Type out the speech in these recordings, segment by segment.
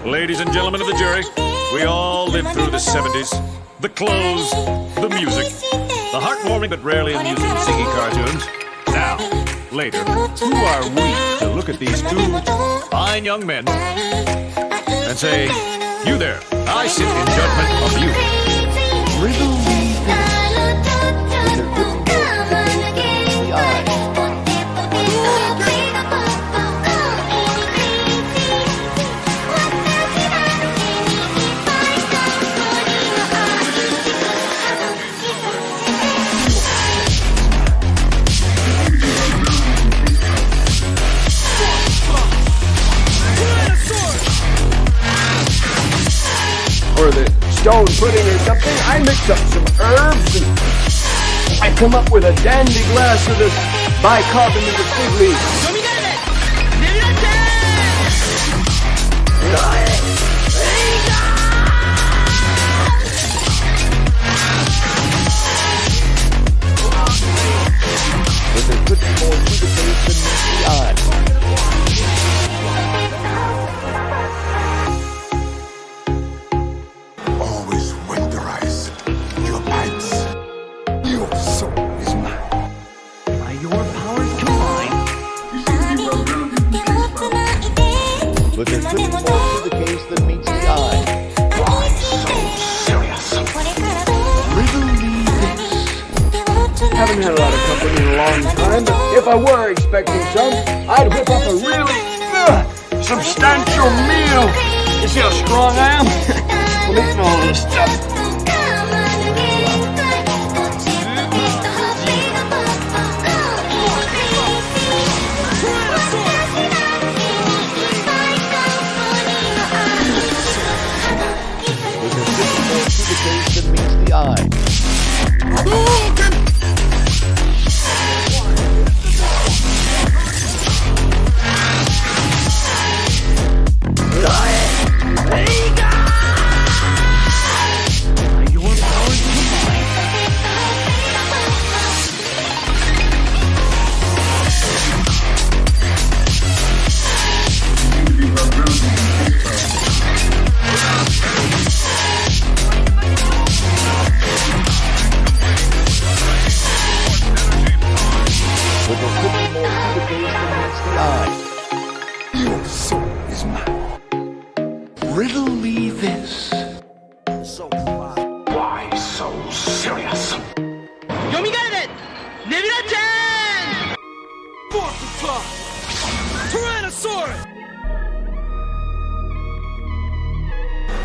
Ladies and gentlemen of the jury, we all lived through the 70s. The clothes, the music, the heartwarming but rarely amusing Ziggy cartoons. Now, later, who are we to look at these two fine young men and say, you there, I sit in judgment of you. Riddle me this. With their good the eye. Or the stone pudding or something, I mix up some herbs and I come up with a dandy glass of this bicarbonated fig leaf. But there could be more to the face than meets the eye. But there could be more to the case than meets the eye. Why so serious? Riddle me this. Haven't had a lot of company in a long time, but if I were expecting some, I'd whip up a really substantial meal. You see how strong I am? I'm eating all this stuff. That meets the eye. But there could be more to the case than meets the eye. Your soul is mine. Riddle me this. Why so serious?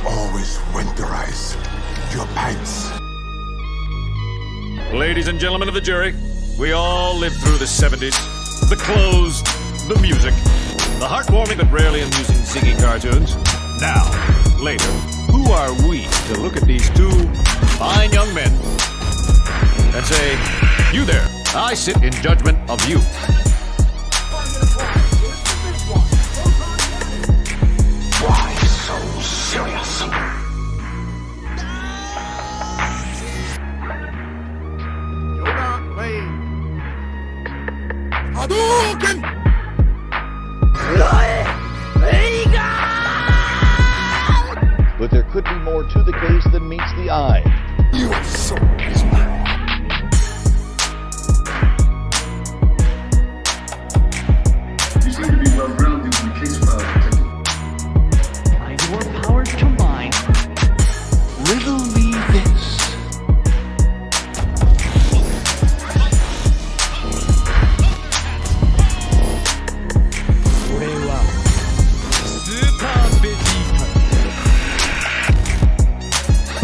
Always winterize your pipes. Ladies and gentlemen of the jury, we all lived through the 70s. The clothes, the music, the heartwarming but rarely amusing Ziggy cartoons. Now, later, who are we to look at these two fine young men and say, you there, I sit in judgment of you. Why so serious? hadouzen! But there could be more to the case than meets the eye. Your soul is mine. You seem to be well-grounded in the case file, Detective. By your powers combined, Riddle me this.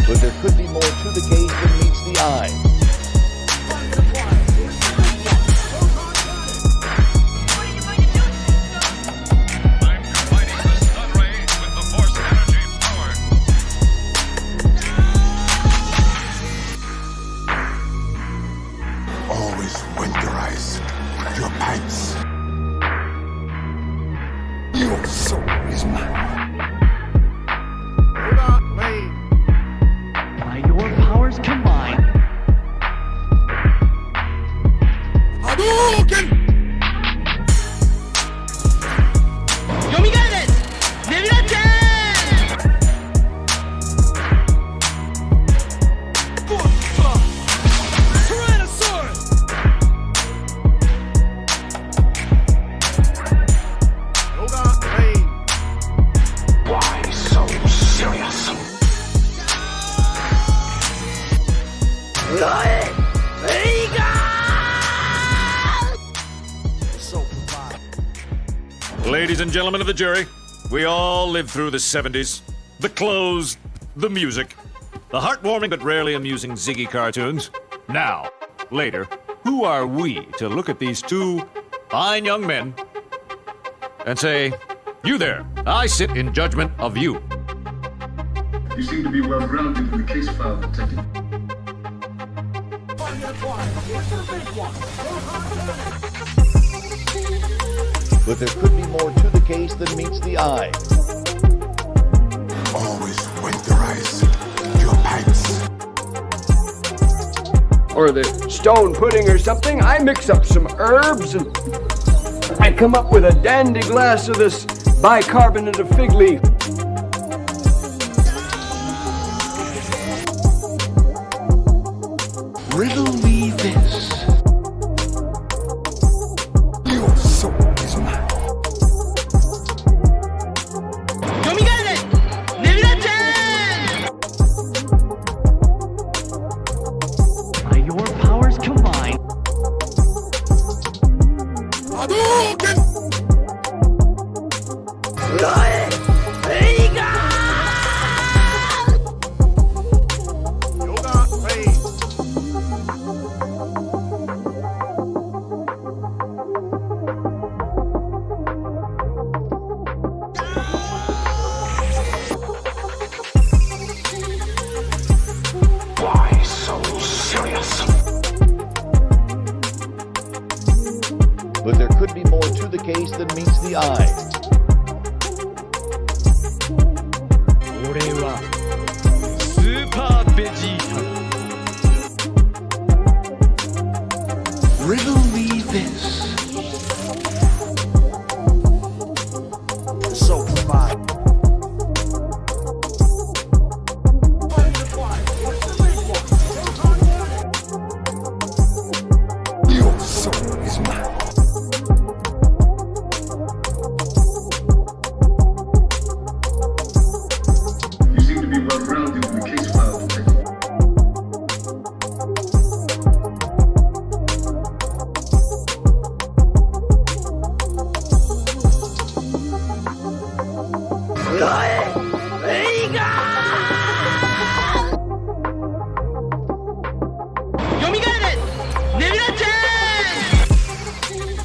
But there could be more to the case than meets the eye. I'm combining the stun ray with the force energy power. Always winterize your pipes. Your soul is mine. by your powers combined, hadouken! Yomigaru desu! Nebula-chan! Ladies and gentlemen of the jury, we all lived through the 70s. The clothes, the music, the heartwarming but rarely amusing Ziggy cartoons. Now, later, who are we to look at these two fine young men and say, you there, I sit in judgment of you. You seem to be well-grounded in the case file, Detective. But there could be more to the case than meets the eye. Always winterize your pipes. Or the stone pudding or something. I mix up some herbs and I come up with a dandy glass of this bicarbonate of fig leaf. Riddle me this. Your soul is mine. By your powers combined, Hadouken! Why so serious? But there could be more to the case than meets the eye. 俺はスーパーベジータ。 Riddle me this. Your soul is mine. You seem to be well-grounded in the case file, Detective.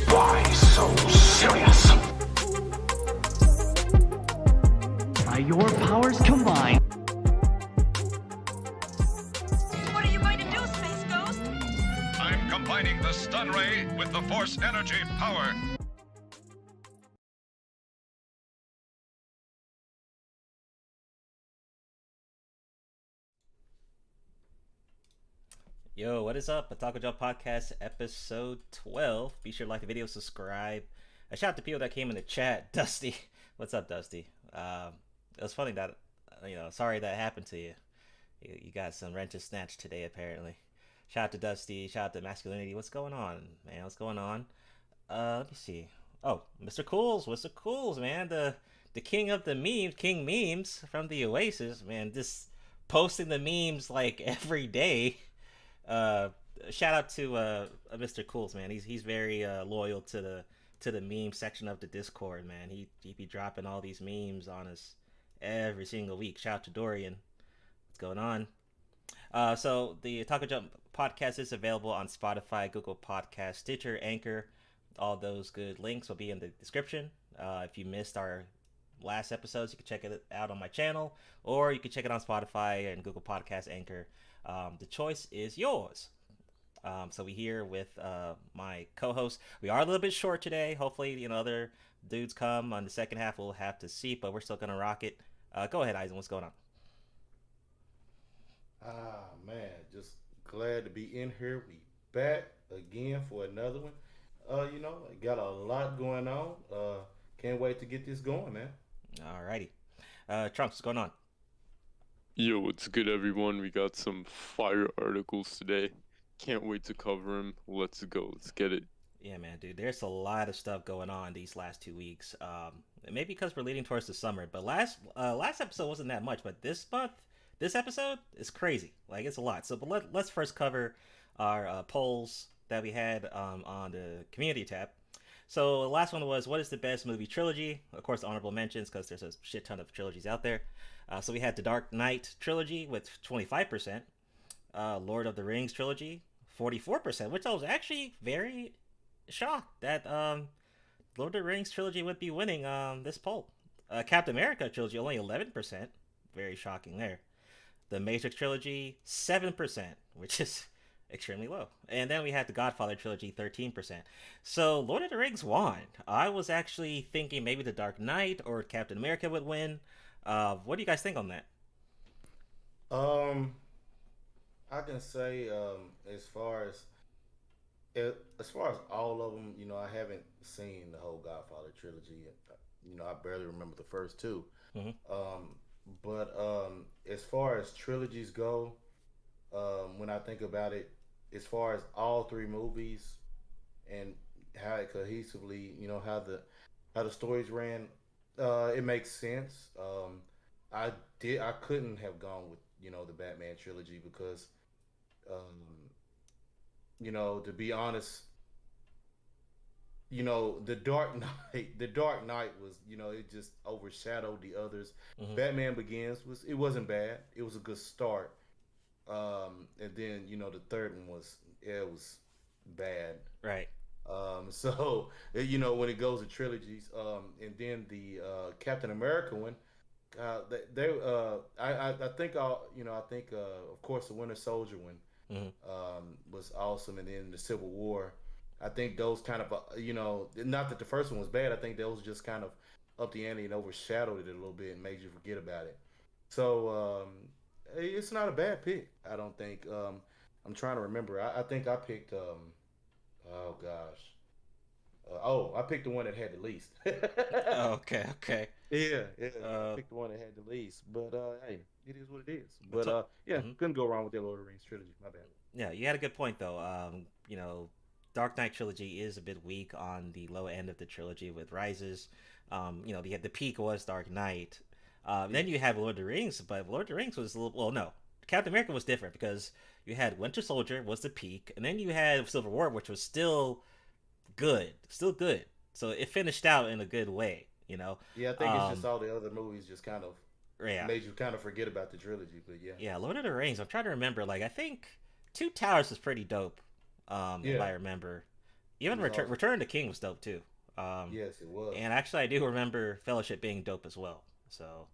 Why so serious? By your powers combined, What are you going to do, Space Ghost? I'm combining the stun ray with the force energy power. Yo, what is up? Otaku Job Podcast, episode 12. Be sure to like the video, subscribe. A shout out to people that came in the chat. Dusty. What's up, Dusty? It was funny that, sorry that happened to you. You got some wrenches snatched today, apparently. Shout out to Dusty. Shout out to Masculinity. What's going on, man? What's going on? Let me see. Oh, Mr. Cools. What's the Cools, man? The king of the memes, King Memes from the Oasis, man. Just posting the memes like every day. Shout out to Mr. Cools, man. He's very loyal to the meme section of the Discord, man. He be dropping all these memes on us every single week. Shout out to Dorian. What's going on? So the Otaku Jump podcast is available on Spotify, Google Podcast, Stitcher, Anchor. All those good links will be in the description. If you missed our last episodes, you can check it out on my channel, or you can check it on Spotify and Google Podcast, Anchor. The choice is yours. So we here with my co-host. We are a little bit short today. Hopefully, other dudes come on the second half. We'll have to see, but we're still gonna rock it. Go ahead, Eisen. What's going on? Man, just glad to be in here. We back again for another one. Got a lot going on. Can't wait to get this going, man. Alrighty. Trunks, what's going on? Yo, what's good, everyone? We got some fire articles today. Can't wait to cover them. Let's go. Let's get it. Yeah, man, dude. There's a lot of stuff going on these last 2 weeks. Maybe because we're leading towards the summer. But last episode wasn't that much. But this month, this episode is crazy. Like, it's a lot. So, but let's first cover our polls that we had on the community tab. So the last one was, what is the best movie trilogy? Of course, honorable mentions, because there's a shit ton of trilogies out there. So we had the Dark Knight trilogy with 25%. Lord of the Rings trilogy, 44%, which I was actually very shocked that Lord of the Rings trilogy would be winning this poll. Captain America trilogy, only 11%. Very shocking there. The Matrix trilogy, 7%, which is extremely low. And then we had the Godfather trilogy, 13%. So Lord of the Rings won. I was actually thinking maybe the Dark Knight or Captain America would win. What do you guys think on that? I can say as far as all of them, you know, I haven't seen the whole Godfather trilogy. You know, I barely remember the first two. But as far as trilogies go, when I think about it, as far as all three movies and how it cohesively, you know, how the stories ran, it makes sense. I couldn't have gone with, you know, the Batman trilogy because, you know, to be honest, you know, the Dark Knight was, you know, it just overshadowed the others. Batman Begins wasn't bad. It was a good start. And then, you know, the third one was bad. Right. So, you know, when it goes to trilogies, and then the Captain America one, I think of course the Winter Soldier one was awesome, and then the Civil War. I think those kind of, you know, not that the first one was bad. I think those just kind of up the ante and overshadowed it a little bit and made you forget about it. So it's not a bad pick, I don't think. I'm trying to remember. I think I picked, oh gosh. I picked the one that had the least. Okay. Yeah. I picked the one that had the least. But hey, it is what it is. But couldn't go wrong with that Lord of the Rings trilogy. My bad. Yeah, you had a good point though. You know, Dark Knight trilogy is a bit weak on the low end of the trilogy with Rises. You know, the peak was Dark Knight. Then you have Lord of the Rings, but Lord of the Rings was a little, well, no. Captain America was different because you had Winter Soldier was the peak, and then you had Civil War, which was still good. So it finished out in a good way, you know? Yeah, I think it's just all the other movies just kind of made you kind of forget about the trilogy, but yeah. Yeah, Lord of the Rings, I'm trying to remember, like, I think Two Towers was pretty dope. If I remember, even Return of the King was dope too. Yes, it was. And actually, I do remember Fellowship being dope as well. So,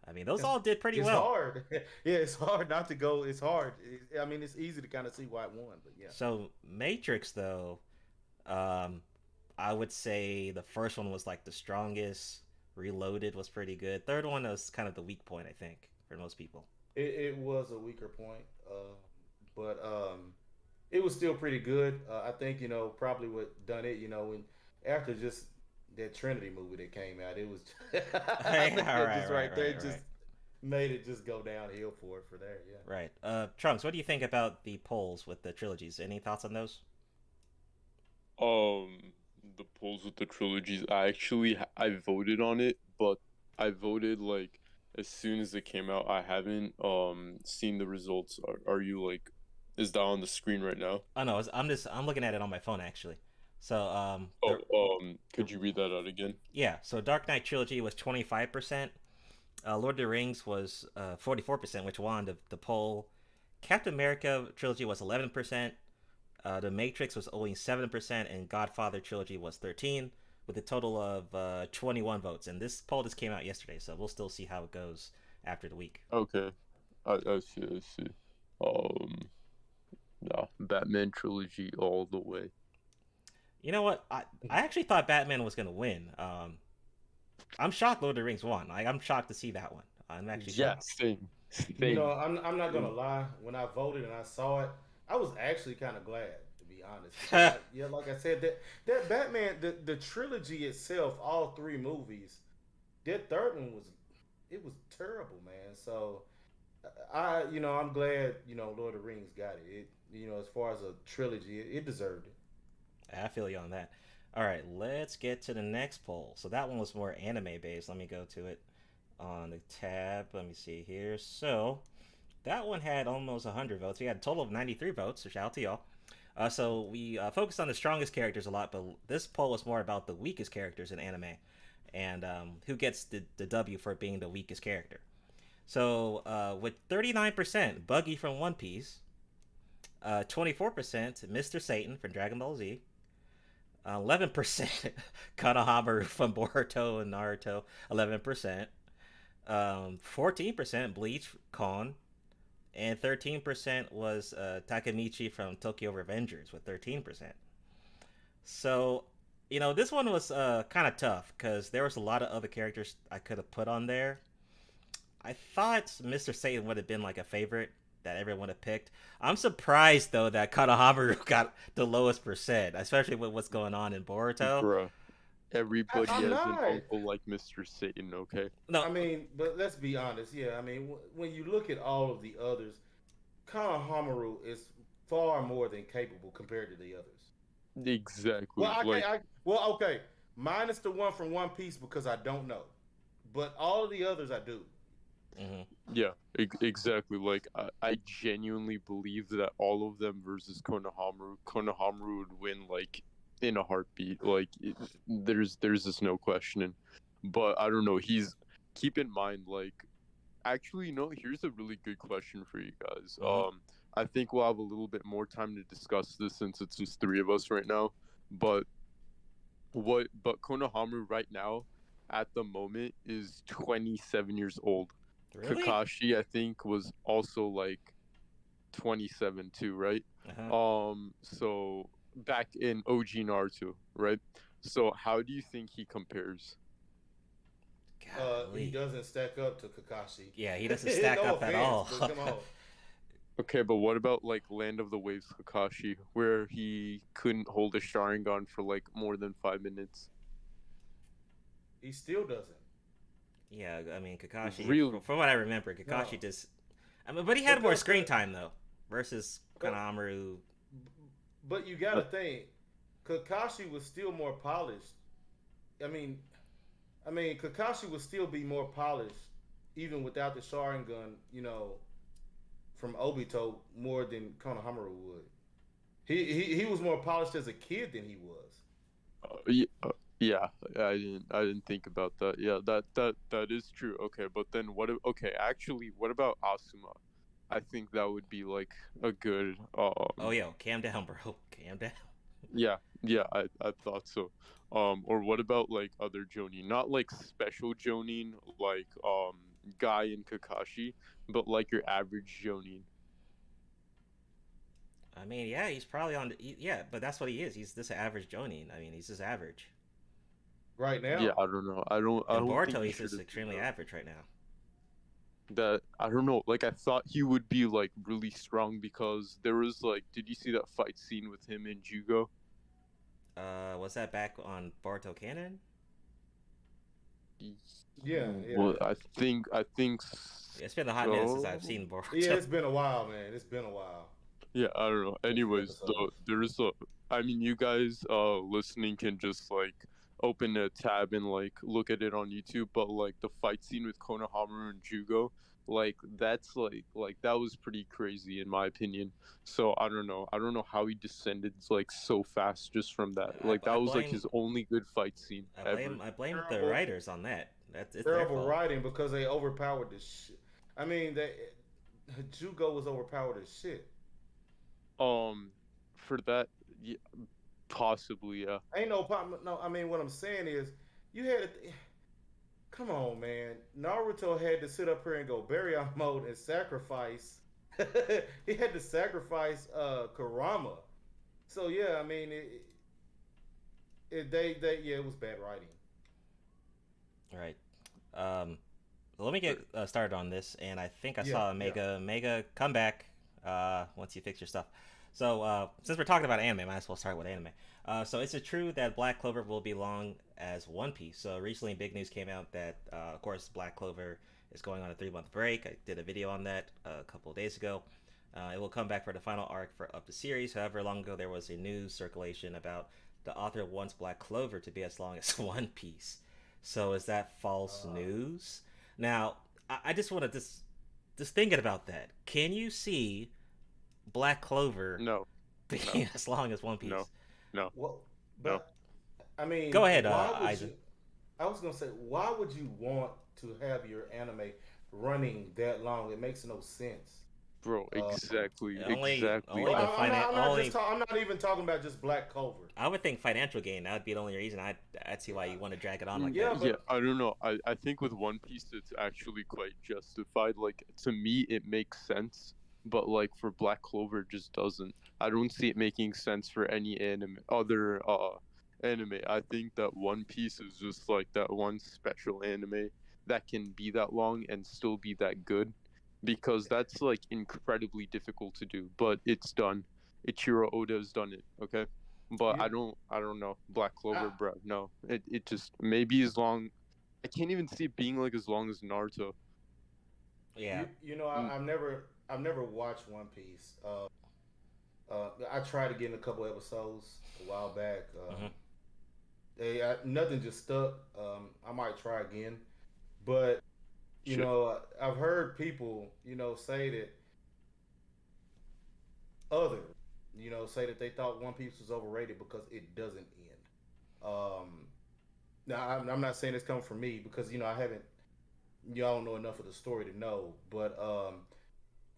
I mean, those all did pretty well. It's hard. Yeah, it's hard not to go. It's hard. I mean, it's easy to kind of see why it won, but yeah. So Matrix, though, I would say the first one was like the strongest. Reloaded was pretty good. Third one was kind of the weak point, I think, for most people. It was a weaker point, but it was still pretty good. I think, you know, probably what done it, you know, when after just that Trinity movie that came out, it was just made it just go downhill for it for there. Yeah. Right. Trunks, what do you think about the polls with the trilogies? Any thoughts on those? The polls with the trilogies, I voted on it, but I voted like as soon as it came out. I haven't seen the results. Are you like, is that on the screen right now? Oh no, I'm looking at it on my phone actually. So could you read that out again? Yeah, so Dark Knight trilogy was 25%. Lord of the Rings was 44%, which won the poll. Captain America trilogy was 11%. The Matrix was only 7%, and Godfather trilogy was 13%, with a total of 21 votes. And this poll just came out yesterday, so we'll still see how it goes after the week. Okay, I see. No, Batman trilogy all the way. You know what? I actually thought Batman was gonna win. I'm shocked Lord of the Rings won. Like, I'm shocked to see that one. I'm actually shocked. Same. You know, I'm not gonna lie. When I voted and I saw it, I was actually kind of glad, to be honest. Yeah, like I said, that Batman, the trilogy itself, all three movies, that third one was terrible, man. So I'm glad, you know, Lord of the Rings got it. You know, as far as a trilogy, it deserved it. I feel you on that. All right, let's get to the next poll. So that one was more anime based. Let me go to it on the tab. Let me see here. So that one had almost 100 votes. We had a total of 93 votes, so shout out to y'all. So we focused on the strongest characters a lot, but this poll was more about the weakest characters in anime, and who gets the W for being the weakest character. So with 39%, Buggy from One Piece, 24% Mr. Satan from Dragon Ball Z, 11% Konohamaru from Boruto and Naruto, 11%, 14% Bleach Kon, and 13% was Takemichi from Tokyo Revengers with 13%. So, this one was kind of tough because there was a lot of other characters I could have put on there. I thought Mr. Satan would have been like a favorite that everyone would have picked. I'm surprised though that Konohamaru got the lowest percent, especially with what's going on in Boruto. Bruh. Everybody has an uncle like Mr. Satan, okay? No, I mean, but let's be honest. Yeah, I mean, when you look at all of the others, Konohamaru is far more than capable compared to the others. Exactly. Well, okay. Minus the one from One Piece because I don't know, but all of the others I do. Mm-hmm. Yeah, exactly. Like, I genuinely believe that all of them versus Konohamaru would win, like, in a heartbeat. Like, there's just no questioning. But I don't know. Keep in mind, like, actually, here's a really good question for you guys. Mm-hmm. I think we'll have a little bit more time to discuss this since it's just three of us right now. But Konohamaru right now, at the moment, is 27 years old. Really? Kakashi, I think, was also like 27 too, right? Uh-huh. So back in OG Naruto, right? So how do you think he compares? He doesn't stack up to Kakashi. Yeah, he doesn't stack up at all. Come on. Okay, but what about like Land of the Waves Kakashi, where he couldn't hold a Sharingan for like more than 5 minutes? He still doesn't. Yeah, I mean Kakashi. Really? From what I remember, Kakashi just. I mean, but he had more screen time though, versus Konohamaru. But you gotta think, Kakashi was still more polished. I mean, Kakashi would still be more polished, even without the Sharingan. From Obito more than Konohamaru would. He was more polished as a kid than he was. Yeah, I didn't think about that. Yeah, that is true. Okay, but then what about Asuma? I think that would be like a good Oh yo, calm down, bro. Calm down. Yeah, I thought so. Or what about like other Jonin? Not like special Jonin like Guy and Kakashi, but like your average Jonin. I mean, yeah, he's probably on. Yeah, but that's what he is. He's just an average Jonin. I mean, he's just average. Right now. Yeah, I don't know. I don't Boruto, think he's just extremely average right now. That I don't know. Like I thought he would be like really strong because there was like, did you see that fight scene with him and Jugo? Was that back on Boruto Canon? Yeah. Well, I think. It's been a hot minute since I've seen Boruto. Yeah, it's been a while, man. It's been a while. Yeah, I don't know. Anyways, I mean, you guys listening can just like open a tab and like look at it on YouTube, but like the fight scene with Konohamaru and Jugo, like that's like that was pretty crazy in my opinion. So I don't know how he descended like so fast just from that. Like that was like his only good fight scene ever. I blame the writers on that. It's terrible writing because they overpowered the shit. I mean, Jugo was overpowered as shit. For that, yeah, possibly, yeah. Ain't no problem. No, I mean, what I'm saying is, you had to. Come on, man. Naruto had to sit up here and go Baryon mode and sacrifice. He had to sacrifice Kurama. So yeah, I mean, it was bad writing. All right. Let me get started on this, and I think I saw a mega comeback once you fix your stuff. So since we're talking about anime, might as well start with anime. So is it true that Black Clover will be long as One Piece? So recently big news came out that of course Black Clover is going on a 3-month break. I did a video on that a couple of days ago. It will come back for the final arc of the series. However, long ago there was a news circulation about the author wants Black Clover to be as long as One Piece. So is that false news? Now, I just want to just thinking about that. Can you see Black Clover? No. being as long as One Piece. No. Well, but I mean, Go ahead, why would Eisen. I was gonna say, why would you want to have your anime running that long? It makes no sense. Bro, exactly. only Well, I'm not even talking about just Black Clover. I would think financial gain. That would be the only reason I'd see why you want to drag it on like Yeah, that. but- Yeah, I don't know. I think with One Piece, it's actually quite justified. Like, to me, it makes sense. But, like, for Black Clover, it just doesn't. I don't see it making sense for any other anime. I think that One Piece is just, like, that one special anime that can be that long and still be that good. Because that's, like, incredibly difficult to do. But it's done. Ichiro Oda's done it, okay? But I don't know. Black Clover, bro. No. It just maybe as long. I can't even see it being like as long as Naruto. Yeah. You know, I've never watched One Piece. I tried to get in a couple episodes a while back. Nothing just stuck. I might try again, but you know, I've heard people, you know, say that say that they thought One Piece was overrated because it doesn't end. Now I'm not saying it's coming from me because, you know, y'all don't know enough of the story to know, but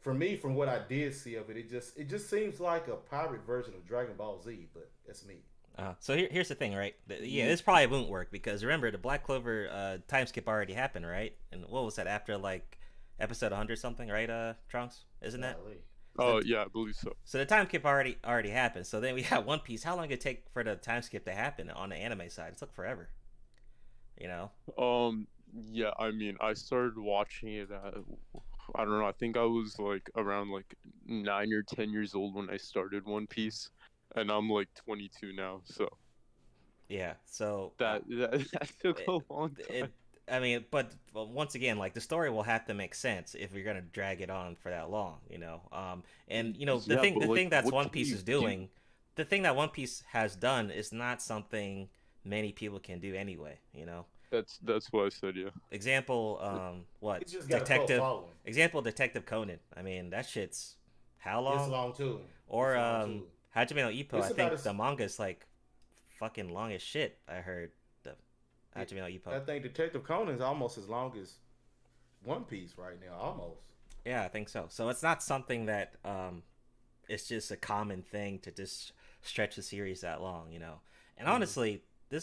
for me, from what I did see of it, it just seems like a pirate version of Dragon Ball Z, but that's me. So here's the thing, right? Yeah, this probably won't work because remember the Black Clover time skip already happened, right? And what was that after like episode 100 something, right? Trunks, isn't that? Oh yeah, I believe so. So the time skip already happened. So then we got One Piece. How long did it take for the time skip to happen on the anime side? It took forever. You know. Yeah, I mean, I started watching it at, I don't know, I think I was like around like 9 or 10 years old when I started One Piece, and I'm like 22 now, so. Yeah, so that took a long time. I mean, but once again, like the story will have to make sense if you're gonna drag it on for that long, you know. And you know the thing that One Piece is doing, the thing that One Piece has done is not something many people can do anyway, you know. That's what I said, yeah. Example, what? Detective Conan. I mean, that shit's how long? It's long too. Or Hajime no Ippo. I think the manga's like fucking long as shit. I heard the Hajime no Ippo. I think Detective Conan's almost as long as One Piece right now, almost. Yeah, I think so. So it's not something that it's just a common thing to just stretch the series that long, you know. And honestly, the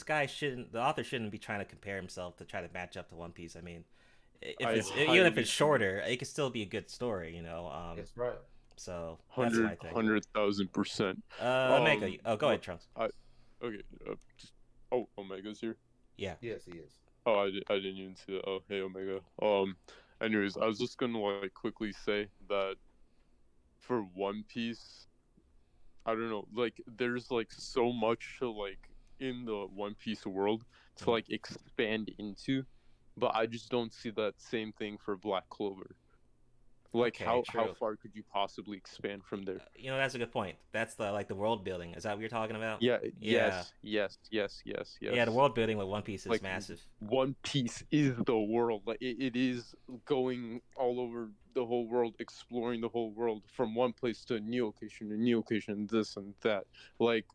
author shouldn't be trying to compare himself to try to match up to One Piece. I mean, even if it's shorter, it could still be a good story, you know. That's right. So that's my thing. 100,000%. Omega. Go ahead, Trunks. Okay. Omega's here. Yeah. Yes, he is. Oh, I didn't even see that. Oh, hey, Omega. Anyways, I was just gonna like quickly say that for One Piece, I don't know, like there's like so much to like in the One Piece world to like expand into, but I just don't see that same thing for Black Clover. Like how far could you possibly expand from there? You know, that's a good point. That's the world building. Is that what you're talking about? Yeah. Yes. Yeah, the world building with One Piece is like, massive. One Piece is the world. Like it is going all over the whole world, exploring the whole world from one place to a new location, this and that. Like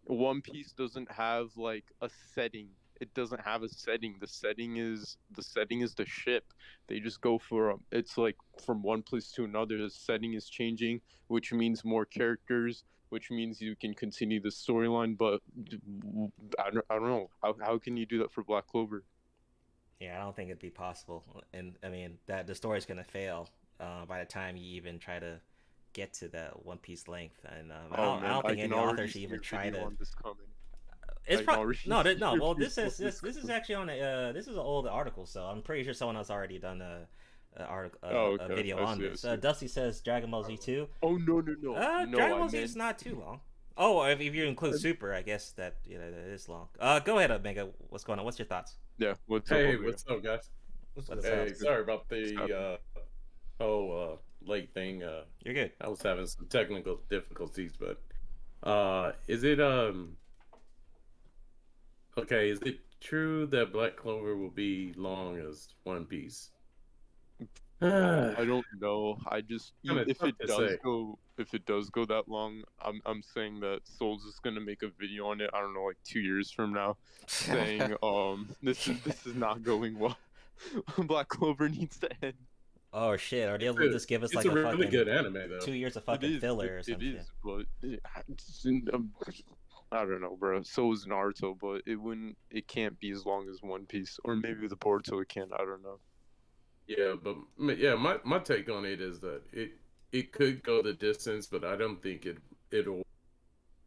One Piece doesn't have like a setting. It doesn't have a setting. The setting is the ship. They just go for it's like from one place to another. The setting is changing, which means more characters, which means you can continue the storyline. But I don't know how can you do that for Black Clover? Yeah, I don't think it'd be possible. And I mean that the story's gonna fail by the time you even try to get to that One Piece length. And I don't think any author should even try to. It's probably no. Well, this is actually on this is an old article, so I'm pretty sure someone else already done a video on this. Dusty says Dragon Ball Z 2. Oh no! Dragon Ball Z is not too long. Oh, if you include Super, I guess that that is long. Go ahead, Omega. What's going on? What's your thoughts? Yeah. What's up, guys? Hey, sorry about the whole late thing. You're good. I was having some technical difficulties, but is it okay, is it true that Black Clover will be long as One Piece? I don't know. I just Kinda if tough it to does say. go that long, I'm saying that Soul's just gonna make a video on it. I don't know, like 2 years from now, saying this is not going well. Black Clover needs to end. Oh shit! Or they'll just give us It's like a a really fucking good anime though. 2 years of It fucking is, filler or some it shit. is, but I don't know, bro. So is Naruto, but it can't be as long as One Piece, or maybe the Boruto it can. I don't know. Yeah, but yeah, my take on it is that it could go the distance, but I don't think it'll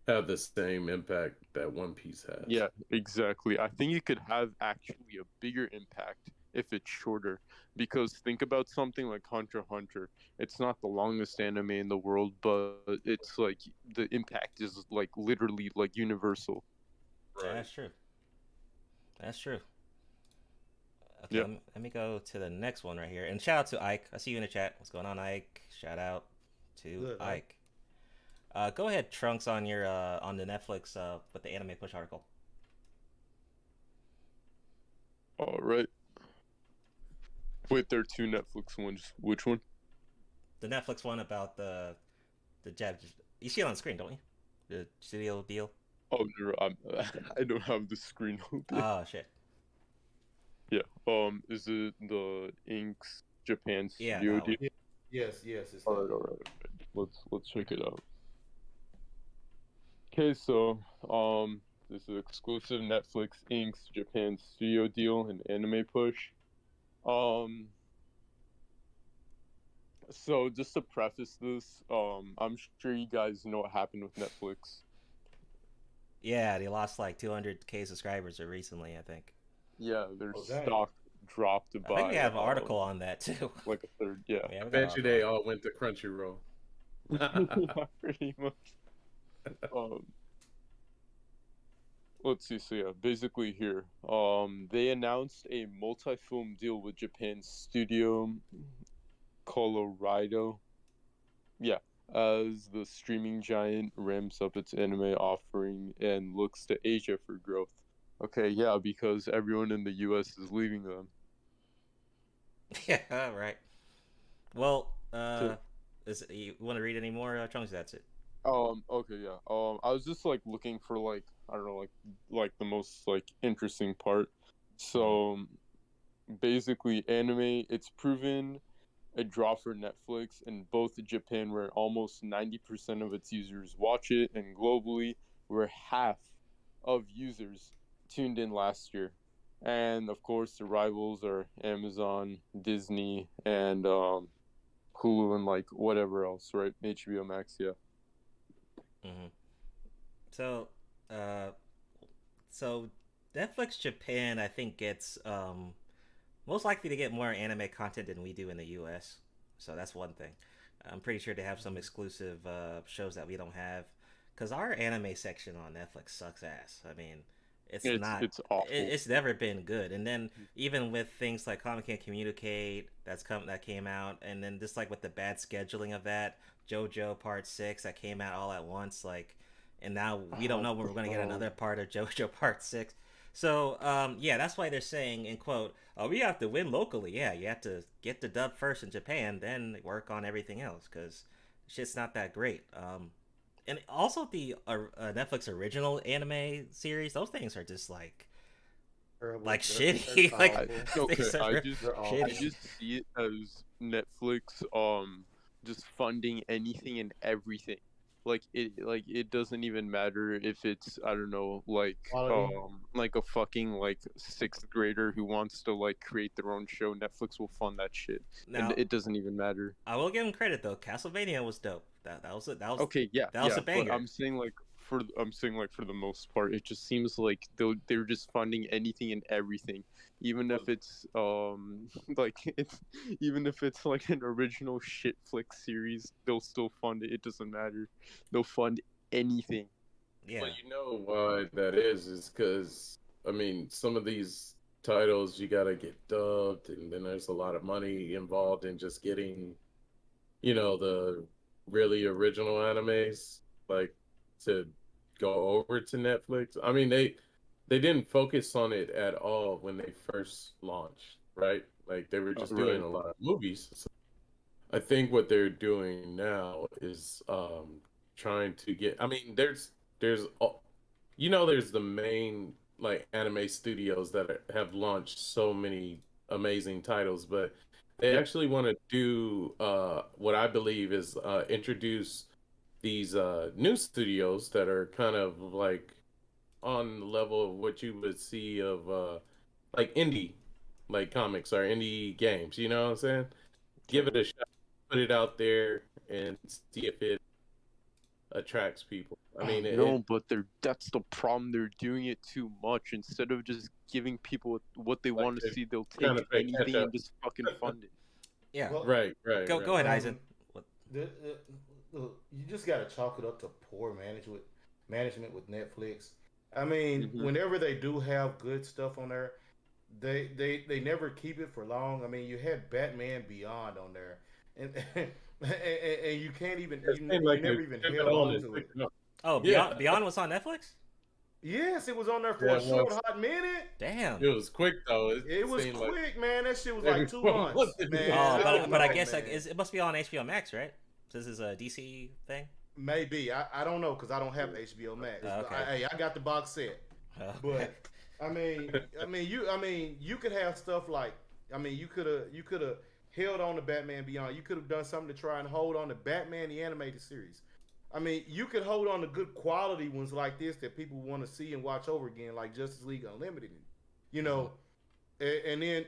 have the same impact that One Piece has. Yeah, exactly. I think it could have actually a bigger impact if it's shorter. Because think about something like Hunter x Hunter. It's not the longest anime in the world, but it's like the impact is like literally like universal. Right. Yeah, that's true. That's true. Okay, Yep. let me go to the next one right here. And shout out to Ike. I see you in the chat. What's going on, Ike? Shout out to Good, Ike. Go ahead, Trunks, on your on the Netflix with the anime push article. All right. Wait, there are two Netflix ones. Which one? The Netflix one about the jab. You see it on screen, don't you? The studio deal. Oh no, I don't have the screen open. Oh shit. Yeah. Is it the Inks Japan Yeah, studio that one. deal? Yes, it's All right. Let's check it out. Okay, so this is exclusive Netflix Inks Japan studio deal and anime push. So just to preface this, I'm sure you guys know what happened with Netflix. Yeah, they lost like 200K subscribers recently, I think. Yeah, their dang. stock dropped by. I think we have an article on that too. Like a third, yeah. Yeah, we got Bet an you article. they all went to Crunchyroll. Pretty much. Let's see. So yeah, basically here, they announced a multi-film deal with Japan's studio COLLAB. Yeah, as the streaming giant ramps up its anime offering and looks to Asia for growth. Okay, yeah, because everyone in the U.S. is leaving them. Yeah, right. Well, you want to read any more, Trunks? That's it. Okay, yeah. I was just like looking for like, I don't know, like the most like interesting part. So basically anime, it's proven a draw for Netflix in both Japan, where almost 90% of its users watch it, and globally where half of users tuned in last year. And of course the rivals are Amazon, Disney, and Hulu, and like whatever else, right? HBO Max, yeah. Mm-hmm. So Netflix Japan, I think, gets most likely to get more anime content than we do in the U.S. So that's one thing. I'm pretty sure they have some exclusive shows that we don't have, because our anime section on Netflix sucks ass. I mean, it's awful. It's never been good. And then even with things like Comic Can't Communicate that came out, and then just like with the bad scheduling of that, JoJo Part 6 that came out all at once, like, and now we don't know when we're going to get another part of JoJo Part 6. So yeah, that's why they're saying, in quote, "Oh, we have to win locally." Yeah, you have to get the dub first in Japan, then work on everything else, because shit's not that great. And also the Netflix original anime series, those things are just like shitty. Like, I shitty. just see it as Netflix just funding anything and everything. Like it doesn't even matter if it's, I don't know, like a fucking like 6th grader who wants to like create their own show. Netflix will fund that shit. Now, and it doesn't even matter. I will give them credit though. Castlevania was dope. That was okay, yeah. That was a banger. But I'm saying for the most part, it just seems like they're just funding anything and everything, even if it's even if it's like an original shit flick series, they'll still fund it. It doesn't matter. They'll fund anything. Yeah. Well, you know why that is because I mean, some of these titles you gotta get dubbed, and then there's a lot of money involved in just getting, the really original animes like to go over to Netflix. I mean, they didn't focus on it at all when they first launched. right? Like they were just doing Right. a lot of movies. So I think what they're doing now is trying to get. I mean, there's the main like anime studios that have launched so many amazing titles, but they actually want to do what I believe is introduce these new studios that are kind of like on the level of what you would see of like indie like comics or indie games. You know what I'm saying? Give it a shot, put it out there, and see if it attracts people. I mean, No, but that's the problem. They're doing it too much. Instead of just giving people what they like want to see, they'll trying to take play anything catch up. and just fucking fund it. Yeah. Well, Right. Go ahead, Eisen. Look, you just got to chalk it up to poor management with Netflix. I mean, whenever they do have good stuff on there, they never keep it for long. I mean, you had Batman Beyond on there, and and you can't even you never even held on to it. Oh, Beyond was on Netflix? Yes, it was on there for a short hot minute. Damn. It was quick though. It was seemed quick, man. That shit was every like 2 12 months, months. man. Oh, but I know, guess man. like it must be on HBO Max, right? This is a DC thing. Maybe I don't know because I don't have HBO Max. Okay. I got the box set, Okay. but I mean, you could have stuff like, you could have held on to Batman Beyond. You could have done something to try and hold on to Batman the animated series. I mean, you could hold on to good quality ones like this that people want to see and watch over again, like Justice League Unlimited. You know, and then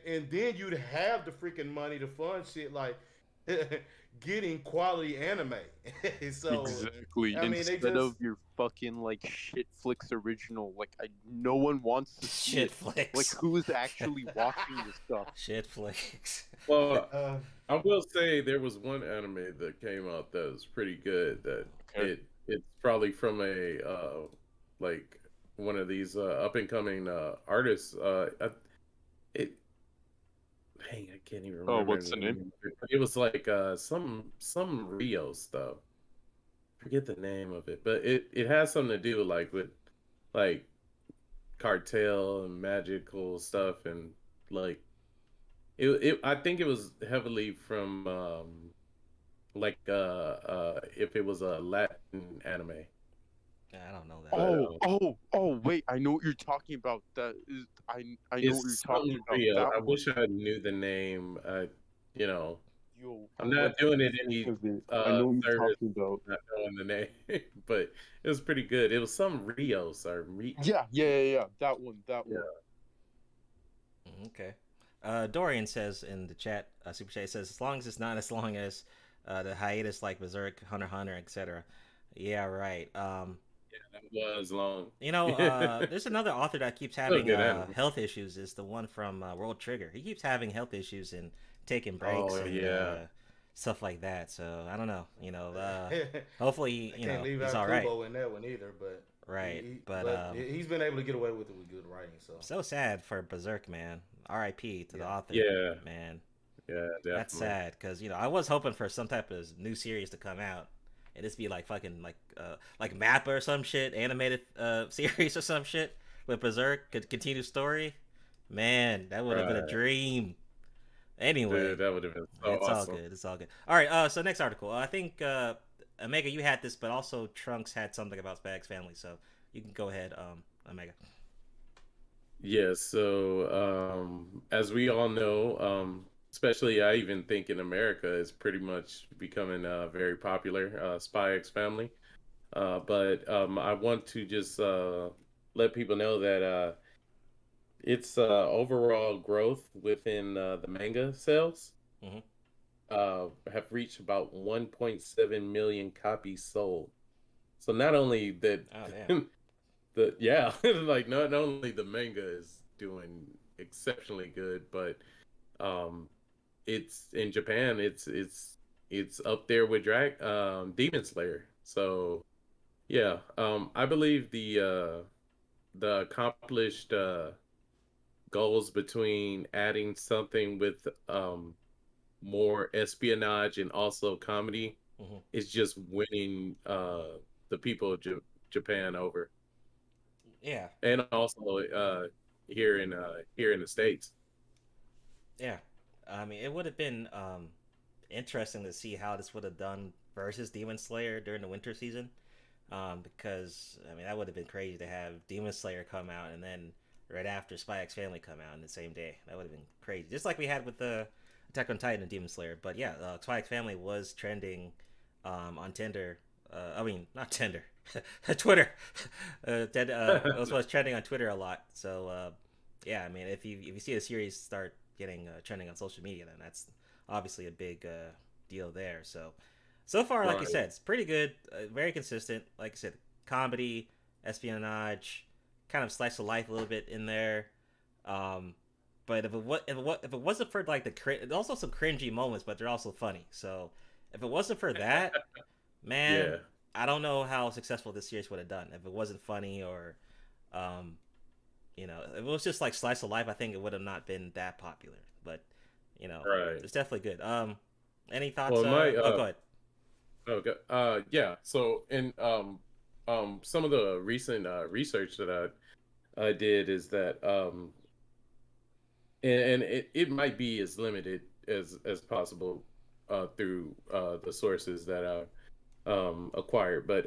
you'd have the freaking money to fund shit like getting quality anime. So exactly. I mean, Instead of your fucking like shit flicks original, like no one wants to see Shit it. flicks. Like who's actually watching this stuff? Shit flicks. Well, I will say there was one anime that came out that was pretty good. That it's probably from a like one of these up and coming artists. Dang, I can't even remember. Oh, what's the name? It was like some Rio stuff. Forget the name of it, but it has something to do with like cartel and magical stuff and like it I think it was heavily from like if it was a Latin anime. I don't know that. Oh! Wait, I know what you're talking about. I know what you're talking about. Rio. That I one. wish I knew the name. You know, Yo, I'm not doing it any I know what you're service, talking about. not knowing the name, but it was pretty good. It was some Rios or Yeah. That one. Okay. Dorian says in the chat, Super Chat says, as long as it's not as long as the hiatus like Berserk, Hunter x Hunter, etc. Yeah, right. That was long. You know, there's another author that keeps having health issues. Is the one from World Trigger. He keeps having health issues and taking breaks and stuff like that. So I don't know. You know, hopefully he's all right. Kubo in that one either, but but he's been able to get away with it with good writing. So sad for Berserk, man. R.I.P. to the author. Yeah, man. Yeah, definitely. That's sad because I was hoping for some type of new series to come out. And this be like fucking like Mappa or some shit, animated series or some shit with Berserk could continue story. Man, that would have been a dream. Anyway, dude, that would have been so it's awesome. all good. It's all good. All right. So next article. I think Omega, you had this, but also Trunks had something about Spag's family. So you can go ahead, Omega. Yeah. So as we all know, especially I even think in America, is pretty much becoming very popular, Spy X Family. But I want to just let people know that its overall growth within the manga sales have reached about 1.7 million copies sold. So not only that, like not only the manga is doing exceptionally good, but it's in Japan. It's up there with Demon Slayer. So yeah, I believe the accomplished goals between adding something with more espionage and also comedy is just winning the people of Japan over. Yeah, and also here in the States. Yeah, I mean, it would have been interesting to see how this would have done versus Demon Slayer during the winter season. Because I mean, that would have been crazy to have Demon Slayer come out and then right after Spy X Family come out in the same day. That would have been crazy, just like we had with the Attack on Titan and Demon Slayer. But yeah, Spy X Family was trending on Tinder. I mean, not Tinder, Twitter. Was trending on Twitter a lot. So yeah, I mean, if you see a series start getting trending on social media, then that's obviously a big deal there. So far, like you said, it's pretty good, very consistent. Like I said, comedy, espionage, kind of slice of life a little bit in there. But if it wasn't for like there's also some cringy moments, but they're also funny. So if it wasn't for that, man, Yeah. I don't know how successful this series would have done. If it wasn't funny or, if it was just like slice of life, I think it would have not been that popular. But Right. it's definitely good. Any thoughts? Well, Go ahead. Okay. Yeah. So, in some of the recent research that I did is that and it might be as limited as possible through the sources that I acquired, but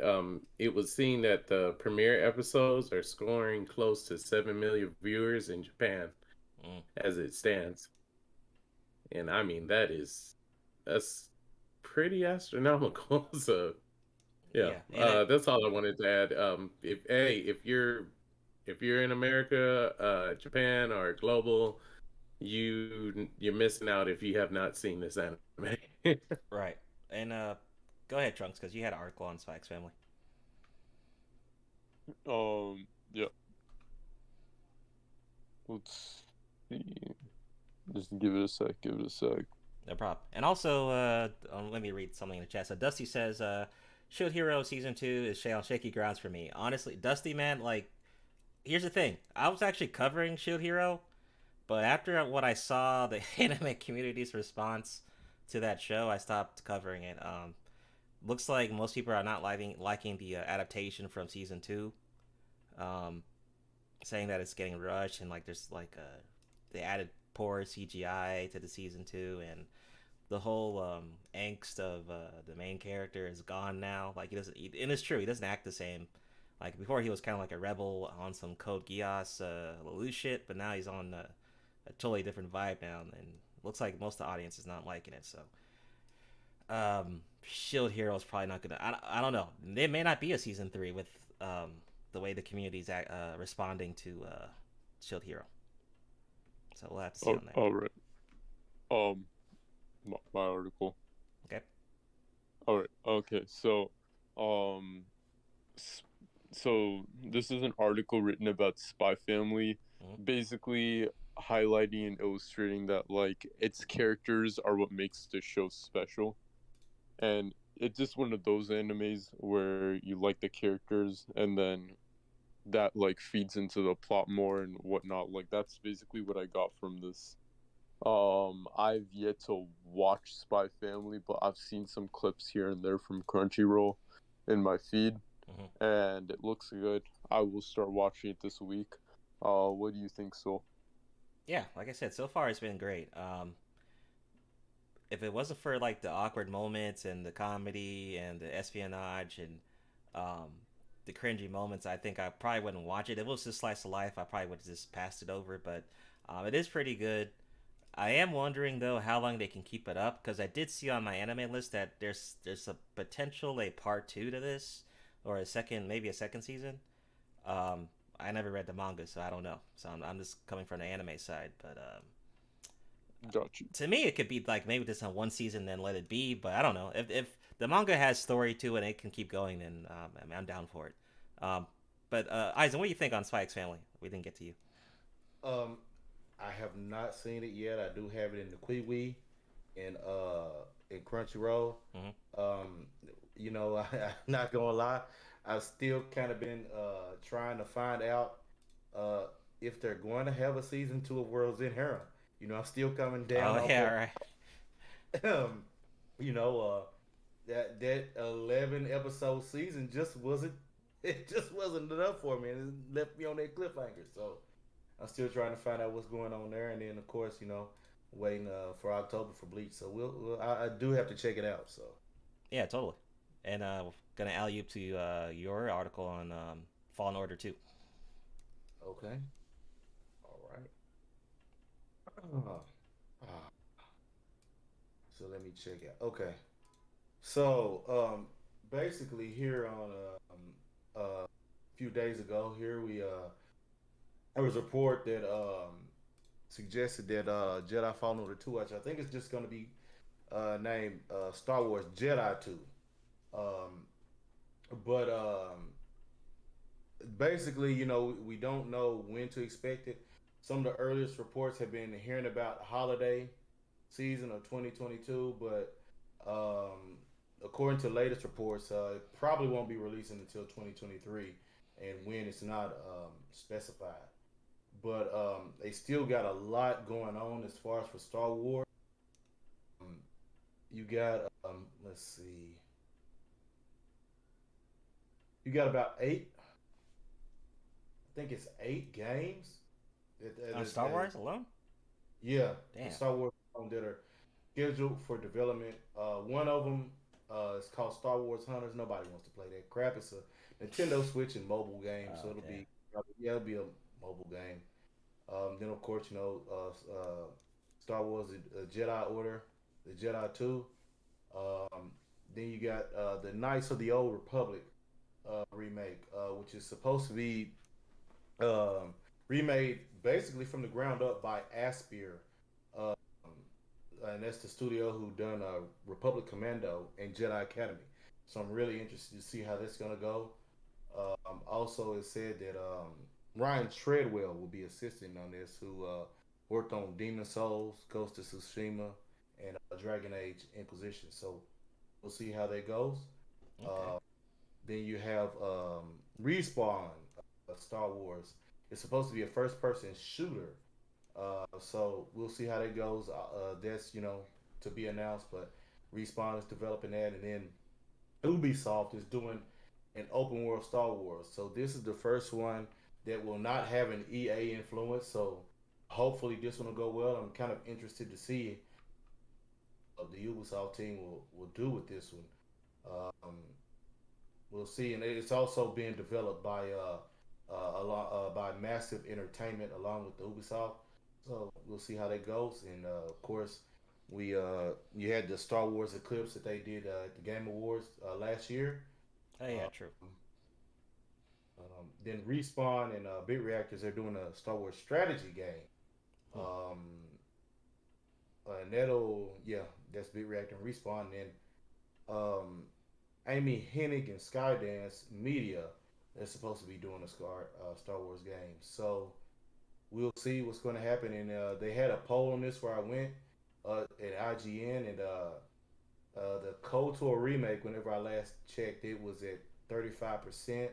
it was seen that the premiere episodes are scoring close to 7 million viewers in Japan as it stands, and I mean that's pretty astronomical. So yeah, that's all I wanted to add. If you're in America, Japan, or global, you're missing out if you have not seen this anime. Right. And go ahead, Trunks, because you had an article on Spike's Family. Yeah. Let's see. Just give it a sec. Give it a sec. No problem. And also, let me read something in the chat. So Dusty says, Shield Hero Season 2 is on shaky grounds for me. Honestly, Dusty, man, like, here's the thing. I was actually covering Shield Hero, but after what I saw, the anime community's response to that show, I stopped covering it. Looks like most people are not liking the adaptation from Season 2. Saying that it's getting rushed and, like, there's, like, they added poor CGI to the Season 2, and the whole angst of the main character is gone now. Like, and it's true, he doesn't act the same. Like, before he was kind of like a rebel on some Code Geass Lelouch shit, but now he's on a totally different vibe now, and looks like most of the audience is not liking it. So Shield Hero is probably not gonna, I don't know, there may not be a Season 3 with the way the community's responding to Shield Hero. So we'll have to see on that. All right. My article. Okay. All right. Okay. So, so this is an article written about Spy Family, basically highlighting and illustrating that, like, its characters are what makes the show special, and it's just one of those animes where you like the characters and then that, like, feeds into the plot more and whatnot. Like, that's basically what I got from this. I've yet to watch Spy Family, but I've seen some clips here and there from Crunchyroll in my feed, and it looks good. I will start watching it this week. What do you think, Soul? Yeah, like I said, so far it's been great. If it wasn't for, like, the awkward moments and the comedy and the espionage and the cringy moments, I think I probably wouldn't watch it. If it was just slice of life, I probably would have just passed it over. But it is pretty good. I am wondering, though, how long they can keep it up, because I did see on my anime list that there's a potential a part 2 to this, or maybe a second season. I never read the manga, so I don't know. So I'm just coming from the anime side, but Got you. To me, it could be like maybe just on one season, then let it be. But I don't know if the manga has story to it and it can keep going, then I'm down for it. But Eisen, what do you think on Spy X Family? We didn't get to you. I have not seen it yet. I do have it in the Kiwi and in Crunchyroll. You know, I'm not gonna lie, I've still kind of been trying to find out if they're going to have a season 2 of World's End Harem. You know, I'm still coming down. Oh yeah, right. You know, that 11 episode season just wasn't enough for me, and it left me on that cliffhanger. So I'm still trying to find out what's going on there. And then, of course, you know, waiting for October for Bleach. So I do have to check it out. So Yeah, totally. And gonna alley you to your article on Fallen Order 2. okay, all right. So let me check out. Okay, so basically here on a few days ago, here there was a report that suggested that Jedi Fallen Order 2, which I think is just going to be named Star Wars Jedi 2. Um, but basically, we don't know when to expect it. Some of the earliest reports have been hearing about holiday season of 2022, but according to latest reports, it probably won't be releasing until 2023, and when it's not specified. But they still got a lot going on as far as for Star Wars. You got let's see, you got about 8. I think it's 8 games On Star Wars alone? Yeah, Damn. Star Wars that are scheduled for development. One of them is called Star Wars Hunters. Nobody wants to play that crap. It's a Nintendo Switch and mobile game, so it'll be a mobile game. Then of course, Star Wars Jedi Order, the Jedi 2. Then you got the Knights of the Old Republic remake, which is supposed to be remade basically from the ground up by Aspyr, and that's the studio who done Republic Commando and Jedi Academy. So I'm really interested to see how that's gonna go. Also, it said that Ryan Treadwell will be assisting on this, who worked on Demon Souls, Ghost of Tsushima, and Dragon Age Inquisition. So we'll see how that goes. Okay. Then you have Respawn Star Wars. It's supposed to be a first-person shooter. So we'll see how that goes. That's to be announced, but Respawn is developing that, and then Ubisoft is doing an open world Star Wars. So this is the first one that will not have an EA influence. So hopefully this one will go well. I'm kind of interested to see what the Ubisoft team will do with this one. We'll see, and it's also being developed by by Massive Entertainment along with the Ubisoft. So we'll see how that goes. And of course, you had the Star Wars Eclipse that they did at the Game Awards last year. Oh yeah, true. Then Respawn and Bit Reactors are doing a Star Wars strategy game. And that's Bit Reactor and Respawn. And then Amy Hennig and Skydance Media, they're supposed to be doing a Star Wars game. So we'll see what's going to happen. And they had a poll on this where I went at IGN, and the KOTOR remake, whenever I last checked, it was at 35%. Of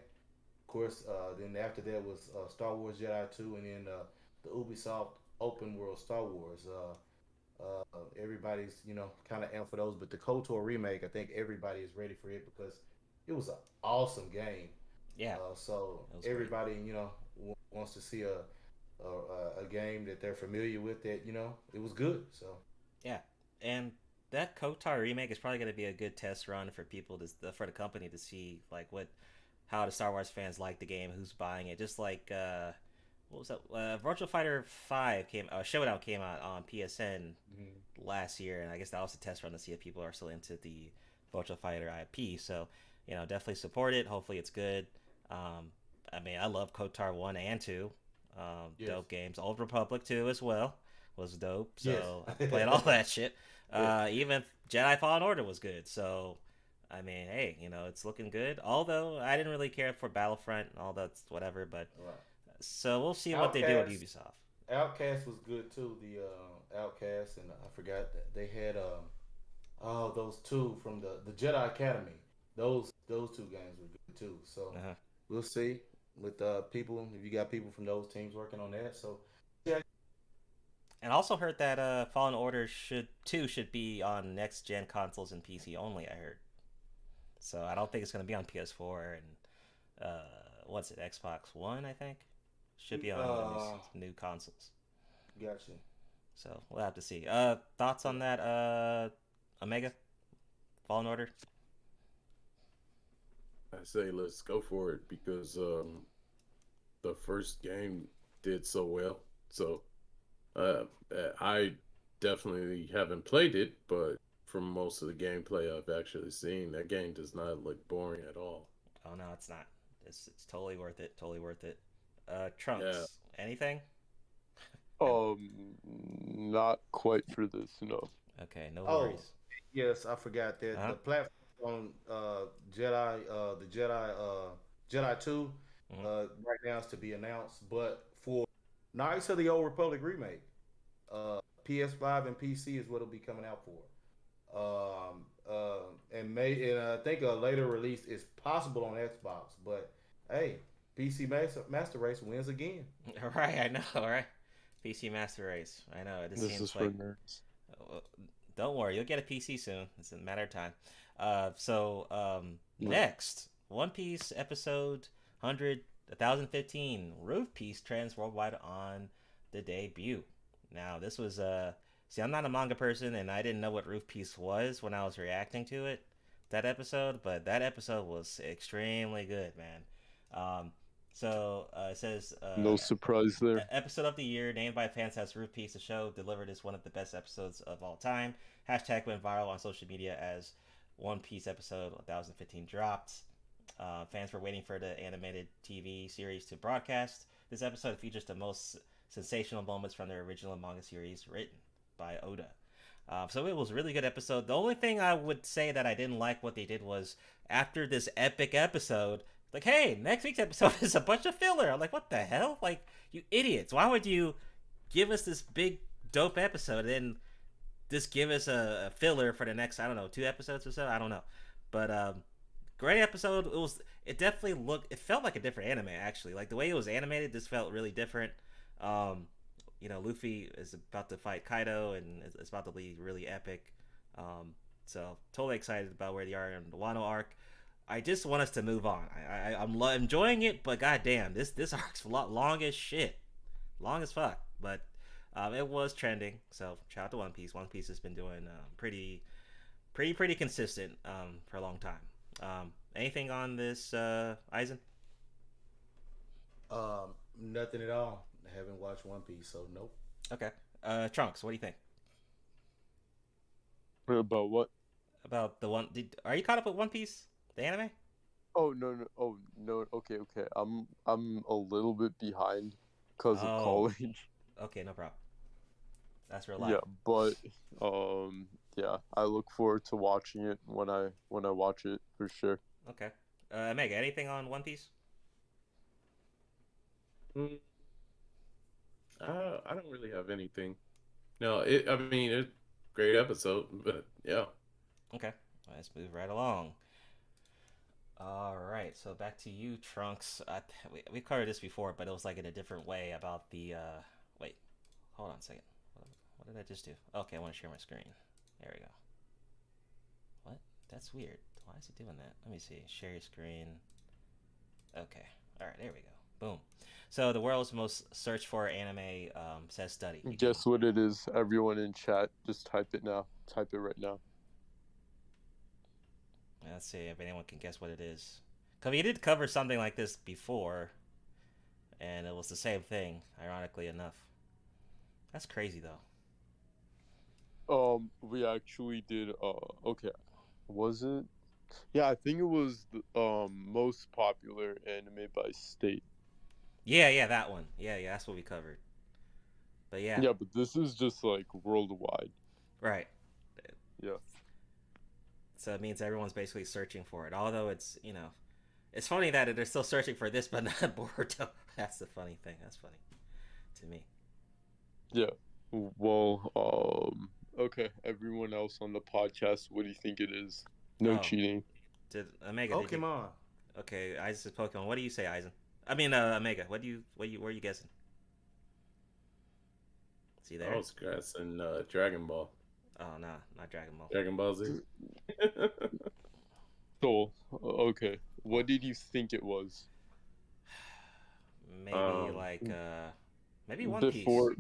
course, then after that was Star Wars Jedi 2, and then the Ubisoft open world Star Wars. Everybody's kind of amped for those, but the KOTOR remake, I think everybody is ready for it because it was an awesome game. Yeah. So everybody wants to see a game that they're familiar with, that it was good. So yeah, and that KOTOR remake is probably going to be a good test run for people for the company to see like how the Star Wars fans like the game, who's buying it. Just like what was that? Virtual Fighter 5 Showdown came out on PSN last year, and I guess that was a test run to see if people are still into the Virtual Fighter IP. So definitely support it. Hopefully it's good. I mean, I love KOTOR 1 and 2. Yes. Dope games. Old Republic 2 as well was dope. So yes. I played all that shit. Even Jedi Fallen Order was good. So I mean, hey, it's looking good. Although I didn't really care for Battlefront and all that's whatever, but right. So we'll see what they do with Ubisoft. Outcast was good too. The Outcast, and I forgot that they had those two from the Jedi Academy. Those two games were good too. So we'll see with people, if you got people from those teams working on that. So yeah. And I also heard that Fallen Order should be on next gen consoles and PC only. I heard. So I don't think it's going to be on PS4 and what's it, Xbox One, I think. Should be on new consoles. Gotcha. So we'll have to see. Thoughts on that? Omega Fallen Order. I say let's go for it because the first game did so well. So I definitely haven't played it, but from most of the gameplay I've actually seen, that game does not look boring at all. Oh no, it's not. It's totally worth it. Totally worth it. Trunks. Anything? Not quite for this, no. Okay, no worries. Yes, I forgot that the platform on Jedi 2 right now is to be announced, but for Knights of the Old Republic remake, PS5 and PC is what it'll be coming out for. And I think a later release is possible on Xbox, but hey, PC Master Race wins again. All right, I know, all right. PC Master Race. I know. It just This seems is like for nerds. don't worry, you'll get a PC soon. It's a matter of time. Next, One Piece episode 1015, Roof Piece trends worldwide on the debut. Now, this was see, I'm not a manga person, and I didn't know what Roof Piece was when I was reacting to it, that episode, but that episode was extremely good, man. It says No surprise there. Episode of the year named by fans as Roof Piece. The show delivered as one of the best episodes of all time. Hashtag went viral on social media as One Piece episode 1015 dropped. Fans were waiting for the animated TV series to broadcast. This episode features the most sensational moments from the original manga series written by Oda. So it was a really good episode. The only thing I would say that I didn't like what they did was after this epic episode, like, hey, next week's episode is a bunch of filler. I'm like, what the hell? Like, you idiots. Why would you give us this big, dope episode and then just give us a filler for the next, I don't know, 2 episodes or so? I don't know. But, great episode. It definitely it felt like a different anime, actually. Like, the way it was animated, this felt really different. Luffy is about to fight Kaido, and it's about to be really epic. So, totally excited about where they are in the Wano arc. I just want us to move on. I'm enjoying it, but goddamn, this arc's long as shit, long as fuck. But it was trending, so shout out to One Piece. One Piece has been doing pretty consistent for a long time. Anything on this, Eisen? Nothing at all. I haven't watched One Piece, so nope. Okay. Trunks, what do you think? About what? About the one? Are you caught up with One Piece? The anime? Oh no. Oh no. Okay. I'm a little bit behind because of college. Okay, no problem. That's real life. Yeah, but yeah, I look forward to watching it when I watch it for sure. Okay. Mega, anything on One Piece? I don't really have anything. No, it's a great episode, but yeah. Okay, let's move right along. All right, so back to you, Trunks. We covered this before, but it was like in a different way about the. Wait, hold on a second. What did I just do? Okay, I want to share my screen. There we go. What? That's weird. Why is it doing that? Let me see. Share your screen. Okay. All right, there we go. Boom. So the world's most searched for anime says study. Guess what it is, everyone in chat. Just type it now. Type it right now. Let's see if anyone can guess what it is. Because we did cover something like this before, and it was the same thing, ironically enough. That's crazy, though. We actually did, okay. Was it? Yeah, I think it was the most popular anime by state. Yeah, that one. Yeah, that's what we covered. But yeah. Yeah, but this is just, like, worldwide. Right. Yeah. So it means everyone's basically searching for it. Although it's, it's funny that they're still searching for this, but not Boruto. That's the funny thing. That's funny to me. Yeah. Well, okay. Everyone else on the podcast, what do you think it is? No cheating. Did Omega? Pokemon. Okay, Eisen says Pokemon. What do you say, Eisen? I mean, Omega. Where are you guessing? See there? I was guessing Dragon Ball. Oh no, not Dragon Ball. Dragon Ball Z. So, okay. What did you think it was? Maybe like Maybe One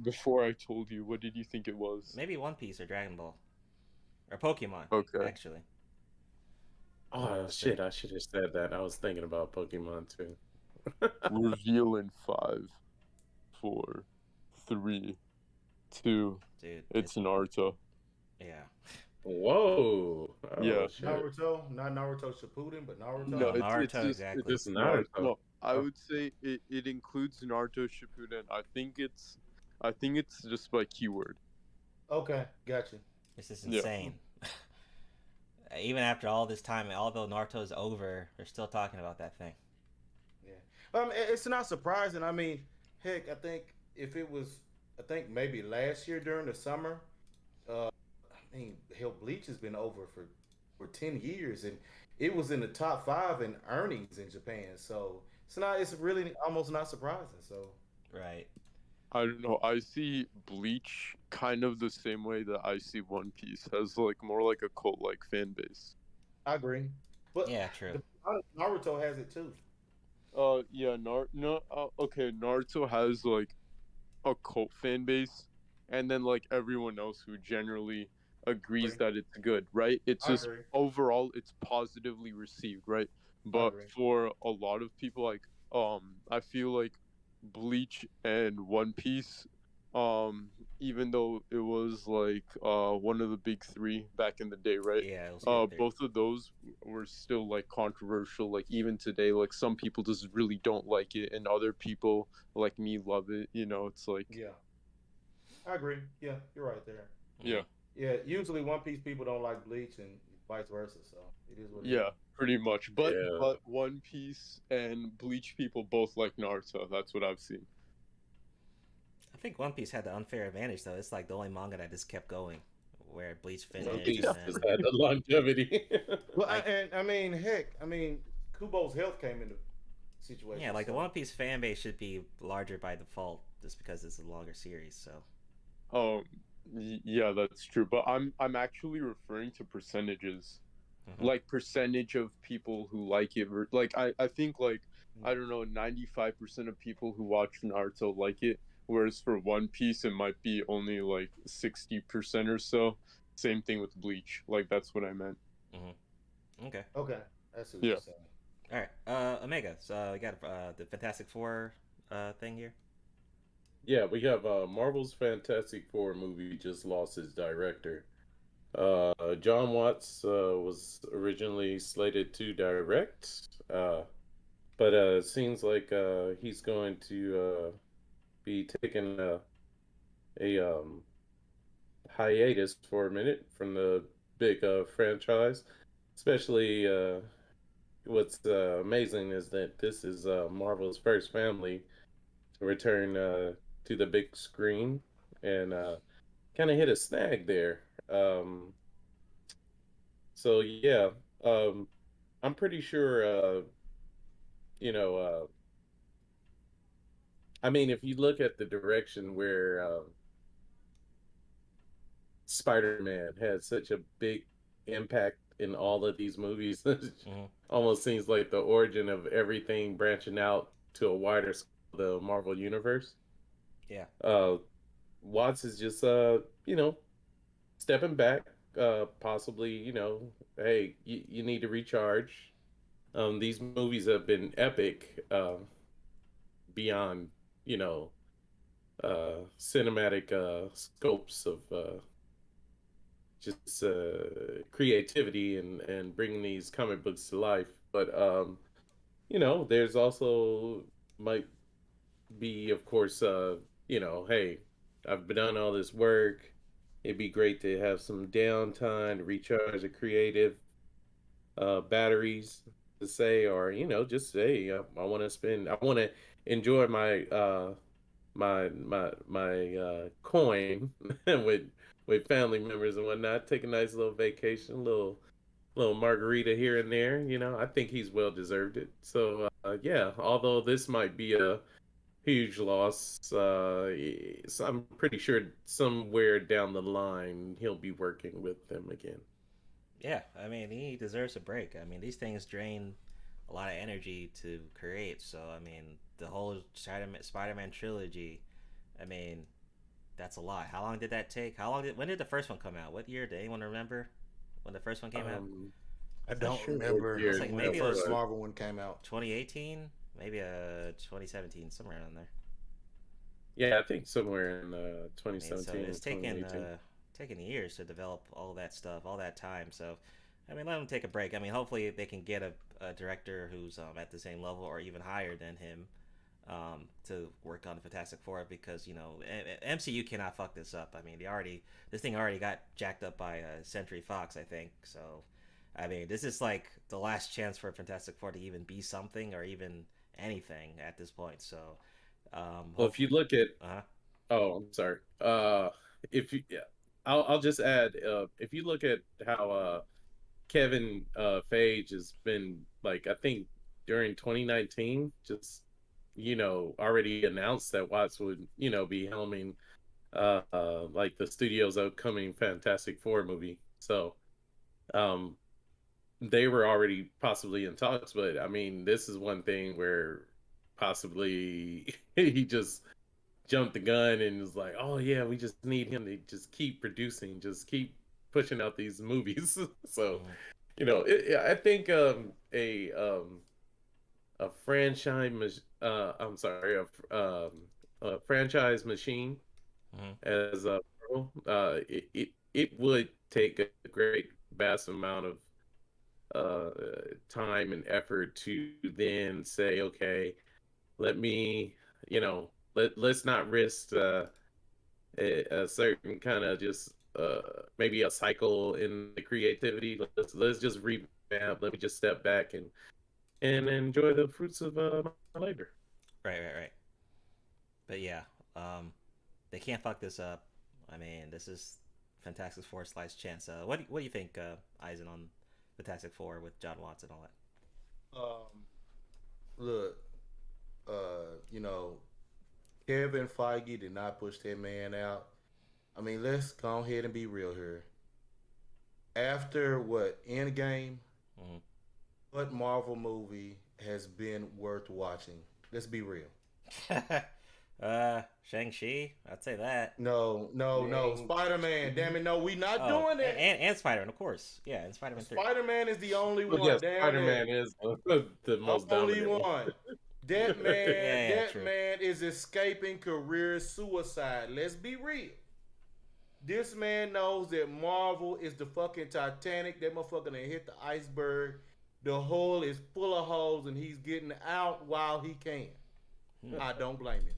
Before I told you, what did you think it was? Maybe One Piece or Dragon Ball. Or Pokemon, actually. Oh, shit, I should have said that. I was thinking about Pokemon, too. Reveal in 5, 4, 3, 2. Dude, it's Naruto. Yeah. Whoa. Oh, yeah. Shit. Naruto, not Naruto Shippuden, but Naruto. No, Naruto, exactly. It's just Naruto. No, I would say it includes Naruto Shippuden. I think it's just by keyword. Okay, gotcha. This is insane. Even after all this time, although Naruto's over, they're still talking about that thing. Yeah. It's not surprising. I mean, heck, I think if it was, maybe last year during the summer, I mean, hell, Bleach has been over for 10 years, and it was in the top 5 in earnings in Japan. So it's really almost not surprising. So right. I don't know. I see Bleach kind of the same way that I see One Piece, has like more like a cult-like fan base. I agree. But yeah, true. Naruto has it too. Yeah, okay, Naruto has like a cult fan base, and then like everyone else who generally agrees that it's good, right? It's just overall it's positively received, right? But for a lot of people, like I feel like Bleach and One Piece, even though it was like one of the big 3 back in the day, right? Yeah, it was both of those were still like controversial. Like even today, like some people just really don't like it, and other people like me love it. You know, it's like I agree. Yeah, you're right there. Yeah. Yeah, usually One Piece people don't like Bleach and vice versa, so it is what it is. Yeah, pretty much. But One Piece and Bleach people both like Naruto. That's what I've seen. I think One Piece had the unfair advantage, though. It's like the only manga that just kept going, where Bleach finished. One Piece just had the longevity. Well, I mean, heck, Kubo's health came into situation. Yeah, like the One Piece fan base should be larger by default, just because it's a longer series. So. Yeah, that's true. But I'm actually referring to percentages, like percentage of people who like it. Like I think like I don't know, 95% of people who watch Naruto like it, whereas for One Piece it might be only like 60% or so. Same thing with Bleach. Like that's what I meant. Okay. That's what you're saying. All right, Omega. So we got the Fantastic Four thing here. Yeah, we have Marvel's Fantastic Four movie just lost its director. John Watts was originally slated to direct, but it seems like he's going to be taking a hiatus for a minute from the big franchise. Especially, what's amazing is that this is Marvel's first family to return to the big screen, and kind of hit a snag there. So yeah, I'm pretty sure. I mean, if you look at the direction where Spider-Man had such a big impact in all of these movies, almost seems like the origin of everything branching out to a wider scale, the Marvel universe. Yeah. Watts is just stepping back, possibly, hey, you need to recharge. These movies have been epic, beyond, cinematic scopes of just creativity and bringing these comic books to life. But there's also might be, of course, hey, I've done all this work. It'd be great to have some downtime to recharge the creative batteries, to say, or just say, I want to enjoy my my coin with family members and whatnot. Take a nice little vacation, little margarita here and there. I think he's well deserved it. So yeah, although this might be a huge loss, so I'm pretty sure somewhere down the line he'll be working with them again. Yeah, I mean, he deserves a break. I mean, these things drain a lot of energy to create. So I mean, the whole Spider-Man trilogy, I mean, that's a lot. How long did that take? When did the first one come out? What year? Did anyone remember when the first one came out? I don't sure remember. what It's like when maybe the it was first Marvel one came out. 2018, maybe 2017, somewhere around there. Yeah, I think somewhere in I mean, 2017. so it's taken 2018. taken years to develop all that stuff, all that time. So, I mean, let them take a break. I mean, hopefully they can get a director who's at the same level or even higher than him to work on the Fantastic Four, because MCU cannot fuck this up. I mean, this thing already got jacked up by Century Fox, I think. So, I mean, this is like the last chance for Fantastic Four to even be something or even anything at this point. So, well, if you look at, oh, I'm sorry. If you, yeah, I'll just add, if you look at how Kevin Feige has been, like, I think during 2019, just already announced that Watts would be helming like the studio's upcoming Fantastic Four movie. So they were already possibly in talks, but I mean, this is one thing where possibly he just jumped the gun and was like, oh yeah, we just need him to just keep producing, just keep pushing out these movies. So I think a franchise a franchise machine as a it would take a great vast amount of time and effort to then say, okay, let me let's not risk a certain kind of just maybe a cycle in the creativity. Let's just revamp. Let me just step back and enjoy the fruits of my labor. Right. But yeah, they can't fuck this up. I mean, this is Fantastic Four's last chance. What do you think, Eisen, on Fantastic Four with John Watts and all that? Look, Kevin Feige did not push that man out. I mean, let's go ahead and be real here. After Endgame, what Marvel movie has been worth watching? Let's be real. Shang-Chi, I'd say that. No. Spider-Man. Damn it, no, we not doing it. And Spider-Man, of course. Yeah, and Spider-Man 3. Spider-Man is the only one. Yes, Spider-Man is the most only dominant one. That man, man is escaping career suicide. Let's be real. This man knows that Marvel is the fucking Titanic. That motherfucker done hit the iceberg. The hull is full of holes, and he's getting out while he can. I don't blame him.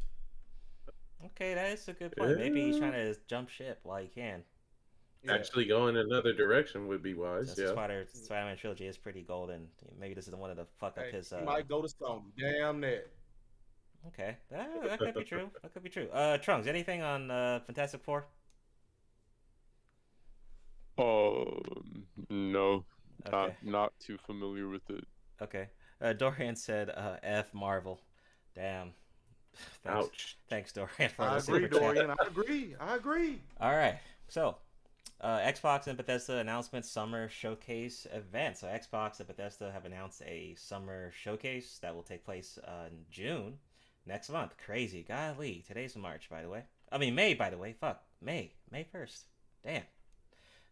Okay, that is a good point. Maybe he's trying to jump ship while he can. Actually, going another direction would be wise. The Spider-Man trilogy is pretty golden. Maybe this is the one to fuck up his. He might go to Sony. Damn that. Okay, that could be true. That could be true. Trunks, anything on Fantastic Four? No. Okay. Not too familiar with it. Okay. Dorian said, F Marvel. Damn. Thanks. Ouch. Thanks, Dorian. For I the agree, super chat. Dorian. I agree. All right. So, Xbox and Bethesda announcement summer showcase event. So, Xbox and Bethesda have announced a summer showcase that will take place in June next month. Crazy. Golly. Today's March, by the way. I mean, May, by the way. Fuck. May 1st. Damn.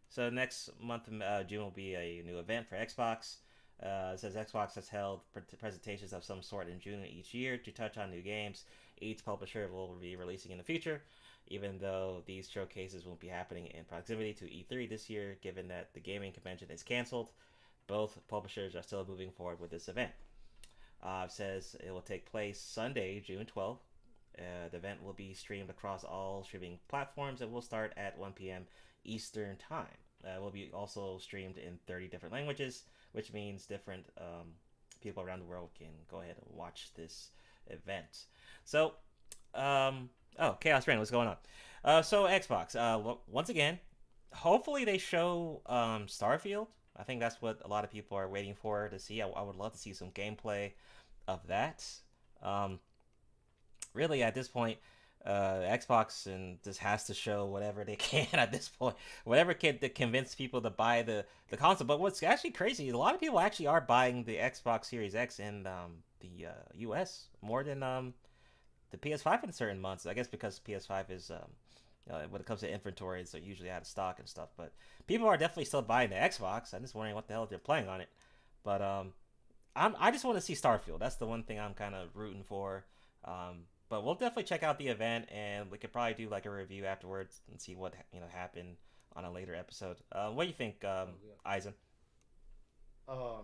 So next month, June, will be a new event for Xbox. It says Xbox has held presentations of some sort in June each year to touch on new games each publisher will be releasing in the future, even though these showcases won't be happening in proximity to E3 this year, given that the gaming convention is canceled. Both publishers are still moving forward with this event. It says it will take place Sunday, June 12th. The event will be streamed across all streaming platforms and will start at 1 p.m. Eastern Time. It will be also streamed in 30 different languages, which means different people around the world can go ahead and watch this event. So, Chaos Rain, what's going on? So Xbox, once again, hopefully they show Starfield. I think that's what a lot of people are waiting for to see. I would love to see some gameplay of that. Really, at this point, Xbox and just has to show whatever they can at this point, whatever can to convince people to buy the console. But what's actually crazy is a lot of people actually are buying the Xbox Series X in the US more than the PS5 in certain months. I guess because PS5 is when it comes to inventory, it's usually out of stock and stuff. But people are definitely still buying the Xbox. I'm just wondering what the hell they're playing on it. But I just want to see Starfield. That's the one thing I'm kind of rooting for. But we'll definitely check out the event, and we could probably do like a review afterwards and see what happened on a later episode. What do you think, Eisen? I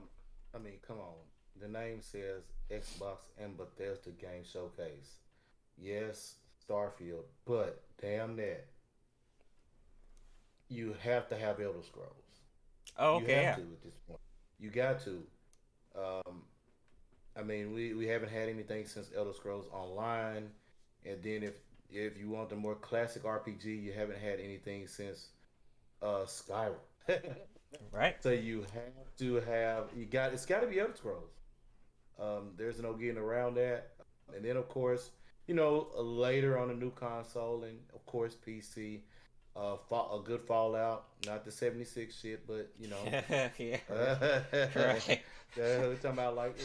mean, come on. The name says Xbox and Bethesda Game Showcase. Yes, Starfield, but damn that. You have to have Elder Scrolls. Oh, okay. You have to at this point. You got to. I mean, we haven't had anything since Elder Scrolls Online, and then if you want the more classic RPG, you haven't had anything since Skyrim. Right. So you have to have it's got to be Elder Scrolls. There's no getting around that. And then of course, later on a new console, and of course PC, a good Fallout, not the 76 shit, but yeah, right. We're talking about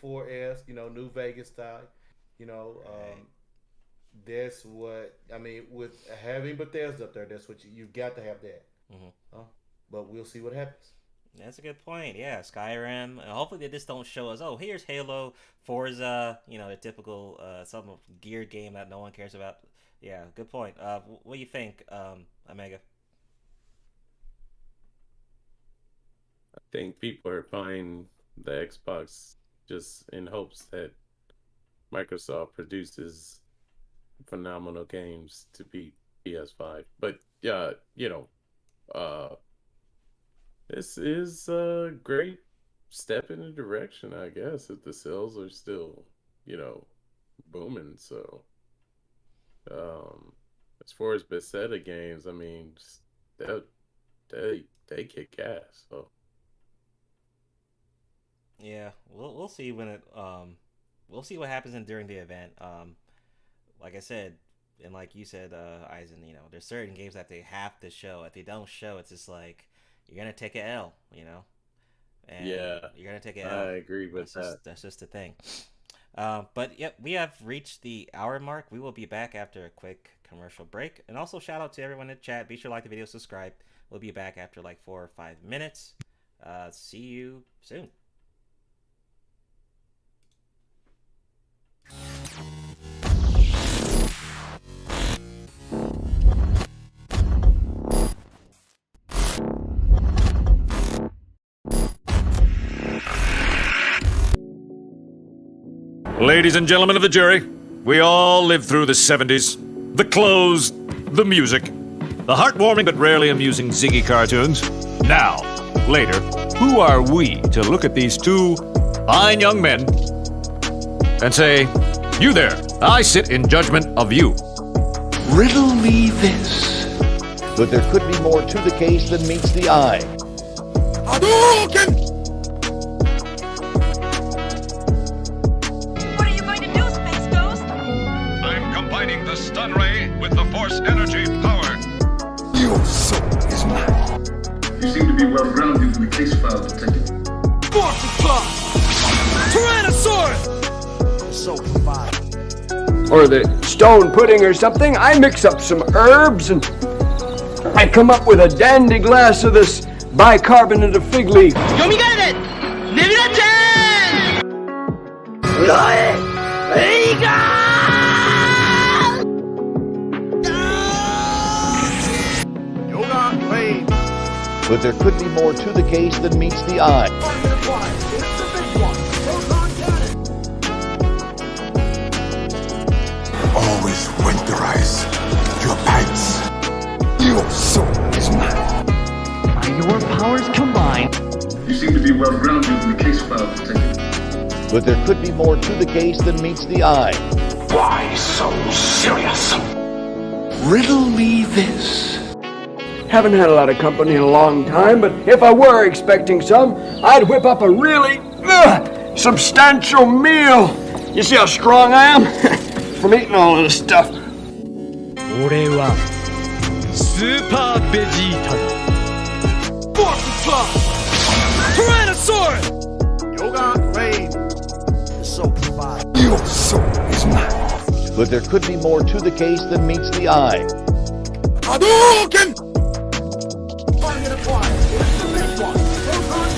4S, New Vegas style, that's what I mean with having Bethesda up there. That's what you've got to have that. But we'll see what happens. That's a good point. Yeah, Skyrim. Hopefully they just don't show us, oh, here's Halo, Forza, the typical some geared game that no one cares about. Yeah, good point. What do you think, Omega? I think people are buying the Xbox just in hopes that Microsoft produces phenomenal games to beat PS5. But yeah, this is a great step in the direction, I guess, if the sales are still, booming. So, as far as Bethesda games, I mean, they kick ass. So, yeah, we'll see when it we'll see what happens during the event. Like I said, and like you said, Eisen, there's certain games that they have to show. If they don't show, it's just like you're gonna take an L, And yeah, you're gonna take an L. I agree with that. That's just the thing. But yep, we have reached the hour mark. We will be back after a quick commercial break. And also shout out to everyone in the chat. Be sure to like the video, subscribe. We'll be back after like 4 or 5 minutes. See you soon. Ladies and gentlemen of the jury, we all lived through the 70s. The clothes, the music, the heartwarming but rarely amusing Ziggy cartoons. Now, later, who are we to look at these two fine young men and say, you there, I sit in judgment of you. Riddle me this. But there could be more to the case than meets the eye. Hadouken! What are you going to do, Space Ghost? I'm combining the stun ray with the force energy power. Your soul is mine. You seem to be well-grounded in the case file, Detective. Or the stone pudding or something. I mix up some herbs and I come up with a dandy glass of this bicarbonate of fig leaf. But there could be more to the case than meets the eye. Always winterize your pants. Your soul is mine. By your powers combined. You seem to be well-grounded in the case file, Detective. But there could be more to the case than meets the eye. Why so serious? Riddle me this. Haven't had a lot of company in a long time, but if I were expecting some, I'd whip up a really substantial meal. You see how strong I am? From eating all of this stuff. 俺はスーパーベジータだ。Your soul is mine. But there could be more to the case than meets the eye. Hadouken! Target acquired. Here's the big one. Proton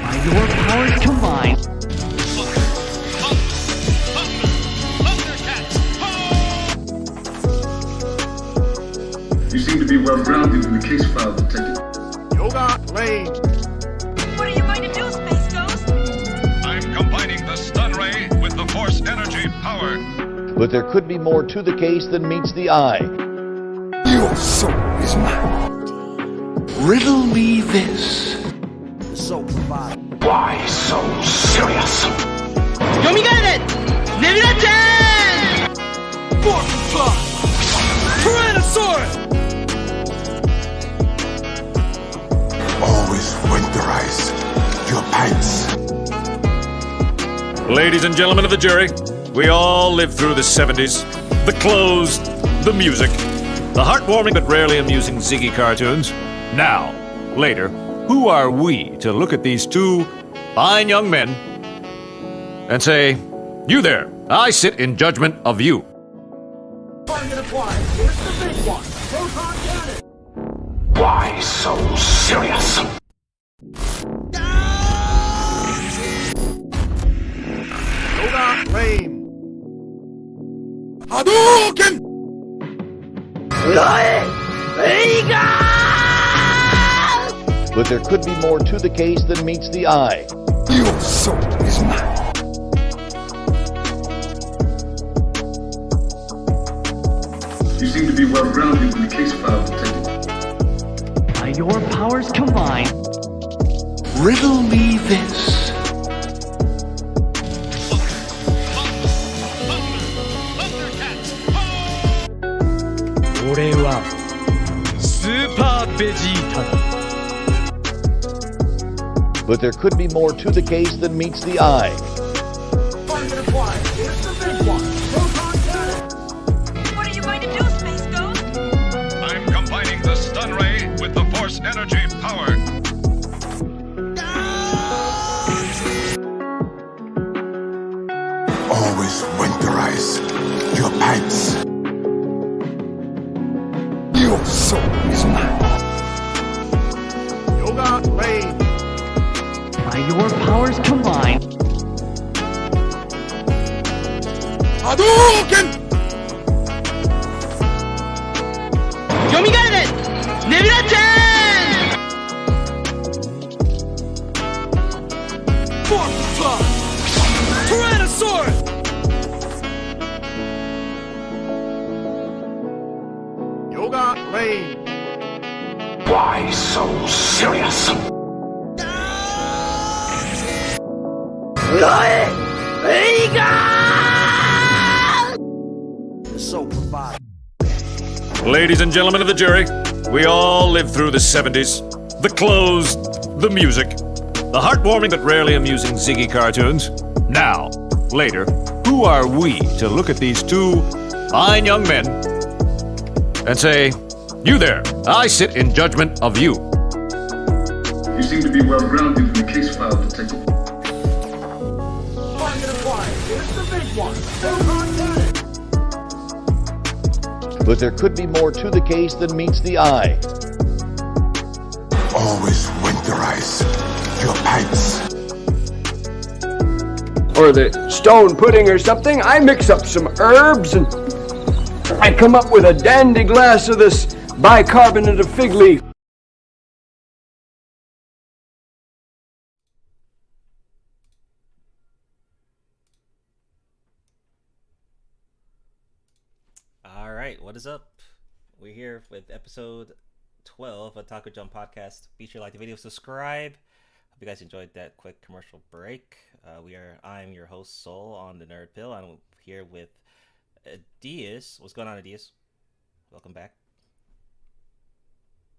By your powers combined, You seem to be well-grounded in the case file, Detective. Yoga Lane. What are you going to do, Space Ghost? I'm combining the stun ray with the force energy power. But there could be more to the case than meets the eye. Your soul is mine. Riddle me this. Why so serious? Always winterize your pants. Ladies and gentlemen of the jury, we all lived through the 70s. The clothes, the music, the heartwarming but rarely amusing Ziggy cartoons. Now, later, who are we to look at these two fine young men and say, "You there, I sit in judgment of you." target acquired. Here's the big one. Proton cannon. Why so serious? Yoga Lane. Hadouken! But there could be more to the case than meets the eye. Your soul is mine. You seem to be well-grounded in the case file, Detective. by your powers combined, Riddle me this. But there could be more to the case than meets the eye. Target acquired. Here's the big one. Proton cannon. What are you going to do, Space Ghost? I'm combining the stun ray with the force energy power. Always winterize your pants. Your soul is mine. Yoga Lane. by your powers combined, Hadouken! Yoga Lane. Why so serious? Ladies and gentlemen of the jury, we all lived through the 70s. The clothes, the music, the heartwarming but rarely amusing Ziggy cartoons. Now, later, who are we to look at these two fine young men and say, "You there, I sit in judgment of you." You seem to be well-grounded in the case file, Detective. Target acquired. Here's the big one. Proton cannon. But there could be more to the case than meets the eye. Always winterize your pants. Or the stone pudding or something. I mix up some herbs and I come up with a dandy glass of this bicarbonate of fig leaf. All right, what is up? We're here with episode 12 of Otaku Jump Podcast. Be sure to like the video, subscribe. Hope you guys enjoyed that quick commercial break. I'm your host Soul on the Nerd Pill. I'm here with Adias. What's going on, Adias? Welcome back.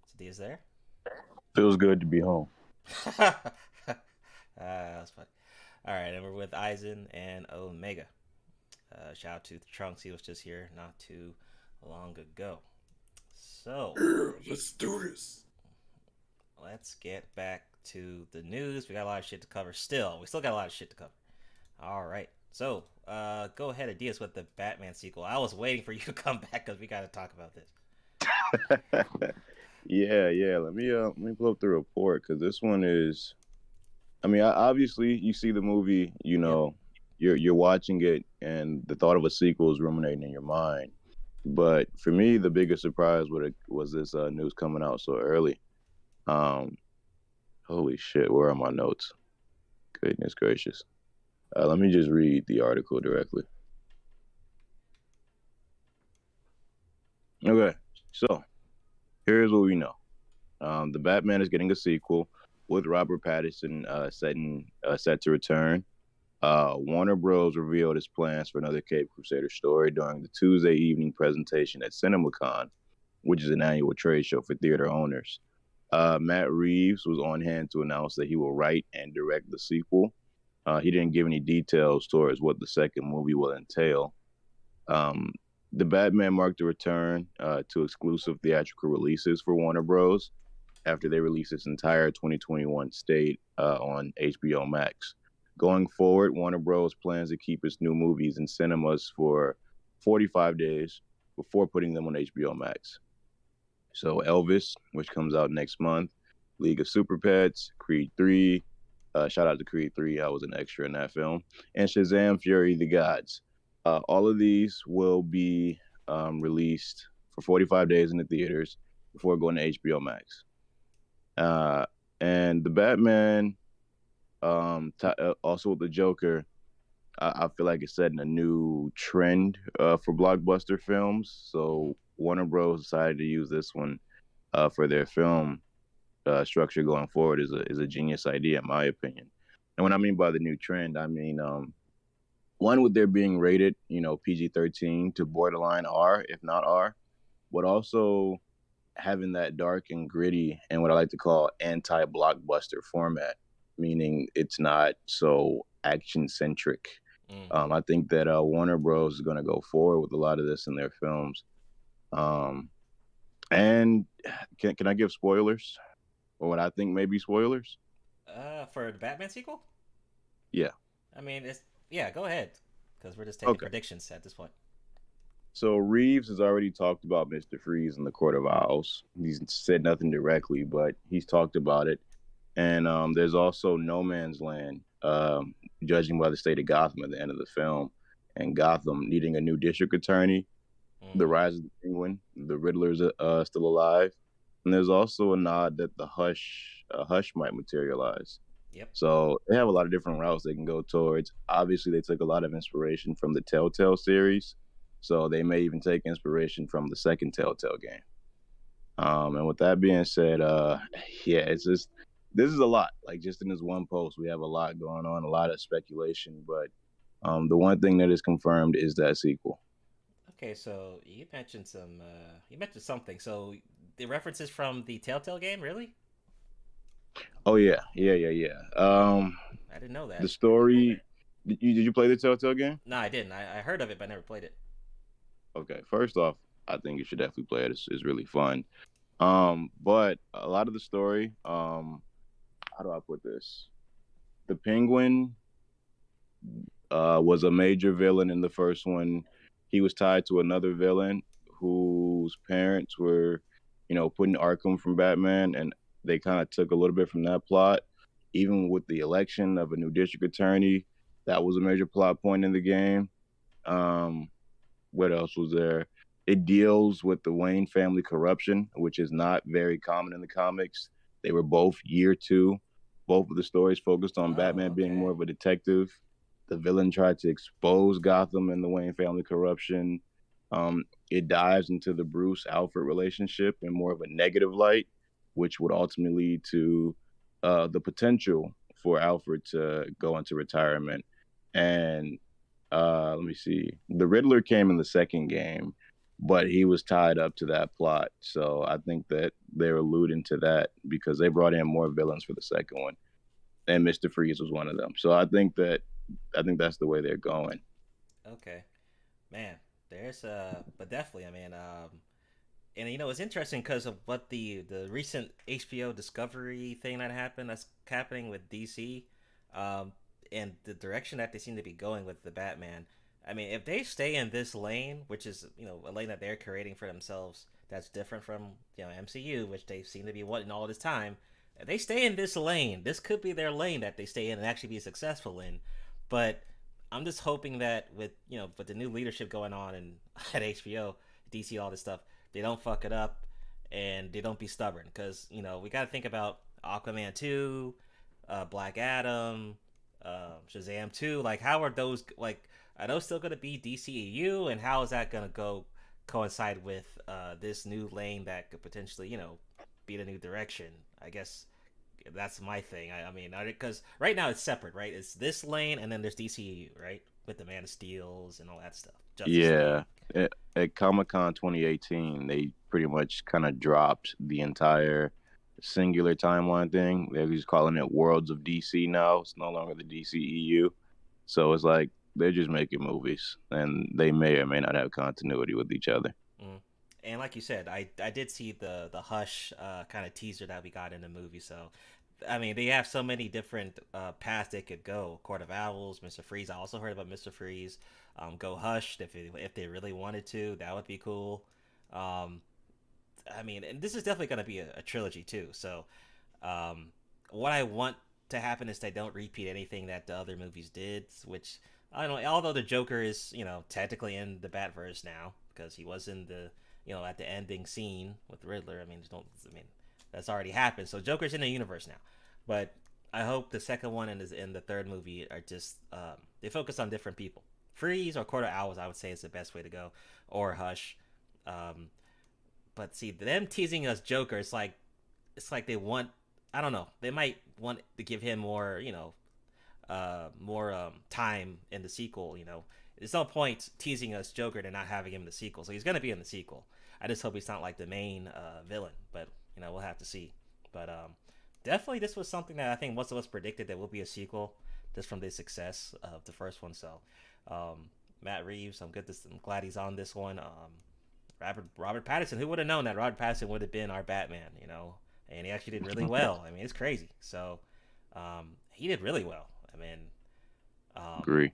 Is Adias there? Feels good to be home. That's funny. All right, and we're with Aizen and Omega. Shout out to Trunks. He was just here not too long ago. So Let's do this. let's get back to the news. We got a lot of shit to cover still. We still got a lot of shit to cover. All right. So, go ahead, Adias, with the Batman sequel. I was waiting for you to come back because we got to talk about this. Yeah. Let me pull up the report because this one is. I mean, obviously, you see the movie, you know, you're watching it, and the thought of a sequel is ruminating in your mind. But for me, the biggest surprise was this news coming out so early. Holy shit, where are my notes? Goodness gracious. Let me just read the article directly. Okay, so here's what we know. The Batman is getting a sequel with Robert Pattinson set to return. Warner Bros. Revealed its plans for another Cape Crusader story during the Tuesday evening presentation at CinemaCon, which is an annual trade show for theater owners. Matt Reeves was on hand to announce that he will write and direct the sequel. He didn't give any details towards what the second movie will entail. The Batman marked a return to exclusive theatrical releases for Warner Bros. After they released its entire 2021 slate on HBO Max. Going forward, Warner Bros. Plans to keep its new movies in cinemas for 45 days before putting them on HBO Max. So Elvis, which comes out next month, League of Super Pets, Creed 3, shout out to Creed 3, I was an extra in that film, and Shazam! Fury of the Gods. All of these will be released for 45 days in the theaters before going to HBO Max. And the Batman, also with the Joker, I feel like it's setting a new trend for blockbuster films. So Warner Bros. Decided to use this one for their film structure going forward is a genius idea, in my opinion. And what I mean by the new trend, I mean one, with their being rated, PG-13 to borderline R, if not R, but also having that dark and gritty and what I like to call anti-blockbuster format, meaning it's not so action-centric. I think that Warner Bros. Is going to go forward with a lot of this in their films. And can I give spoilers? Or what I think may be spoilers? For the Batman sequel? Yeah. I mean, go ahead. Because we're just taking predictions at this point. So Reeves has already talked about Mr. Freeze in the Court of Owls. He's said nothing directly, but he's talked about it. And there's also No Man's Land, judging by the state of Gotham at the end of the film, and Gotham needing a new district attorney, the rise of the Penguin, the Riddler's still alive, and there's also a nod that the Hush might materialize. Yep. So they have a lot of different routes they can go towards. Obviously, they took a lot of inspiration from the Telltale series, so they may even take inspiration from the second Telltale game. And with that being said, it's just, this is a lot. Like, just in this one post, we have a lot going on, a lot of speculation. But the one thing that is confirmed is that sequel. Okay, so you mentioned something. So the references from the Telltale game, really? Oh yeah. I didn't know that. The story. Did you play the Telltale game? No, I didn't. I heard of it, but I never played it. Okay, first off, I think you should definitely play it. It's really fun. But a lot of the story, how do I put this? The Penguin was a major villain in the first one. He was tied to another villain whose parents were, put in Arkham from Batman, and they kind of took a little bit from that plot. Even with the election of a new district attorney, that was a major plot point in the game. What else was there? It deals with the Wayne family corruption, which is not very common in the comics. They were both year 2. Both of the stories focused on Batman being more of a detective. The villain tried to expose Gotham and the Wayne family corruption. It dives into the Bruce-Alfred relationship in more of a negative light, which would ultimately lead to the potential for Alfred to go into retirement. And let me see. The Riddler came in the second game, but he was tied up to that plot. So I think that they're alluding to that because they brought in more villains for the second one. And Mr. Freeze was one of them. So I think that's the way they're going. Okay. Man, but definitely, I mean, And it's interesting because of what the recent HBO Discovery thing that's happening with DC, um, and the direction that they seem to be going with the Batman. I mean, if they stay in this lane, which is a lane that they're creating for themselves, that's different from MCU, which they seem to be wanting all this time. If they stay in this lane, this could be their lane that they stay in and actually be successful in. But I'm just hoping that with with the new leadership going on and at HBO, DC, all this stuff, they don't fuck it up and they don't be stubborn. Because we got to think about Aquaman 2, Black Adam, Shazam 2. Like, how are those are those still going to be DCEU, and how is that going to coincide with this new lane that could potentially be the new direction? I guess that's my thing. I mean, because right now it's separate, right? It's this lane, and then there's DCEU, right, with the Man of Steels and all that stuff. Yeah, at Comic-Con 2018, they pretty much kind of dropped the entire singular timeline thing. They're just calling it Worlds of DC now. It's no longer the DCEU. So it's like they're just making movies, and they may or may not have continuity with each other. And like you said, I did see the Hush kind of teaser that we got in the movie. So, I mean, they have so many different paths they could go. Court of Owls, Mr. Freeze. I also heard about Mr. Freeze. Go Hush if they really wanted to. That would be cool. I mean, and this is definitely going to be a trilogy too. So, what I want to happen is they don't repeat anything that the other movies did. Which I don't know. Although the Joker is technically in the Batverse now because he was in the at the ending scene with Riddler. I mean, that's already happened. So Joker's in the universe now. But I hope the second one and the third movie are just they focus on different people. Freeze or Court of Owls, I would say, is the best way to go, or Hush. But see, them teasing us Joker, it's like they want, I don't know, they might want to give him more, time in the sequel. There's no point teasing us Joker and not having him in the sequel. So he's gonna be in the sequel. I just hope he's not like the main villain, but we'll have to see. But definitely, this was something that I think most of us predicted that will be a sequel just from the success of the first one. So Matt Reeves, I'm glad he's on this one. Robert Pattinson, who would have known that Robert Pattinson would have been our Batman, and he actually did really well. I mean, it's crazy. So he did really well. I mean, agree.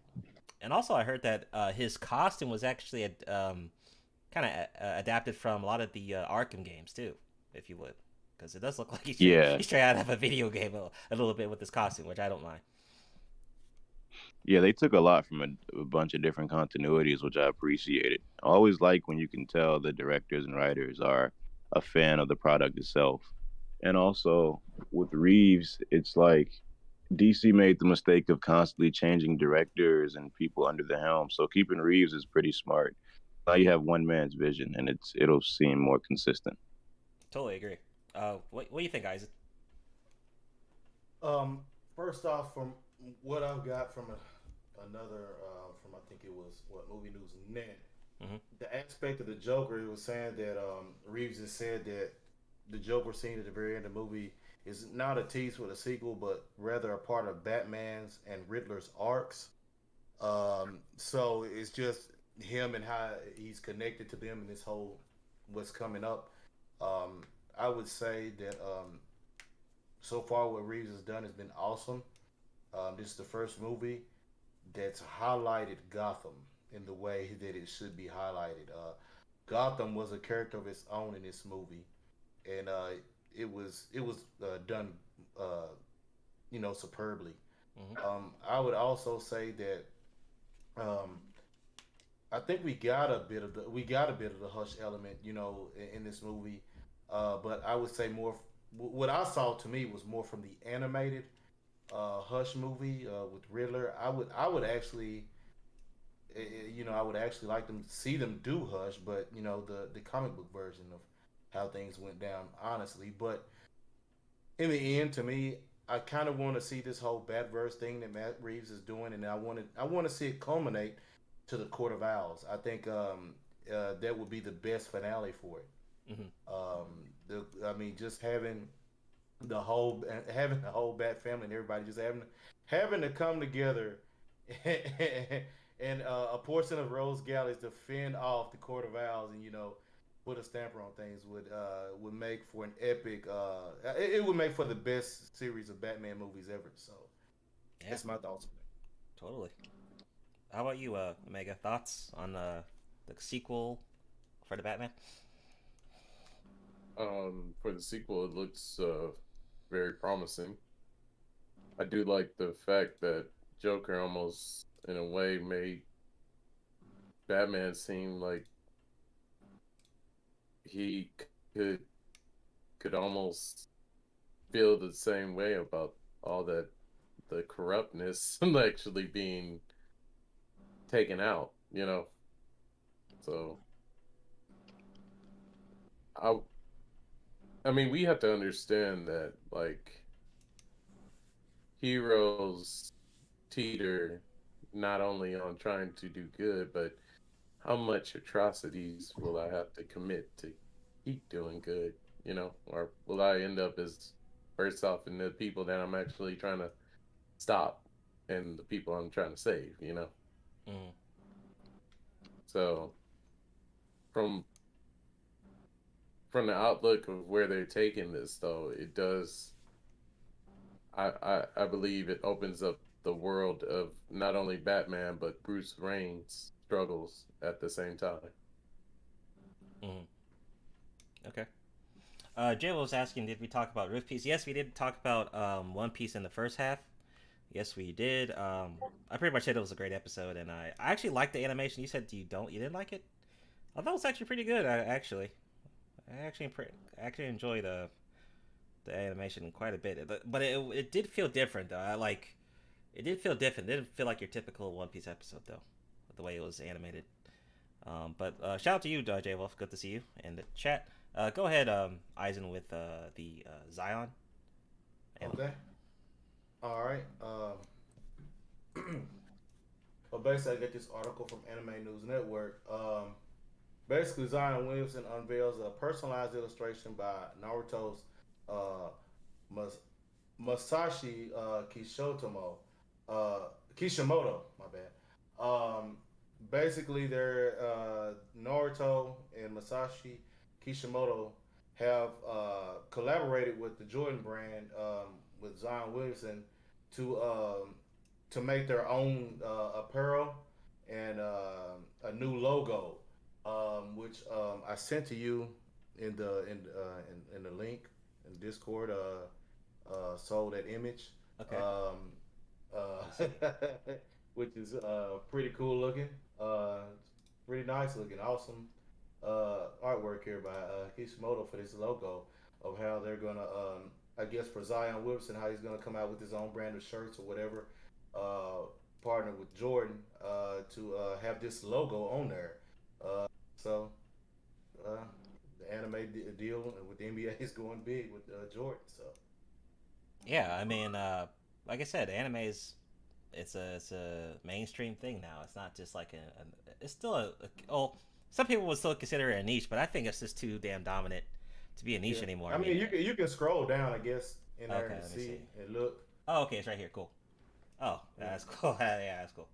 And also, I heard that his costume was actually kind of adapted from a lot of the Arkham games too, if you would, because it does look like he's straight out of a video game a little bit with his costume, which I don't mind. Yeah, they took a lot from a bunch of different continuities, which I appreciated. I always like when you can tell the directors and writers are a fan of the product itself. And also with Reeves, it's like DC made the mistake of constantly changing directors and people under the helm. So keeping Reeves is pretty smart. Now you have one man's vision, and it'll seem more consistent. Totally agree. What do you think, Isaac? First off, from what I've got from another, from I think it was Movie News Net, the aspect of the Joker, it was saying that Reeves has said that the Joker scene at the very end of the movie is not a tease for the sequel, but rather a part of Batman's and Riddler's arcs. So it's just him and how he's connected to them and this whole what's coming up. I would say that so far what Reeves has done has been awesome. This is the first movie that's highlighted Gotham in the way that it should be highlighted. Gotham was a character of its own in this movie, and it was done superbly. I would also say that I think we got a bit of the Hush element, in this movie. But I would say more. What I saw to me was more from the animated Hush movie with Riddler. I would actually, I would actually like them to see them do Hush, but the comic book version of how things went down, honestly. But in the end, to me, I kind of want to see this whole Batverse thing that Matt Reeves is doing, and I want to see it culminate to the Court of Owls. I think that would be the best finale for it. Just having the whole Bat family and everybody just having to come together and a portion of Rose Galleys to fend off the Court of Owls, and put a stamper on things would make for an epic. It would make for the best series of Batman movies ever. So that's my thoughts on it. Totally. How about you, Omega? Thoughts on the sequel for the Batman? For the sequel, it looks very promising. I do like the fact that Joker almost, in a way, made Batman seem like he could almost feel the same way about all that the corruptness actually being taken out, you know. So I mean, we have to understand that, like, heroes teeter not only on trying to do good, but how much atrocities will I have to commit to keep doing good, you know? Or will I end up as first off in the people that I'm actually trying to stop and the people I'm trying to save, you know? Mm. So from the outlook of where they're taking this, though, it does, I believe it opens up the world of not only Batman but Bruce Wayne's struggles at the same time. Okay. Jay was asking, did we talk about Rift Piece? Yes, we did talk about One Piece in the first half. Yes, we did. I pretty much said it was a great episode, and I actually liked the animation. You said you didn't like it? I thought it was actually pretty good. I actually enjoyed the animation quite a bit, but it did feel different though. It did feel different. It didn't feel like your typical One Piece episode though, the way it was animated. But shout out to you, J Wolf. Good to see you in the chat. Go ahead, Eisen, with the Zion. Okay. All right. Well, basically, I get this article from Anime News Network. Basically, Zion Williamson unveils a personalized illustration by Naruto's Masashi Kishimoto. My bad. Basically, Naruto and Masashi Kishimoto have collaborated with the Jordan brand with Zion Williamson to make their own apparel and a new logo, which I sent to you in the link in Discord. Sold that image. Okay. Which is pretty cool looking. Pretty nice looking. Awesome artwork here by Kishimoto for this logo of how they're gonna, I guess for Zion Williamson, how he's gonna come out with his own brand of shirts or whatever, partner with Jordan to have this logo on there. So the anime deal with the NBA is going big with Jordan. So yeah, I mean, like I said, anime is it's a mainstream thing now. It's not just like it's still some people would still consider it a niche, but I think it's just too damn dominant to be a niche anymore. I mean, you can scroll down, I guess, in there and see and look. Oh, okay, it's right here. Cool. Oh, that's cool. Yeah, that's cool.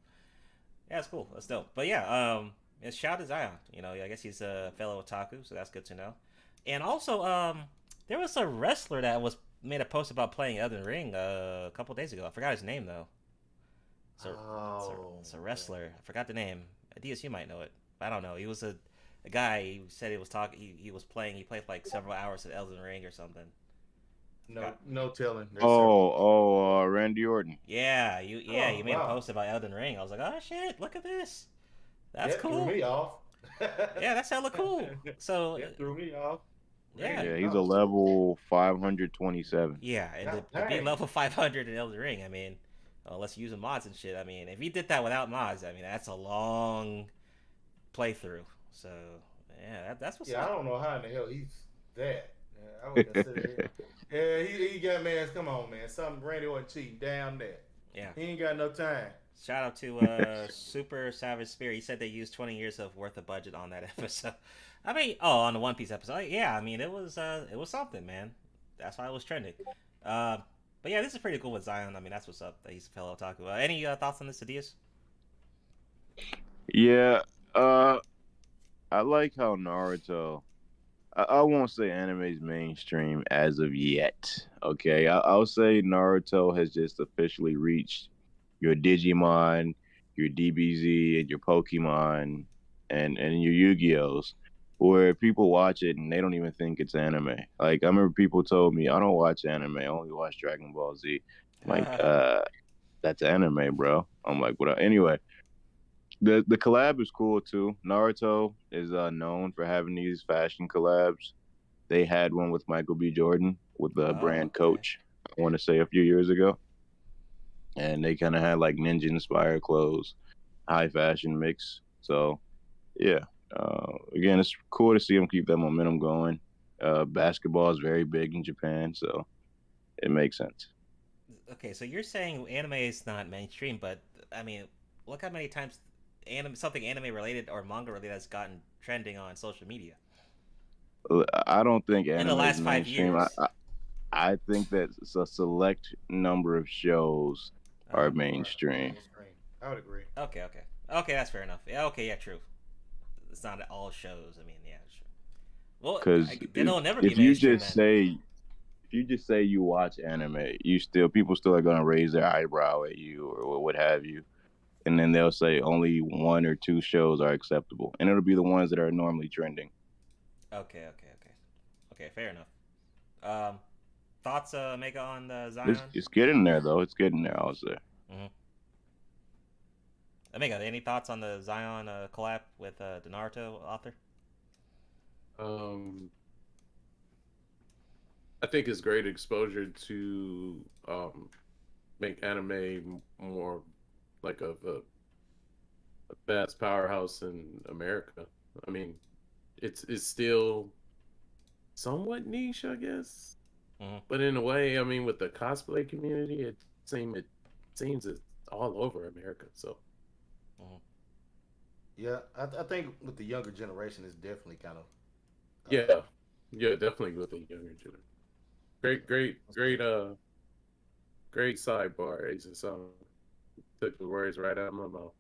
Yeah, that's cool. That's dope. But yeah, it's shout to Zion. You know, I guess he's a fellow otaku, so that's good to know. And also, there was a wrestler that made a post about playing Elden Ring a couple days ago. I forgot his name though. It's a wrestler. I forgot the name. Adias, you might know it. I don't know. He was a guy. He said he was talking. He was playing. He played like several hours of Elden Ring or something. No telling. Randy Orton. Yeah, you made a post about Elden Ring. I was like, oh shit, look at this. That's cool. Threw me off. Yeah, that's hella cool. So that threw me off. Yeah, he's a level 527. Yeah, and to be level 500 in Elden Ring, I mean, unless you're using mods and shit, I mean, if he did that without mods, I mean, that's a long playthrough. So yeah, that's what's up. I don't know how in the hell he's that. I would consider him. Yeah, he got, man, come on, man. Something Randy Orton cheating, damn that. Yeah. He ain't got no time. Shout out to Super Savage Spirit. He said they used 20 years of worth of budget on that episode. I mean, on the One Piece episode. Yeah, I mean, it was something, man. That's why it was trending. But yeah, this is pretty cool with Zion. I mean, that's what's up. He's a fellow otaku. Any thoughts on this, Adias? Yeah, I like how Naruto I won't say anime's mainstream as of yet. Okay, I'll say Naruto has just officially reached your Digimon, your DBZ, and your Pokemon, and your Yu-Gi-Ohs, where people watch it and they don't even think it's anime. Like I remember people told me, I don't watch anime, I only watch Dragon Ball Z. I'm like, that's anime, bro. I'm like, what? Anyway, the collab is cool too. Naruto is known for having these fashion collabs. They had one with Michael B. Jordan with the brand Coach. I want to say a few years ago, and they kind of had like ninja inspired clothes, high fashion mix. So yeah, again, it's cool to see them keep that momentum going. Basketball is very big in Japan, so it makes sense. Okay, so you're saying anime is not mainstream, but I mean, look how many times something anime related or manga related has gotten trending on social media I don't think anime in the last is 5 mainstream. years. I think that a select number of shows are mainstream. I would agree. Okay, that's fair enough. Yeah, okay, yeah, true. It's not all shows. I mean, yeah, sure. Well, Because then it'll never be if you mainstream. just say you watch anime, people still are gonna raise their eyebrow at you or what have you, and then they'll say only one or two shows are acceptable, and it'll be the ones that are normally trending. Okay, fair enough. Thoughts, Mega, on the Zion? It's getting there though. It's getting there. I'll say. Mega, any thoughts on the Zion collab with the Naruto author? I think it's great exposure to make anime more like a fast powerhouse in America. I mean, it's still somewhat niche, I guess. But in a way, I mean, with the cosplay community, it seems it's all over America. So, yeah, I think with the younger generation, it's definitely kind of yeah, definitely with the younger generation. Great sidebar. It's just took the words right out of my mouth.